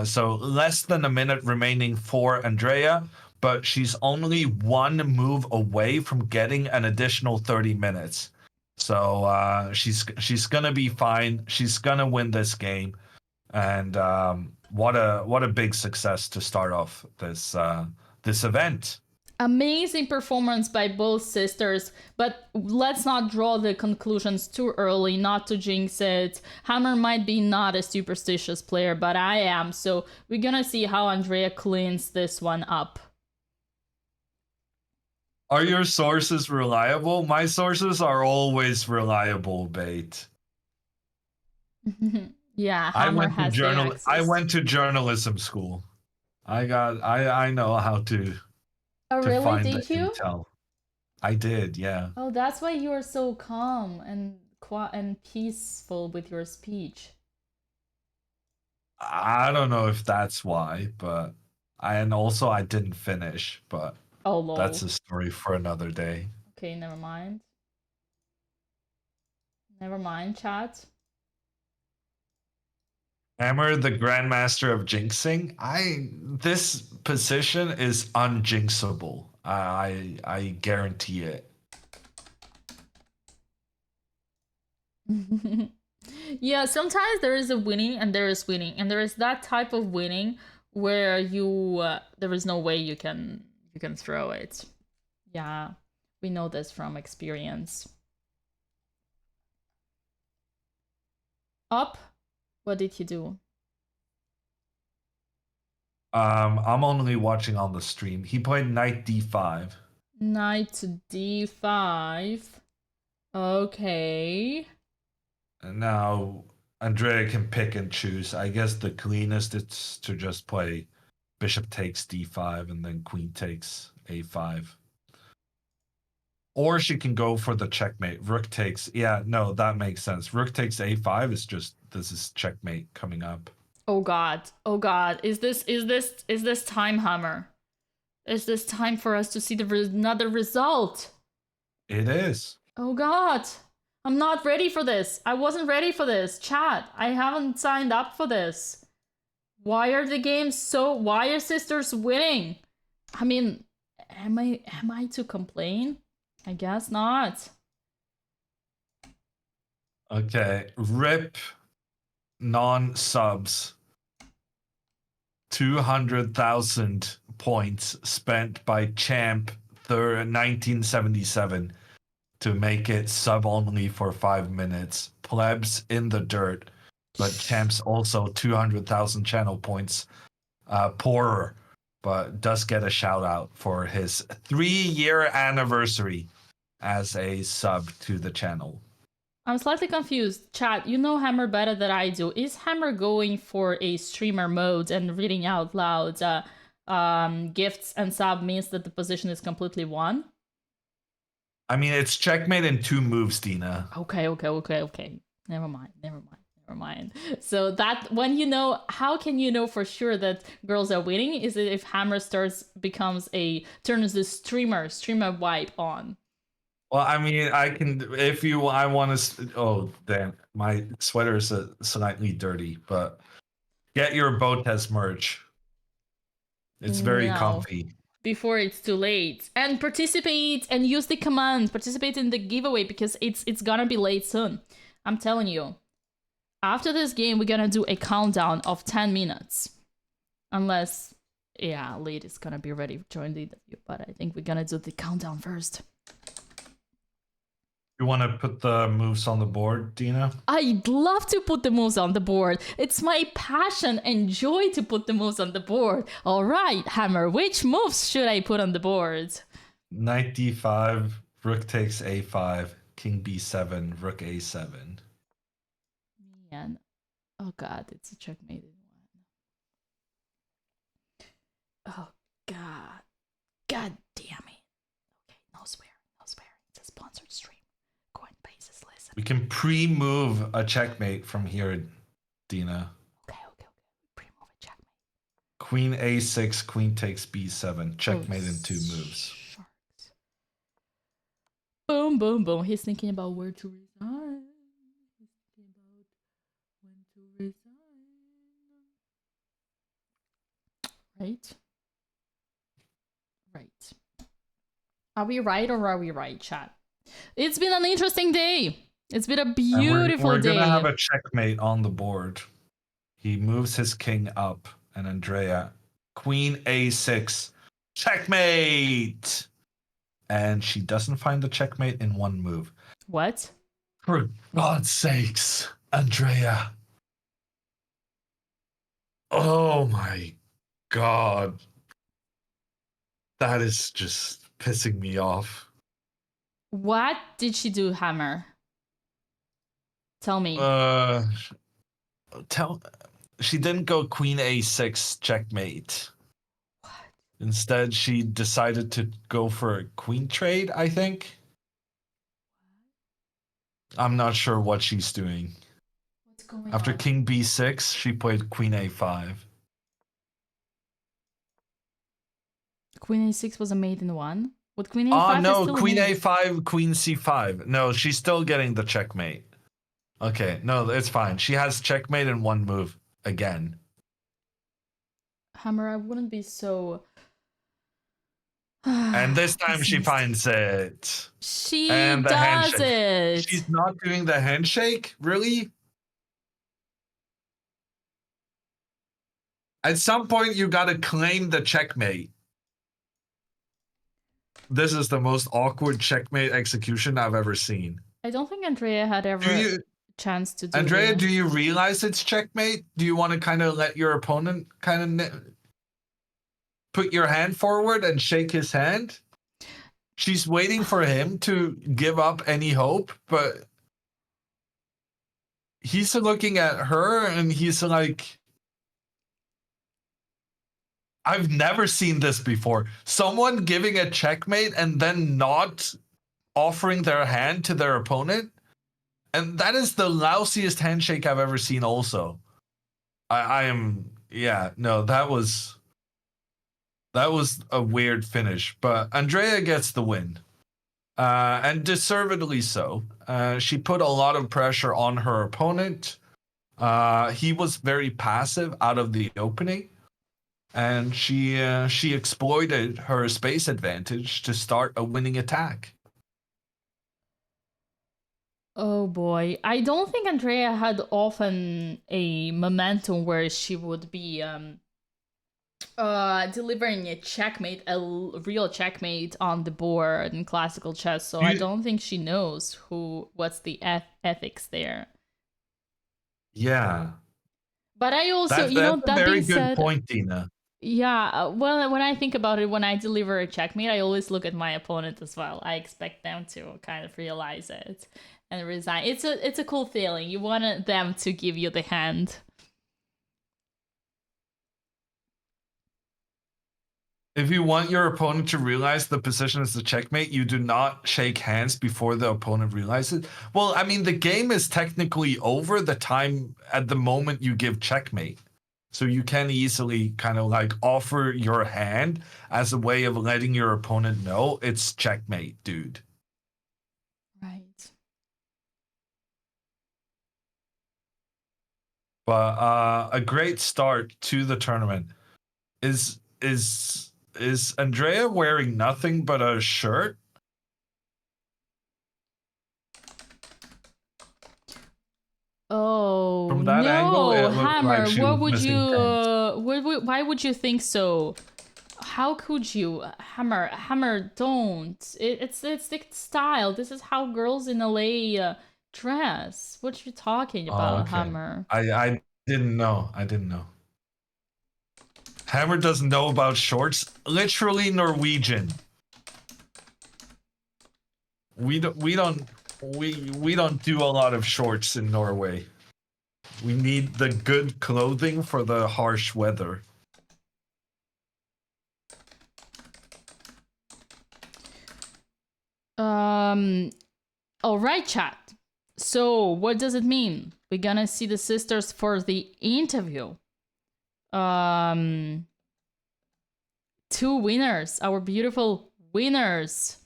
So less than a minute remaining for Andrea, but she's only one move away from getting an additional 30 minutes. So she's gonna be fine. She's gonna win this game, and what a big success to start off this event. Amazing performance by both sisters, but let's not draw the conclusions too early, not to jinx it. Hammer might be not a superstitious player, but I am, so we're gonna see how Andrea cleans this one up. Are your sources reliable? My sources are always reliable, Bait. Yeah, Hammer has the access. I went to journalism school. I know how to Oh, really? find Did the you? intel. I did, yeah. Oh, that's why you are so calm and peaceful with your speech. I don't know if that's why, but I didn't finish, but oh, lol. That's a story for another day. Okay, never mind. Never mind, chat. Hammer, the Grandmaster of Jinxing. This position is unjinxable. I guarantee it. Yeah, sometimes there is a winning and there is winning, and there is that type of winning where you there is no way you can throw it. Yeah, we know this from experience. Up, what did he do? I'm only watching on the stream. He played knight d5. Knight to d5. Okay. And now Andrea can pick and choose. I guess the cleanest is to just play bishop takes d5 and then queen takes a5. Or she can go for the checkmate. Rook takes. Yeah, no, that makes sense. Rook takes a5 is just, this is checkmate coming up. Oh god. Oh god. Is this time, Hammer? Is this time for us to see another result? It is. Oh god. I'm not ready for this. I wasn't ready for this. Chat, I haven't signed up for this. Why are sisters winning? I mean, am I to complain? I guess not. Okay, rip non-subs. 200,000 points spent by Champ 1977 to make it sub only for 5 minutes. Plebs in the dirt, but Champ's also 200,000 channel points poorer, but does get a shout out for his 3-year anniversary as a sub to the channel. I'm slightly confused. Chat, you know Hammer better than I do. Is Hammer going for a streamer mode and reading out loud gifts and sub means that the position is completely won? I mean, it's checkmate in 2 moves, Dina. Okay. Never mind. So that when you know, how can you know for sure that girls are winning? Is it if Hammer turns the streamer wipe on? Well, I mean, I want to. Oh, damn, my sweater is slightly dirty, but get your Botez merch. It's very comfy. Before it's too late, and participate and use the command. Participate in the giveaway because it's gonna be late soon. I'm telling you. After this game, we're gonna do a countdown of 10 minutes, unless Late is gonna be ready to join the interview. But I think we're gonna do the countdown first. You want to put the moves on the board, Dina? I'd love to put the moves on the board. It's my passion and joy to put the moves on the board. All right, Hammer, which moves should I put on the board? Knight d5, rook takes a5, king b7, rook a7. man. Oh god, it's a checkmate in one. Oh god. God damn it. Okay, no swearing, no swearing. It's a sponsored stream. Coinbase, listen. We can pre-move a checkmate from here, Dina. Okay. Pre-move a checkmate. Queen a6, queen takes b7. Checkmate in 2 moves. Sharks. Boom, boom, boom. He's thinking about where to resign. He's thinking about when to resign. Right? Right. Are we right or are we right, chat? It's been an interesting day. It's been a beautiful day. We're gonna have a checkmate on the board. He moves his king up, and Andrea, queen a6, checkmate! And she doesn't find the checkmate in 1 move. What? For God's sakes, Andrea. Oh my God. That is just pissing me off. What did she do, Hammer? Tell me. She didn't go queen a6 checkmate. What? Instead, she decided to go for a queen trade, I think. I'm not sure what she's doing. What's going on? After king b6, she played queen a5. Queen a6 was a mate in one? With queen a5? Oh, no, queen a5, queen c5. No, she's still getting the checkmate. Okay, no, it's fine. She has checkmate in 1 move again. Hammer, I wouldn't be so... And this time she finds it. She and the does handshake. it. She's not doing the handshake? Really? At some point, you gotta claim the checkmate. This is the most awkward checkmate execution I've ever seen. I don't think Andrea had ever chance to do Andrea, it. do you realize it's checkmate? Do you want to kind of let your opponent kind of put your hand forward and shake his hand? She's waiting for him to give up any hope, but he's looking at her and he's like, I've never seen this before. Someone giving a checkmate and then not offering their hand to their opponent. And that is the lousiest handshake I've ever seen also. That was a weird finish, but Andrea gets the win. And deservedly so. She put a lot of pressure on her opponent. He was very passive out of the opening. And she exploited her space advantage to start a winning attack. Oh boy. I don't think Andrea had often a momentum where she would be delivering a checkmate, a real checkmate on the board in classical chess. So I don't think she knows what's the ethics there. Yeah. But I also, that's that a very being good said, point, Dina. Yeah, well, when I think about it, when I deliver a checkmate, I always look at my opponent as well. I expect them to kind of realize it and resign. It's a cool feeling. You want them to give you the hand. If you want your opponent to realize the position is the checkmate, you do not shake hands before the opponent realizes. Well, I mean, the game is technically over at the moment you give checkmate. So you can easily kind of like offer your hand as a way of letting your opponent know it's checkmate, dude. Right. But a great start to the tournament. Is Andrea wearing nothing but a shirt? Oh, From that angle, it looked Hammer, like she what was would missing you why would you think so? How could you? Hammer, don't. It's the style. This is how girls in LA dress. What are you talking about, okay. Hammer? I didn't know. Hammer doesn't know about shorts. Literally Norwegian. We don't do a lot of shorts in Norway. We need the good clothing for the harsh weather. All right, chat. So what does it mean? We're gonna see the sisters for the interview. Two winners, our beautiful winners.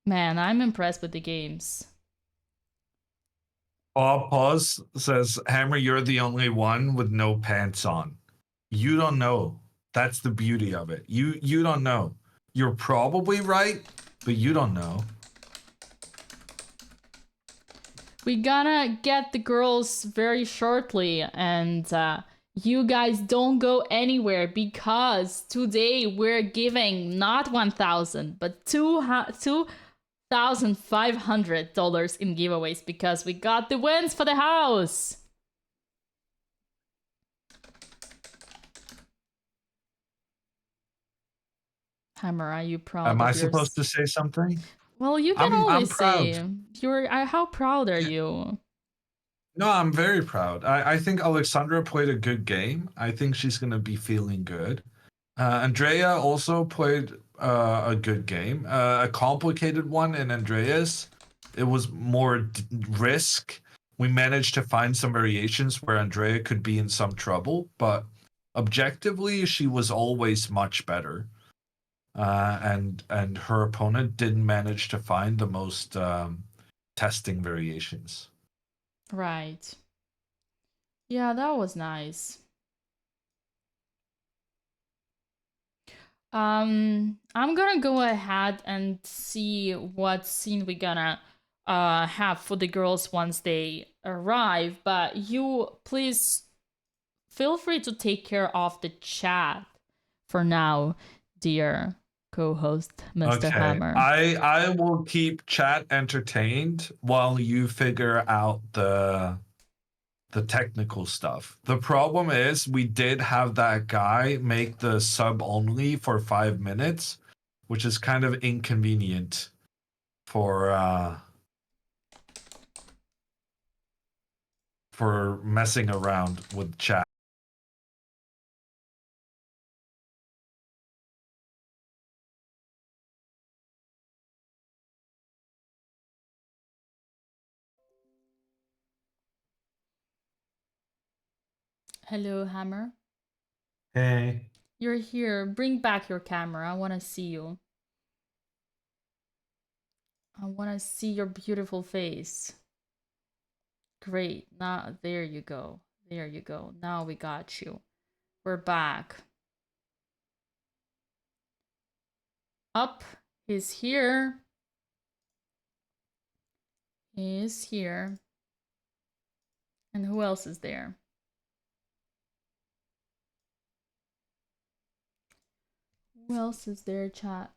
Man, I'm impressed with the games. Pause says, Hammer, you're the only one with no pants on. You don't know. That's the beauty of it. You don't know. You're probably right, but you don't know. We're gonna get the girls very shortly, and you guys don't go anywhere because today we're giving not 1,000 but $2,500 in giveaways because we got the wins for the house. Hammer, are you proud? Am of I supposed to say something? Well, you can always proud. say you're. How proud are you? No, I'm very proud. I think Alexandra played a good game. I think she's going to be feeling good. Andrea also played a good game. A complicated one in Andrea's. It was more risk. We managed to find some variations where Andrea could be in some trouble, but objectively, she was always much better. And her opponent didn't manage to find the most testing variations. Right. Yeah, that was nice. I'm gonna go ahead and see what scene we're gonna have for the girls once they arrive, but you please feel free to take care of the chat for now, dear co-host Mr. Hammer. I will keep chat entertained while you figure out the technical stuff. The problem is we did have that guy make the sub only for 5 minutes, which is kind of inconvenient for messing around with chat. Hello, Hammer. Hey. You're here. Bring back your camera. I want to see you. I want to see your beautiful face. Great. Now, there you go. There you go. Now we got you. We're back. Up. He's here. He's here. And who else is there? Who else is there, chat?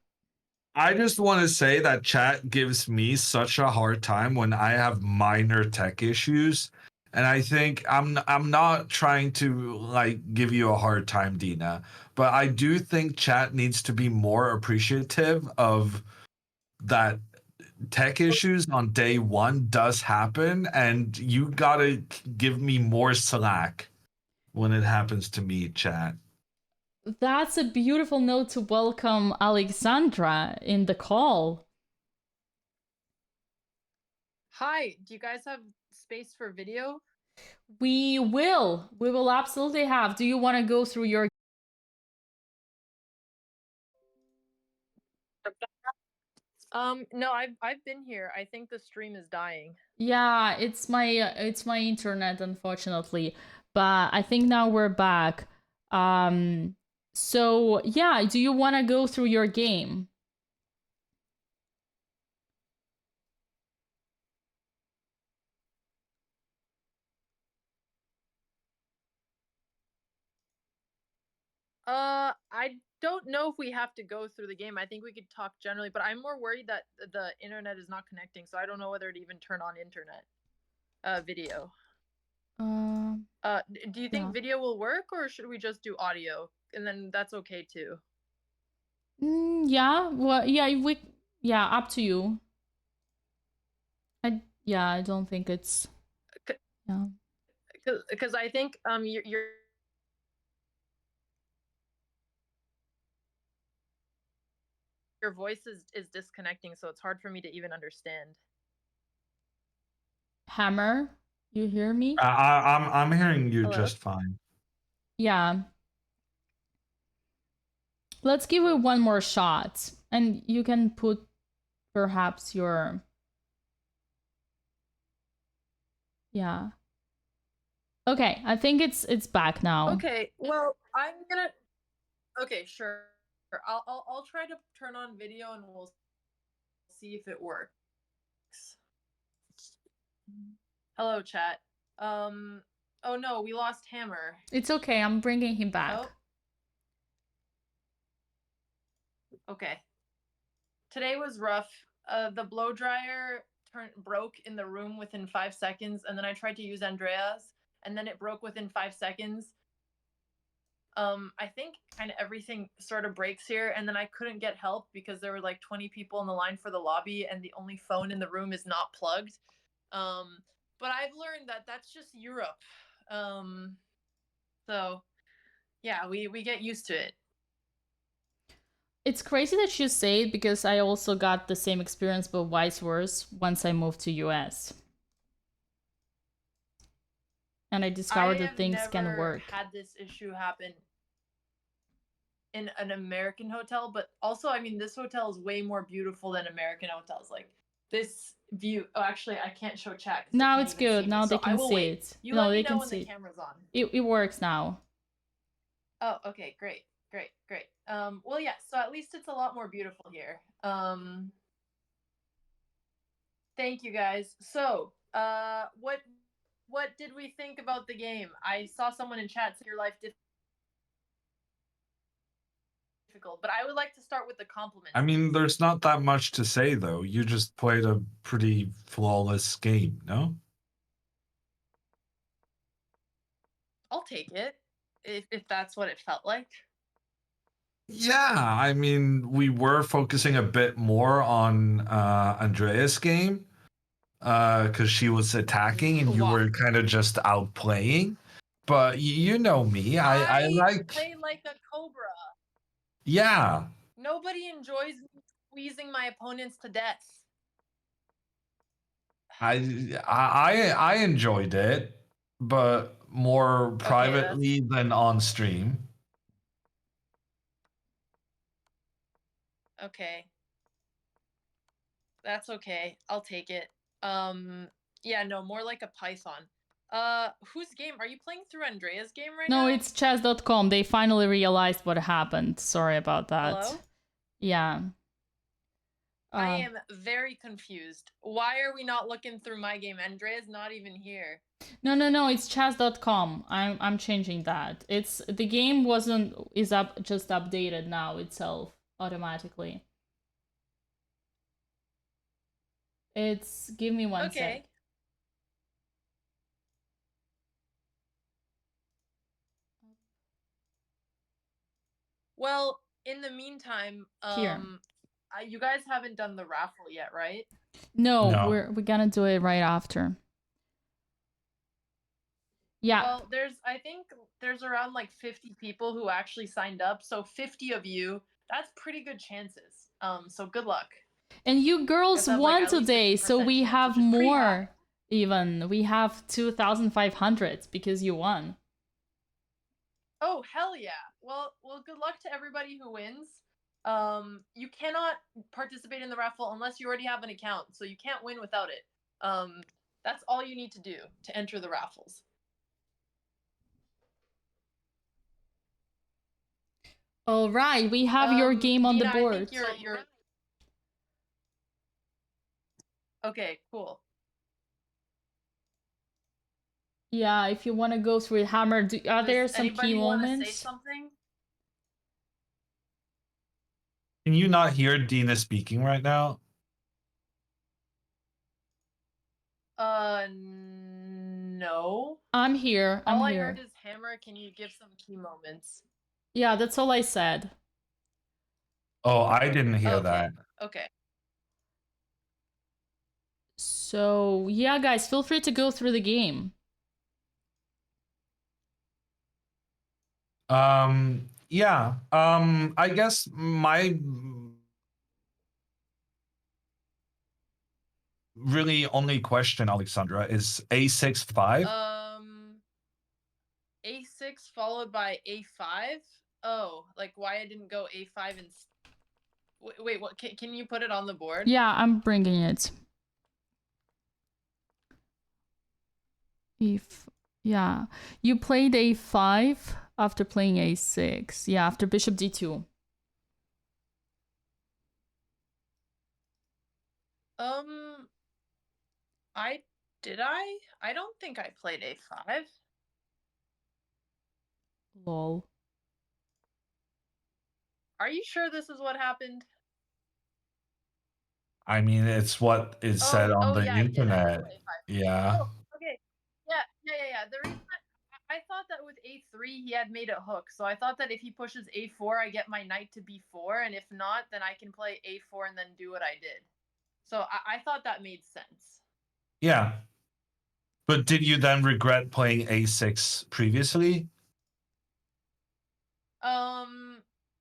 I just want to say that chat gives me such a hard time when I have minor tech issues. And I think I'm not trying to like give you a hard time, Dina, but I do think chat needs to be more appreciative of that tech issues on day one does happen, and you gotta give me more slack when it happens to me, chat. That's a beautiful note to welcome Alexandra in the call. Hi, do you guys have space for video? We will absolutely have. Do you want to go through your No, I've been here. I think the stream is dying. Yeah, it's my internet, unfortunately, but I think now we're back. So yeah, do you want to go through your game? I don't know if we have to go through the game. I think we could talk generally, but I'm more worried that the internet is not connecting, so I don't know whether to even turn on internet video. Do you think video will work, or should we just do audio? And then that's okay too. Yeah, well, yeah, up to you. I don't think it's Yeah. Because I think your voice is disconnecting, so it's hard for me to even understand. Hammer, you hear me? I'm hearing you Hello? just fine. Yeah. Let's give it one more shot. And you can put perhaps your... Yeah. Okay, I think it's back now. Okay, well, I'm gonna. Okay, sure. I'll try to turn on video and we'll see if it works. Hello, chat. Oh no, we lost Hammer. It's okay, I'm bringing him back. Oh. Okay. Today was rough. The blow dryer broke in the room within 5 seconds, and then I tried to use Andrea's, and then it broke within 5 seconds. I think kind of everything sort of breaks here, and then I couldn't get help because there were like 20 people in the line for the lobby, and the only phone in the room is not plugged. But I've learned that that's just Europe. So yeah, we get used to it. It's crazy that you say it because I also got the same experience, but vice versa, once I moved to US. And I discovered that things can work. I have never had this issue happen in an American hotel, but also, I mean, this hotel is way more beautiful than American hotels. Like this view. Oh, actually, I can't show chat. Now it's good. Now they can see it. You no, let they me know can when see the camera's on. It works now. Oh, okay, great. Well, yeah. So at least it's a lot more beautiful here. Thank you guys. So, what did we think about the game? I saw someone in chat say your life difficult, but I would like to start with the compliments. I mean, there's not that much to say though. You just played a pretty flawless game, no? I'll take it if that's what it felt like. Yeah, I mean, we were focusing a bit more on Andrea's game because she was attacking and you were kind of just outplaying. But you know me, I like play like a cobra. Yeah. Nobody enjoys me squeezing my opponents to death. I enjoyed it, but more privately than on stream. Okay. That's okay. I'll take it. Yeah, no, more like a Python. Whose game? Are you playing through Andrea's game right now? No, it's chess.com. They finally realized what happened. Sorry about that. Hello? Yeah. I am very confused. Why are we not looking through my game? Andrea's not even here. No, it's chess.com. I'm changing that. It's the game is just updated now itself automatically. Give me one sec. Well, in the meantime, Here. You guys haven't done the raffle yet, right? No. We're gonna do it right after. Yeah. Well, I think there's around like 50 people who actually signed up. So 50 of you, that's pretty good chances. So good luck. And you girls won today, so we have more even. We have 2,500 because you won. Oh, hell yeah. Well, good luck to everybody who wins. You cannot participate in the raffle unless you already have an account, so you can't win without it. That's all you need to do to enter the raffles. All right, we have your game on the board. I think you're... Okay, cool. Yeah, if you want to go through it, Hammer, are there some key moments? Say something? Can you not hear Dina speaking right now? No. I'm here. All I heard is Hammer. Can you give some key moments? Yeah, that's all I said. Oh, I didn't hear that. Okay. So, yeah, guys, feel free to go through the game. Yeah. I guess my really only question, Alexandra, is A6-5. A6 followed by A5. Oh, like why I didn't go A5 and wait, what? Can you put it on the board? Yeah, I'm bringing it. Yeah, you played A5 after playing A6. Yeah, after bishop D2. I don't think I played A5. Lol. Are you sure this is what happened? I mean, it's what is said on the yeah, I did. I did internet. play A5. Yeah. Oh, okay. Yeah. The reason I thought that with A3 he had made it hook, so I thought that if he pushes A4, I get my knight to B4, and if not, then I can play A4 and then do what I did. So I thought that made sense. Yeah. But did you then regret playing A6 previously?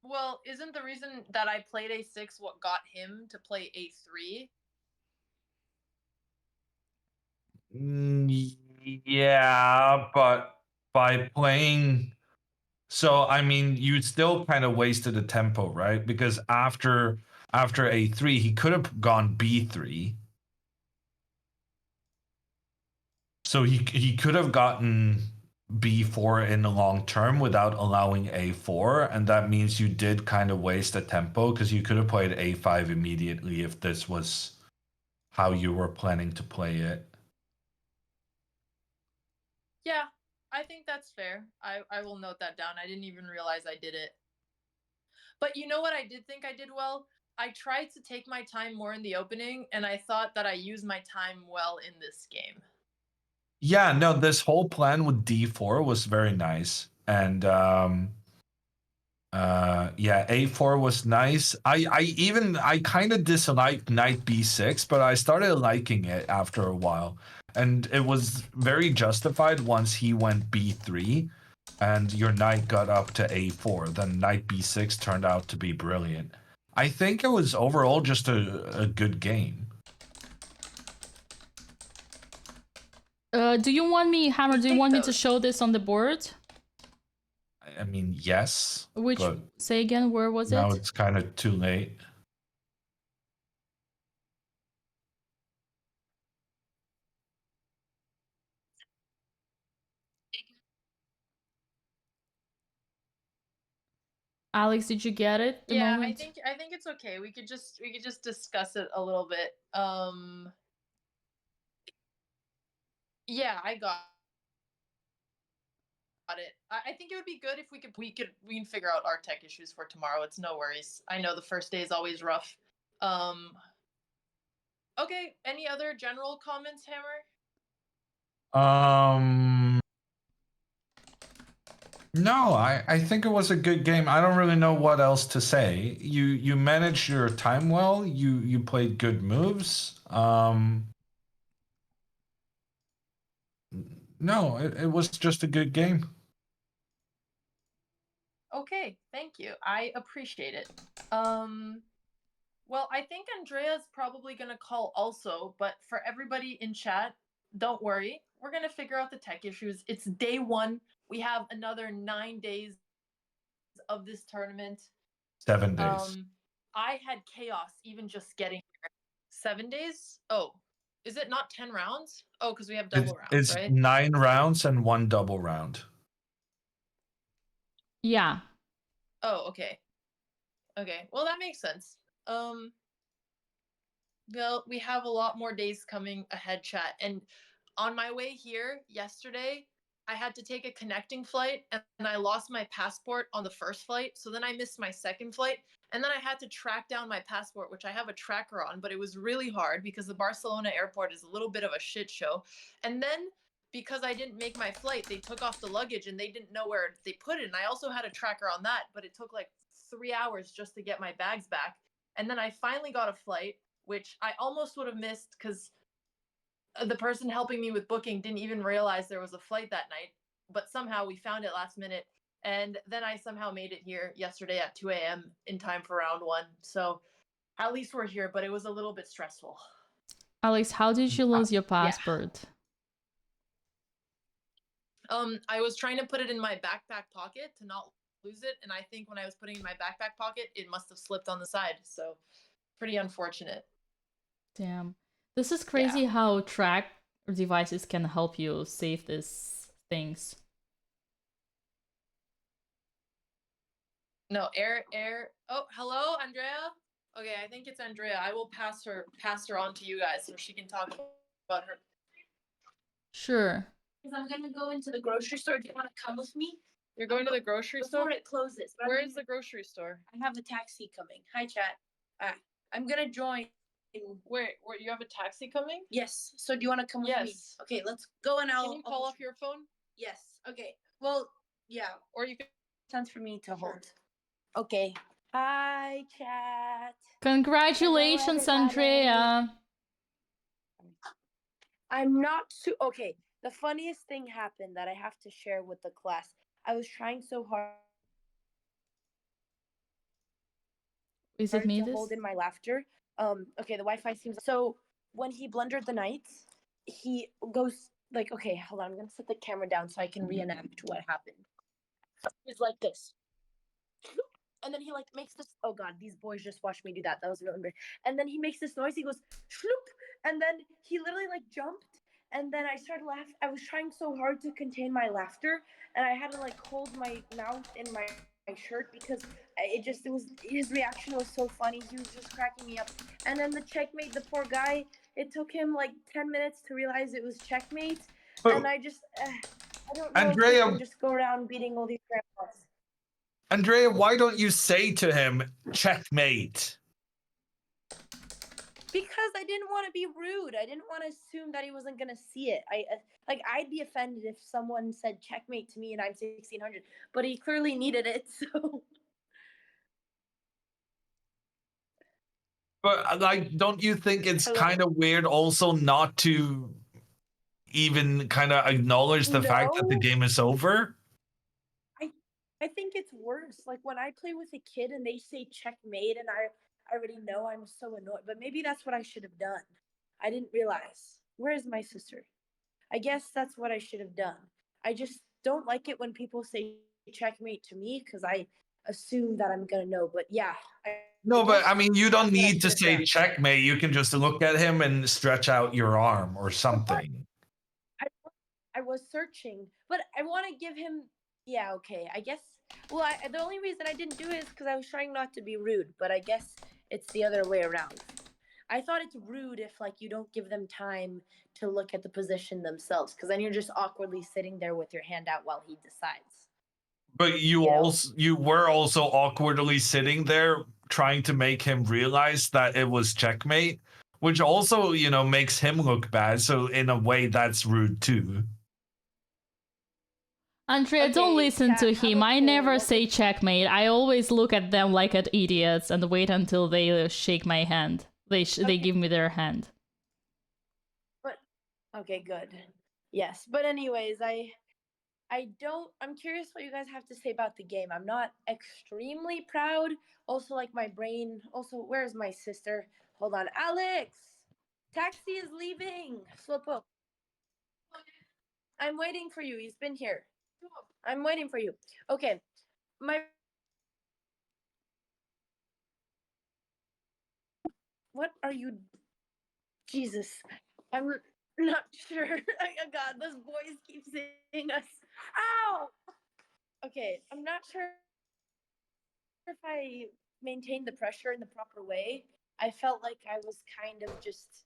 Well, isn't the reason that I played A6 what got him to play A3? Yeah, but by playing, so I mean, you still kind of wasted the tempo, right? Because after A3, he could have gone B3. So he could have gotten B4 in the long term without allowing A4, and that means you did kind of waste a tempo because you could have played A5 immediately if this was how you were planning to play it. Yeah, I think that's fair. I will note that down. I didn't even realize I did it. But you know what I did think I did well? I tried to take my time more in the opening, and I thought that I used my time well in this game. Yeah, no, this whole plan with D4 was very nice. And yeah, A4 was nice. I kind of disliked knight B6, but I started liking it after a while. And it was very justified once he went B3 and your knight got up to A4. Then knight B6 turned out to be brilliant. I think it was overall just a good game. Do you want me, Hammer, do you want me to show this on the board? I mean, yes. Which, but say again, where was it? now it's kind of too late. Alex, did you get it? The Yeah, moment? I think it's okay. We could just discuss it a little bit. Yeah, I got it. I think it would be good if we can figure out our tech issues for tomorrow. It's no worries. I know the first day is always rough. Okay, any other general comments, Hammer? No, I think it was a good game. I don't really know what else to say. You managed your time well. You played good moves. No, it was just a good game. Okay, thank you. I appreciate it. Well, I think Andrea's probably going to call also, but for everybody in chat, don't worry. We're going to figure out the tech issues. It's day 1. We have another 9 days of this tournament. 7 days. I had chaos even just getting here. 7 days? Oh, is it not 10 rounds? Oh, because we have double rounds, It's right? 9 rounds and 1 double round. Yeah. Oh, okay. Okay, well that makes sense. Well, we have a lot more days coming ahead, chat. And on my way here yesterday, I had to take a connecting flight and I lost my passport on the first flight. So then I missed my second flight. And then I had to track down my passport, which I have a tracker on, but it was really hard because the Barcelona airport is a little bit of a shit show. And then because I didn't make my flight, they took off the luggage and they didn't know where they put it. And I also had a tracker on that, but it took like 3 hours just to get my bags back. And then I finally got a flight, which I almost would have missed because the person helping me with booking didn't even realize there was a flight that night. But somehow we found it last minute. And then I somehow made it here yesterday at 2 a.m. in time for round 1. So at least we're here, but it was a little bit stressful. Alex, how did you lose your passport? I was trying to put it in my backpack pocket to not lose it, and I think when I was putting it in my backpack pocket, it must have slipped on the side. So pretty unfortunate. Damn. This is crazy how track devices can help you save these things. No, air. Oh, hello, Andrea. Okay, I think it's Andrea. I will pass her on to you guys so she can talk about her. Sure. Because I'm gonna go into the grocery store. Do you want to come with me? You're going to the grocery store? Before it closes. Where is the grocery store? I have a taxi coming. Hi, chat. I'm gonna join. Where you have a taxi coming? Yes. So do you want to come with me? Yes. Okay, let's go and I'll. Can you call off your phone? Yes. Okay. Well, yeah. Or you can. Sense for me to hold. Okay. Hi, chat. Congratulations, Hello, everybody. Andrea. I'm not okay. The funniest thing happened that I have to share with the class. I was trying so hard Is it me to this? hold in my laughter. Okay, the Wi-Fi seems so. When he blundered the knights, he goes like, okay, hold on, I'm gonna set the camera down so I can reenact what happened. He's like this, and then he like makes this. Oh god, these boys just watched me do that. That was really weird. And then he makes this noise. He goes, shloop, and then he literally like jumped. And then I started laughing. I was trying so hard to contain my laughter, and I had to like hold my mouth in my shirt because it was his reaction was so funny. He was just cracking me up. And then the checkmate, the poor guy, it took him like 10 minutes to realize it was checkmate. And I just I don't know Andrea, if I can just go around beating all these grandpas. Andrea, why don't you say to him, checkmate? Because I didn't want to be rude. I didn't want to assume that he wasn't gonna see it. I'd be offended if someone said checkmate to me and I'm 1600, but he clearly needed it. So. But like, don't you think it's kind of weird also not to even kind of acknowledge the fact that the No. game is over? I think it's worse. Like when I play with a kid and they say checkmate, and I already know, I'm so annoyed. But maybe that's what I should have done. I didn't realize. Where is my sister? I guess that's what I should have done. I just don't like it when people say checkmate to me because I assume that I'm gonna know. But yeah. No, but I mean, you don't that's what I need to should have say done. checkmate. You can just look at him and stretch out your arm or something. I was searching, but I want to give him. Yeah, okay. I guess. Well, the only reason I didn't do it is because I was trying not to be rude. But I guess it's the other way around. I thought it's rude if like you don't give them time to look at the position themselves, because then you're just awkwardly sitting there with your hand out while he decides. But you were also awkwardly sitting there trying to make him realize that it was checkmate, which also, makes him look bad. So in a way, that's rude too. Andrea, don't listen to him. I never say checkmate. I always look at them like at idiots and wait until they shake my hand. They give me their hand. But okay, good. Yes, but anyways, I'm curious what you guys have to say about the game. I'm not extremely proud. Also, like my brain. Also, where's my sister? Hold on, Alex. Taxi is leaving. Slopo. I'm waiting for you. He's been here. I'm waiting for you. Okay, What are you? Jesus, I'm not sure. Oh God, those boys keep seeing us. Ow! Okay, I'm not sure if I maintained the pressure in the proper way. I felt like I was kind of just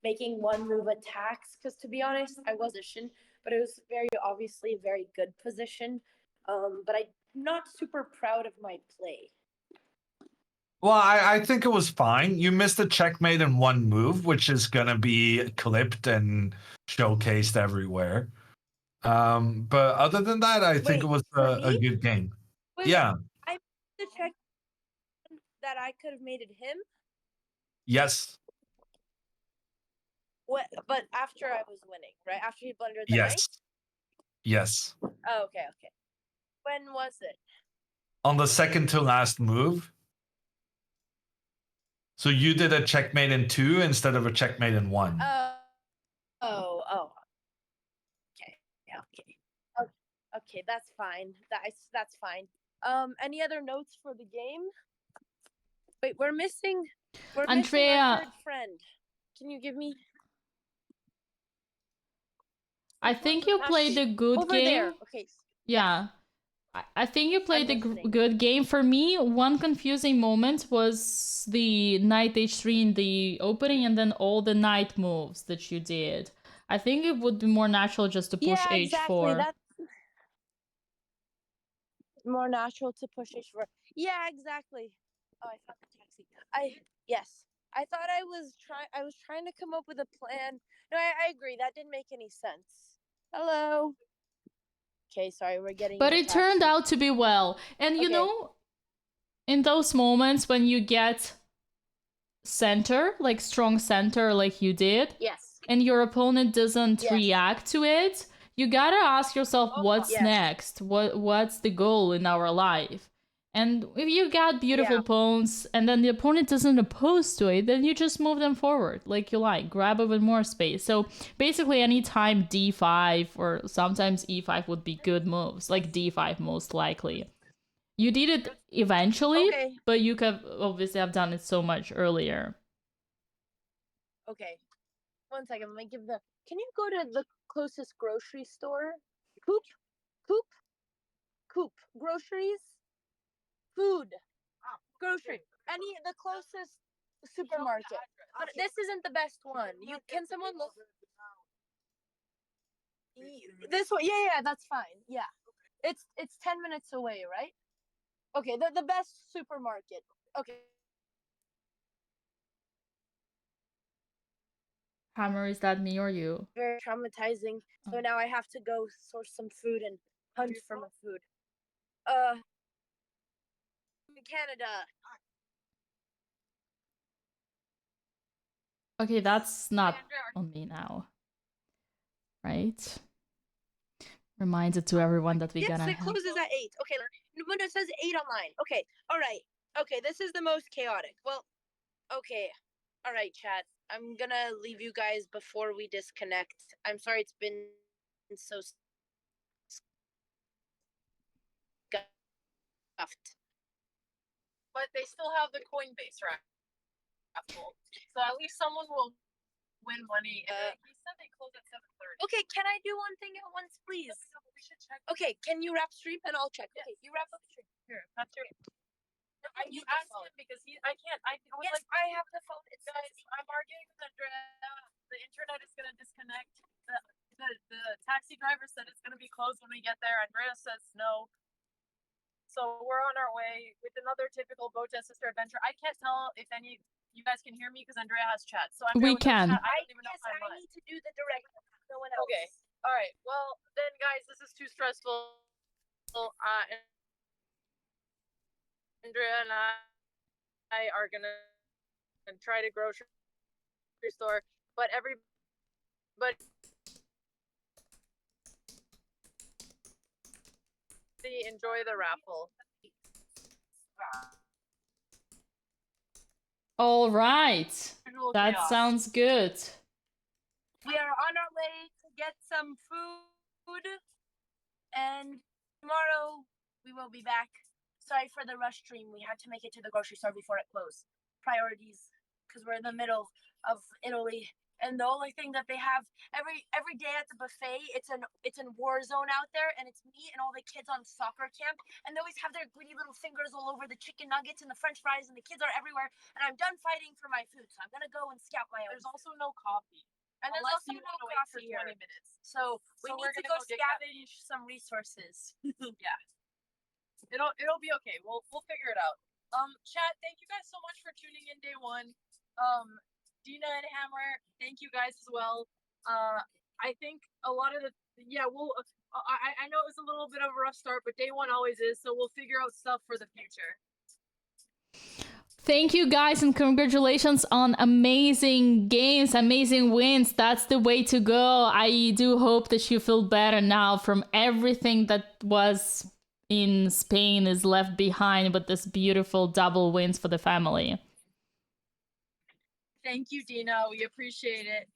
making one move attacks, because to be honest, I was position, but it was very obviously a very good position. But I'm not super proud of my play. Well, I think it was fine. You missed a checkmate in one move, which is gonna be clipped and showcased everywhere. But other than that, I think it was a good game. Yeah. I missed the check that I could have made it him. Yes. What? But after I was winning, right? After he blundered the Yes. knight? Yes. Oh, okay. When was it? On the second to last move. So you did a checkmate in 2 instead of a checkmate in 1. Oh. Okay, that's fine. That's fine. Any other notes for the game? Wait, we're missing our Andrea, third friend. Can you give me I think you played a good over game. there? Okay. Yeah. I think you played a listening. good game. For me, one confusing moment was the knight h3 in the opening and then all the knight moves that you did. I think it would be more natural just to push Yeah, exactly. h4. That's more natural to push h4. Yeah, exactly. Oh, I found the taxi. Yes. I thought I was trying to come up with a plan. No, I agree. That didn't make any sense. Hello. Okay, sorry, we're getting But in a it turned taxi. out to be well. And you Okay. know, in those moments when you get center, like strong center like you did, Yes. and your opponent doesn't Yes. react to it, you gotta ask yourself what's Yes. next, what's the goal in our life. And if you got beautiful Yeah. pawns and then the opponent doesn't oppose to it, then you just move them forward like you like, grab even more space. So basically anytime d5 or sometimes e5 would be good moves, like d5 most likely. You did it eventually, Okay. but you could obviously have done it so much earlier. Okay. 1 second. Let me give the. Can you go to the closest grocery store? Coop. Groceries. Food. Grocery. The closest supermarket. But this isn't the best one. Can someone look? This one. Yeah. That's fine. Yeah. It's 10 minutes away, right? Okay. The best supermarket. Okay. Hammer, is that me or you? Very traumatizing. So now I have to go source some food and hunt for my food. Canada. Okay, that's not on me now. Right? Reminds it to everyone that we Yes, gotta it closes at 8. Okay, when it says 8 online. Okay, all right. Okay, this is the most chaotic. Well, okay. All right, chat. I'm gonna leave you guys before we disconnect. I'm sorry it's been so scuffed. But they still have the Coinbase raffle, so at least someone will win money. He said they close at 7:30. Okay, can I do one thing at once, please? We should check. Okay, can you wrap stream and I'll check? Okay, you wrap up stream. Here, that's your. You asked him because I can't. I was Yes, like, I have the phone. It's guys, I'm arguing with Andrea. The internet is gonna disconnect. The taxi driver said it's gonna be closed when we get there. Andrea says no. So we're on our way with another typical Botez sister adventure. I can't tell if any you guys can hear me because Andrea has chat. So Andrea, We with the can. Chat, I don't even know if I'm I live. need to do the direct. No one else. Okay. All right. Well, then, guys, this is too stressful. Andrea and I are gonna try to grocery store, but everybody enjoy the raffle. All right. That Chaos. sounds good. We are on our way to get some food, and tomorrow we will be back. Sorry for the rush stream. We had to make it to the grocery store before it closed. Priorities, because we're in the middle of Italy, and the only thing that they have every day at the buffet, it's an war zone out there, and it's me and all the kids on soccer camp, and they always have their greedy little fingers all over the chicken nuggets and the French fries, and the kids are everywhere. And I'm done fighting for my food, so I'm gonna go and scout my own. There's also no coffee. And there's Unless also you no want to wait for coffee 20 here. minutes. So we So need we're to gonna go go dig that. scavenge some resources. Yeah. It'll be okay. We'll figure it out. Chat, thank you guys so much for tuning in day one. Dina and Hammer, thank you guys as well. I think a lot of we'll I know it was a little bit of a rough start, but day one always is, so we'll figure out stuff for the future. Thank you guys and congratulations on amazing games, amazing wins. That's the way to go. I do hope that you feel better now from everything that was in Spain is left behind with this beautiful double wins for the family. Thank you, Dina. We appreciate it.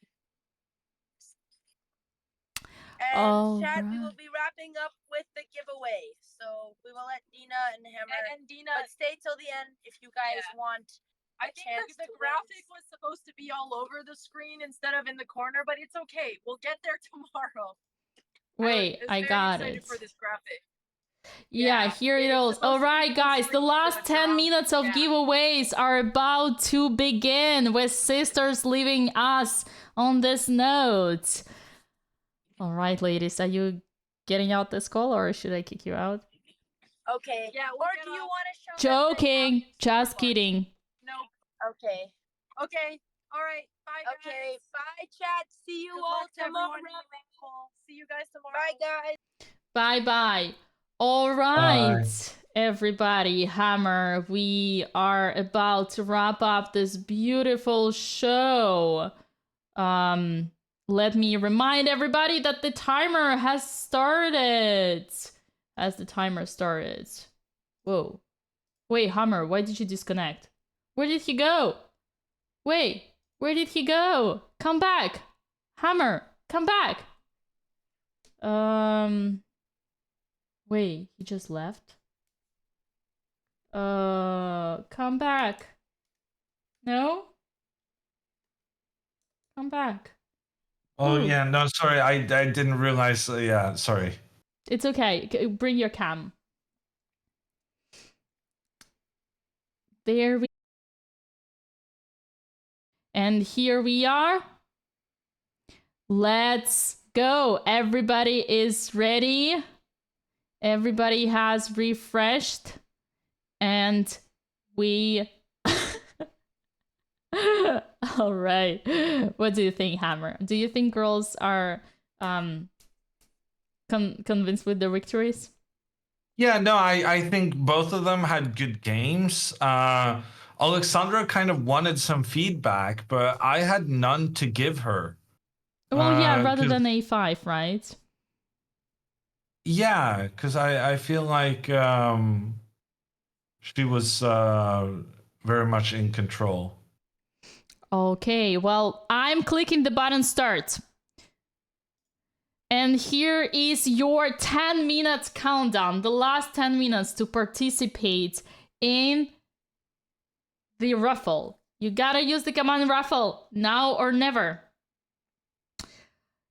And Chad, we will be wrapping up with the giveaway. So we will let Dina and Hammer And Dina, but stay till the end if you guys want. I think the graphic was supposed to be all over the screen instead of in the corner, but it's okay. We'll get there tomorrow. Wait, I got excited it. For this graphic. Yeah, here it is. All right, guys, the last 10 minutes of giveaways are about to begin with sisters leaving us on this note. All right, ladies, are you getting out this call or should I kick you out? Okay. Yeah. Or do you want to show them Joking. Just kidding. No. Okay. Okay. All right. Bye, guys. Okay. Bye, chat. See you Good all luck to tomorrow. everyone in the raffle. See you guys tomorrow. Bye, guys. Bye-bye. All right, everybody, Hammer, we are about to wrap up this beautiful show. Let me remind everybody that the timer has started. Has the timer started? Whoa. Wait, Hammer, why did you disconnect? Where did he go? Wait, where did he go? Come back. Hammer, come back. Wait, he just left? Come back. No? Come back. Oh Ooh. yeah, no, sorry, I didn't realize. Yeah, sorry. It's okay. Bring your cam. There we. And here we are. Let's go. Everybody is ready. Everybody has refreshed. And we... All right. What do you think, Hammer? Do you think girls are convinced with their victories? Yeah, no, I think both of them had good games. Alexandra kind of wanted some feedback, but I had none to give her. Well, yeah, rather than A5, right? Yeah, because I feel like she was very much in control. Okay, well, I'm clicking the button start. And here is your 10 minutes countdown, the last 10 minutes to participate in the raffle. You gotta use the command raffle now or never.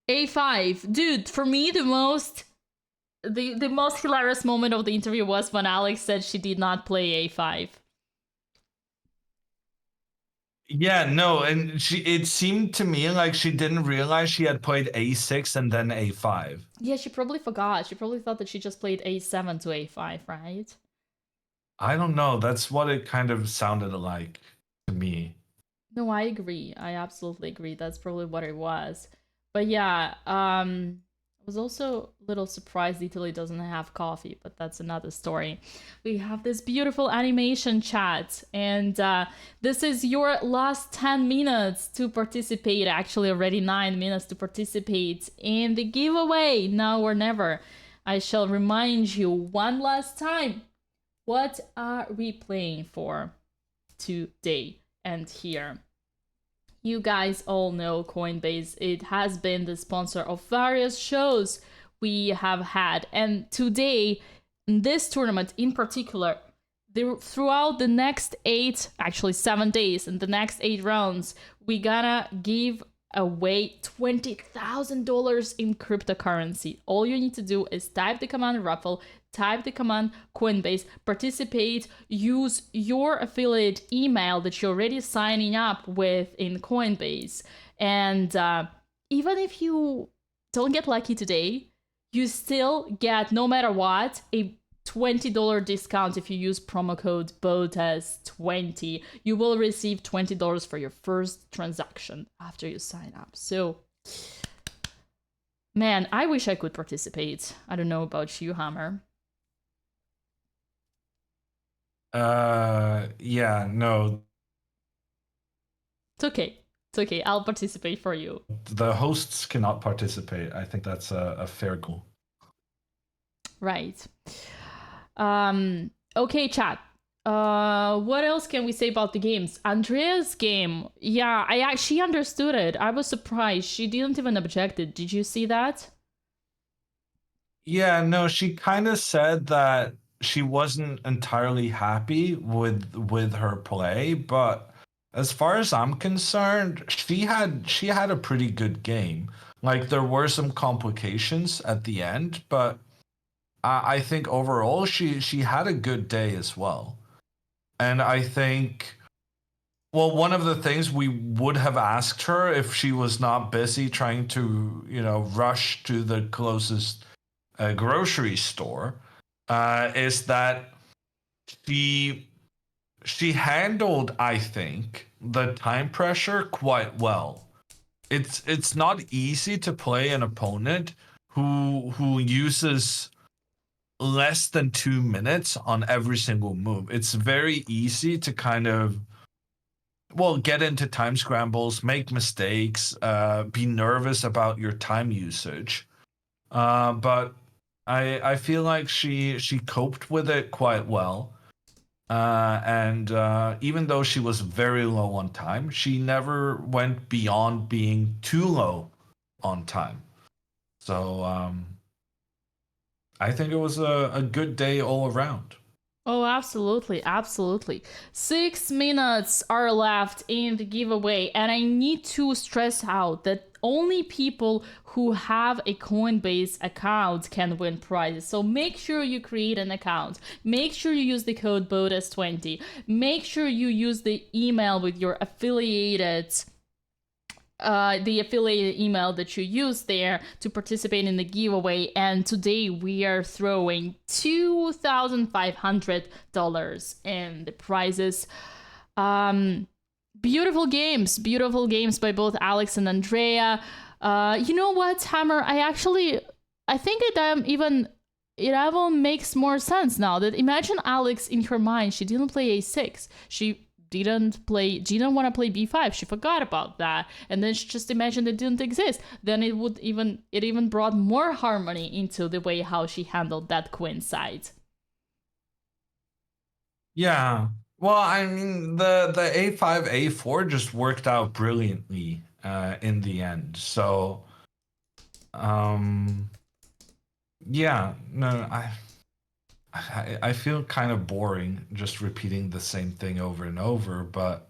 A5. Dude, for me, the most hilarious moment of the interview was when Alex said she did not play A5. Yeah, no, and it seemed to me like she didn't realize she had played A6 and then A5. Yeah, she probably forgot. She probably thought that she just played A7 to A5, right? I don't know. That's what it kind of sounded like to me. No, I agree. I absolutely agree. That's probably what it was. But yeah, I was also a little surprised Italy doesn't have coffee, but that's another story. We have this beautiful animation chat, and this is your last 10 minutes to participate. Actually, already 9 minutes to participate in the giveaway, now or never. I shall remind you one last time. What are we playing for today and here? You guys all know Coinbase. It has been the sponsor of various shows we have had. And today, in this tournament in particular, throughout the next 7 days, and the next 8 rounds, we gonna give away $20,000 in cryptocurrency. All you need to do is type the command raffle, type the command Coinbase, participate, use your affiliate email that you're already signing up with in Coinbase. And even if you don't get lucky today, you still get, no matter what, a $20 discount if you use promo code BOTEZ20. You will receive $20 for your first transaction after you sign up. So, man, I wish I could participate. I don't know about you, Hammer. Yeah, no, It's okay. It's okay. I'll participate for you. the hosts cannot participate. I think that's a fair goal. Right. Okay, chat. What else can we say about the games? Andrea's game. Yeah, she understood it. I was surprised. She didn't even objected. Did you see that? Yeah, no, she kind of said that she wasn't entirely happy with her play, but as far as I'm concerned, she had a pretty good game. Like there were some complications at the end, but I think overall she had a good day as well. And I think, well, one of the things we would have asked her if she was not busy trying to, rush to the closest grocery store, is that she she handled, I think, the time pressure quite well. It's not easy to play an opponent who uses less than 2 minutes on every single move. It's very easy to kind of, well, get into time scrambles, make mistakes, be nervous about your time usage. But I feel like she coped with it quite well. And even though she was very low on time, she never went beyond being too low on time. So I think it was a good day all around. Oh, absolutely, absolutely. 6 minutes are left in the giveaway, and I need to stress out that only people who have a Coinbase account can win prizes. So make sure you create an account. Make sure you use the code BOTEZ20. Make sure you use the email with your affiliated the affiliated email that you use there to participate in the giveaway. And today we are throwing $2,500 in the prizes. Beautiful games by both Alex and Andrea. You know what, Hammer? I think it even makes more sense now. That imagine Alex, in her mind, she didn't play a6. She didn't want to play b5. She forgot about that, and then she just imagined it didn't exist. Then it even brought more harmony into the way how she handled that queen side. Yeah. Well, I mean, the a5 a4 just worked out brilliantly in the end. So yeah, no, I feel kind of boring just repeating the same thing over and over, but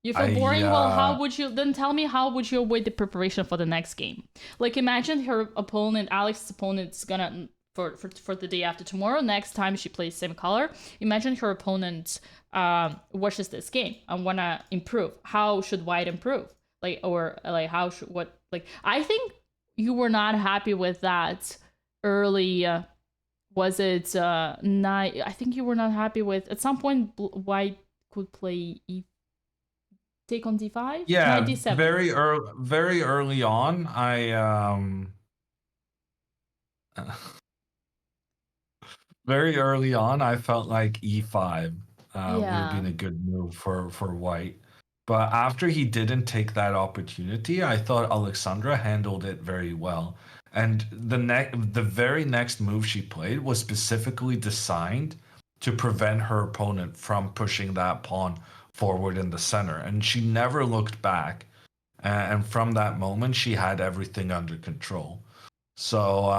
you feel boring? Well, how would you then tell me how would you avoid the preparation for the next game? Like imagine her opponent, Alex's opponent's gonna for the day after tomorrow, next time she plays same color, imagine her opponent watches this game and wanna improve. How should white improve? I think you were not happy with that early was it night? I think you were not happy with at some point white could play take on d5. Yeah, Knight d7. very early on, very early on, I felt like e5 would have been a good move for white. But after he didn't take that opportunity, I thought Alexandra handled it very well. And the very next move she played was specifically designed to prevent her opponent from pushing that pawn forward in the center. And she never looked back. And from that moment, she had everything under control. So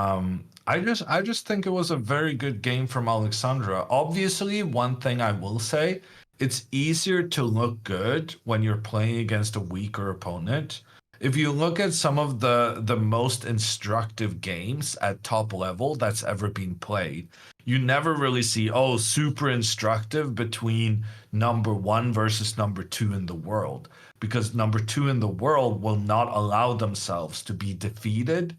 I just think it was a very good game from Alexandra. Obviously, one thing I will say, it's easier to look good when you're playing against a weaker opponent. If you look at some of the most instructive games at top level that's ever been played, you never really see, oh, super instructive between number 1 versus number 2 in the world, because number 2 in the world will not allow themselves to be defeated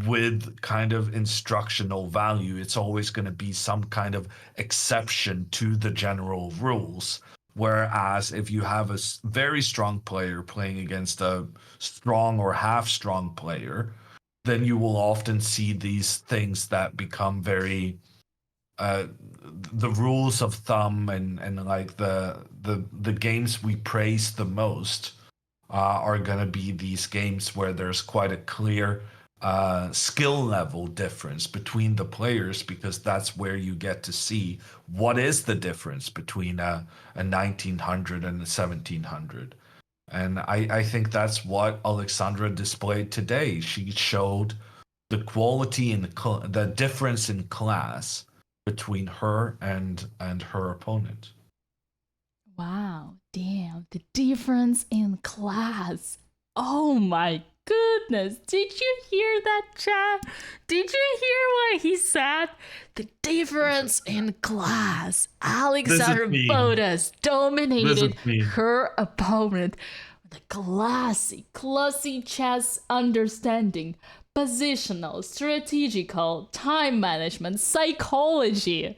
with kind of instructional value. It's always going to be some kind of exception to the general rules. Whereas if you have a very strong player playing against a strong or half strong player, then you will often see these things that become very the rules of thumb and like the games we praise the most are gonna be these games where there's quite a clear skill level difference between the players, because that's where you get to see what is the difference between a 1900 and a 1700. And I think that's what Alexandra displayed today. She showed the quality and the difference in class between her and her opponent. Wow, damn, the difference in class. Oh my goodness. Did you hear that, chat? Did you hear what he said? The difference in class. Alexander Botez dominated her opponent with a classy chess understanding, positional, strategical, time management, psychology.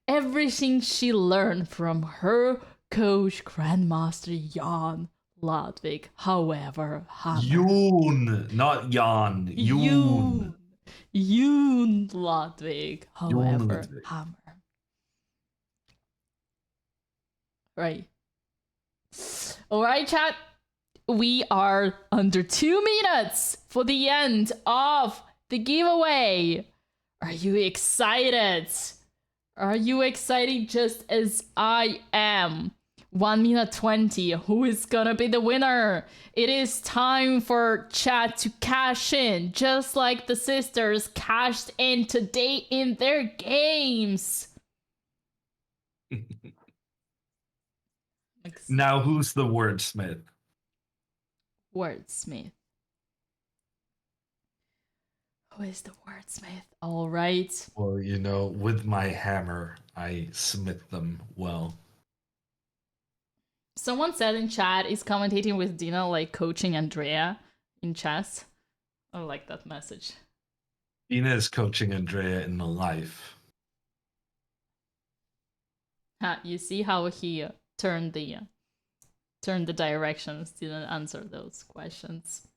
Everything she learned from her coach, Grandmaster Jan Ludwig. However, Hammer. Yoon, not Jan. Yoon. Yoon Ludwig. However, Ludwig. Hammer. Right. Alright, chat. We are under 2 minutes for the end of the giveaway. Are you excited? Are you excited just as I am? 1 minute 20. Who is gonna be the winner? It is time for chat to cash in, just like the sisters cashed in today in their games. Now, who's the wordsmith? Wordsmith. Who is the wordsmith? All right. Well, you know, with my hammer, I smith them well. Someone said in chat, is commentating with Dina like coaching Andrea in chess? I like that message. Dina is coaching Andrea in the life. You see how he turned the directions, didn't answer those questions.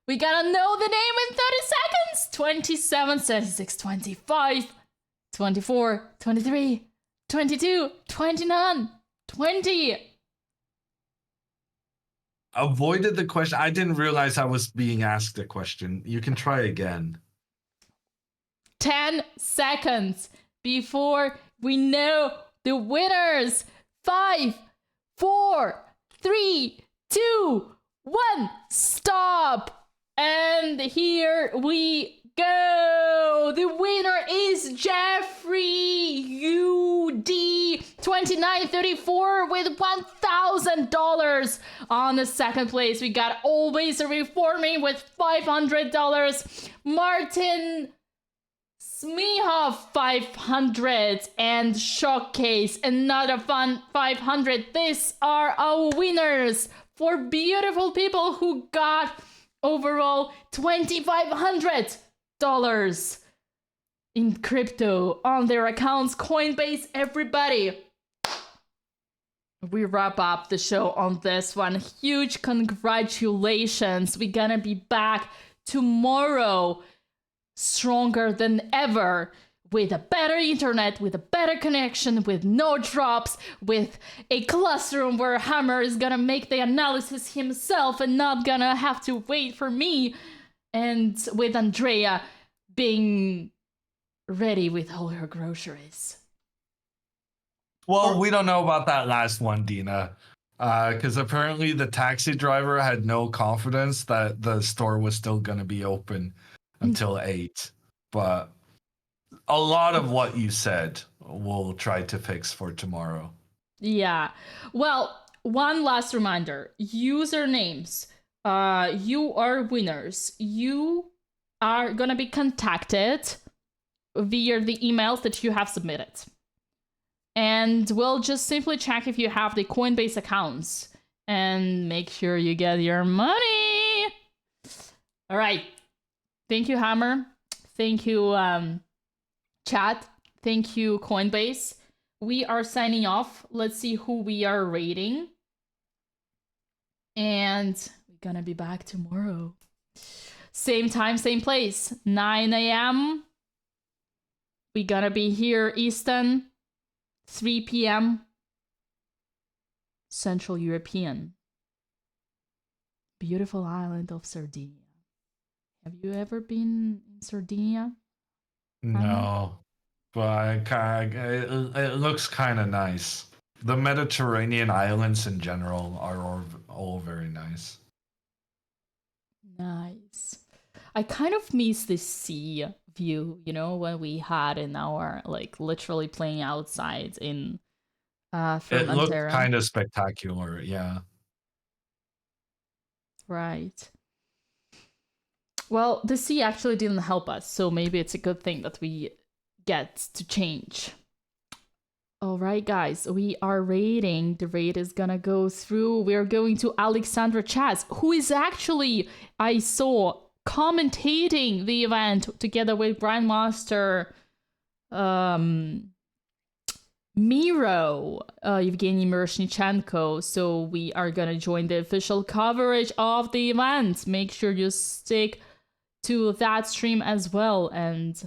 We gotta know the name in 30 seconds. 27, 36, 25, 24, 23, 22, 29, 20. Avoided the question. I didn't realize I was being asked a question. You can try again. 10 seconds before we know the winners. 5, 4, 3, 2, 1. Stop. And here we go. The winner is Jeffrey UD2934 with $1,000. On the second place, we got Always Reforming with $500. Martin Smihov 500 and Showcase another fun 500. These are our winners. For beautiful people who got overall $2,500 in crypto on their accounts. Coinbase, everybody. We wrap up the show on this one. Huge congratulations. We're gonna be back tomorrow stronger than ever, with a better internet, with a better connection, with no drops, with a classroom where Hammer is gonna make the analysis himself and not gonna have to wait for me, and with Andrea being ready with all her groceries. Well, we don't know about that last one, Dina, because apparently the taxi driver had no confidence that the store was still gonna be open until 8. But a lot of what you said we'll try to fix for tomorrow. Yeah. Well, one last reminder. Usernames. You are winners. You are gonna be contacted via the emails that you have submitted. And we'll just simply check if you have the Coinbase accounts and make sure you get your money. All right. Thank you, Hammer. Thank you, chat. Thank you, Coinbase. We are signing off. Let's see who we are rating. And we're gonna be back tomorrow. Same time, same place. 9 a.m. We gonna be here Eastern, 3 p.m. Central European. Beautiful island of Sardinia. Have you ever been in Sardinia? No, but it looks kind of nice. The Mediterranean islands in general are all very nice. Nice. I kind of miss the sea view, you know, when we had in our, like, literally playing outside in It looked Formentera. kind of spectacular, yeah. Right. Well, the sea actually didn't help us, so maybe it's a good thing that we get to change. All right, guys, we are raiding. The raid is gonna go through. We're going to Alexandra Chaz, who is actually, I saw, commentating the event together with Grandmaster Miro, Evgeny Miroshnichenko. So we are gonna join the official coverage of the event. Make sure you stick to that stream as well. And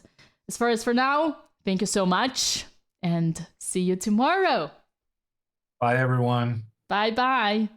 as far as for now, thank you so much and see you tomorrow. Bye, everyone. Bye bye.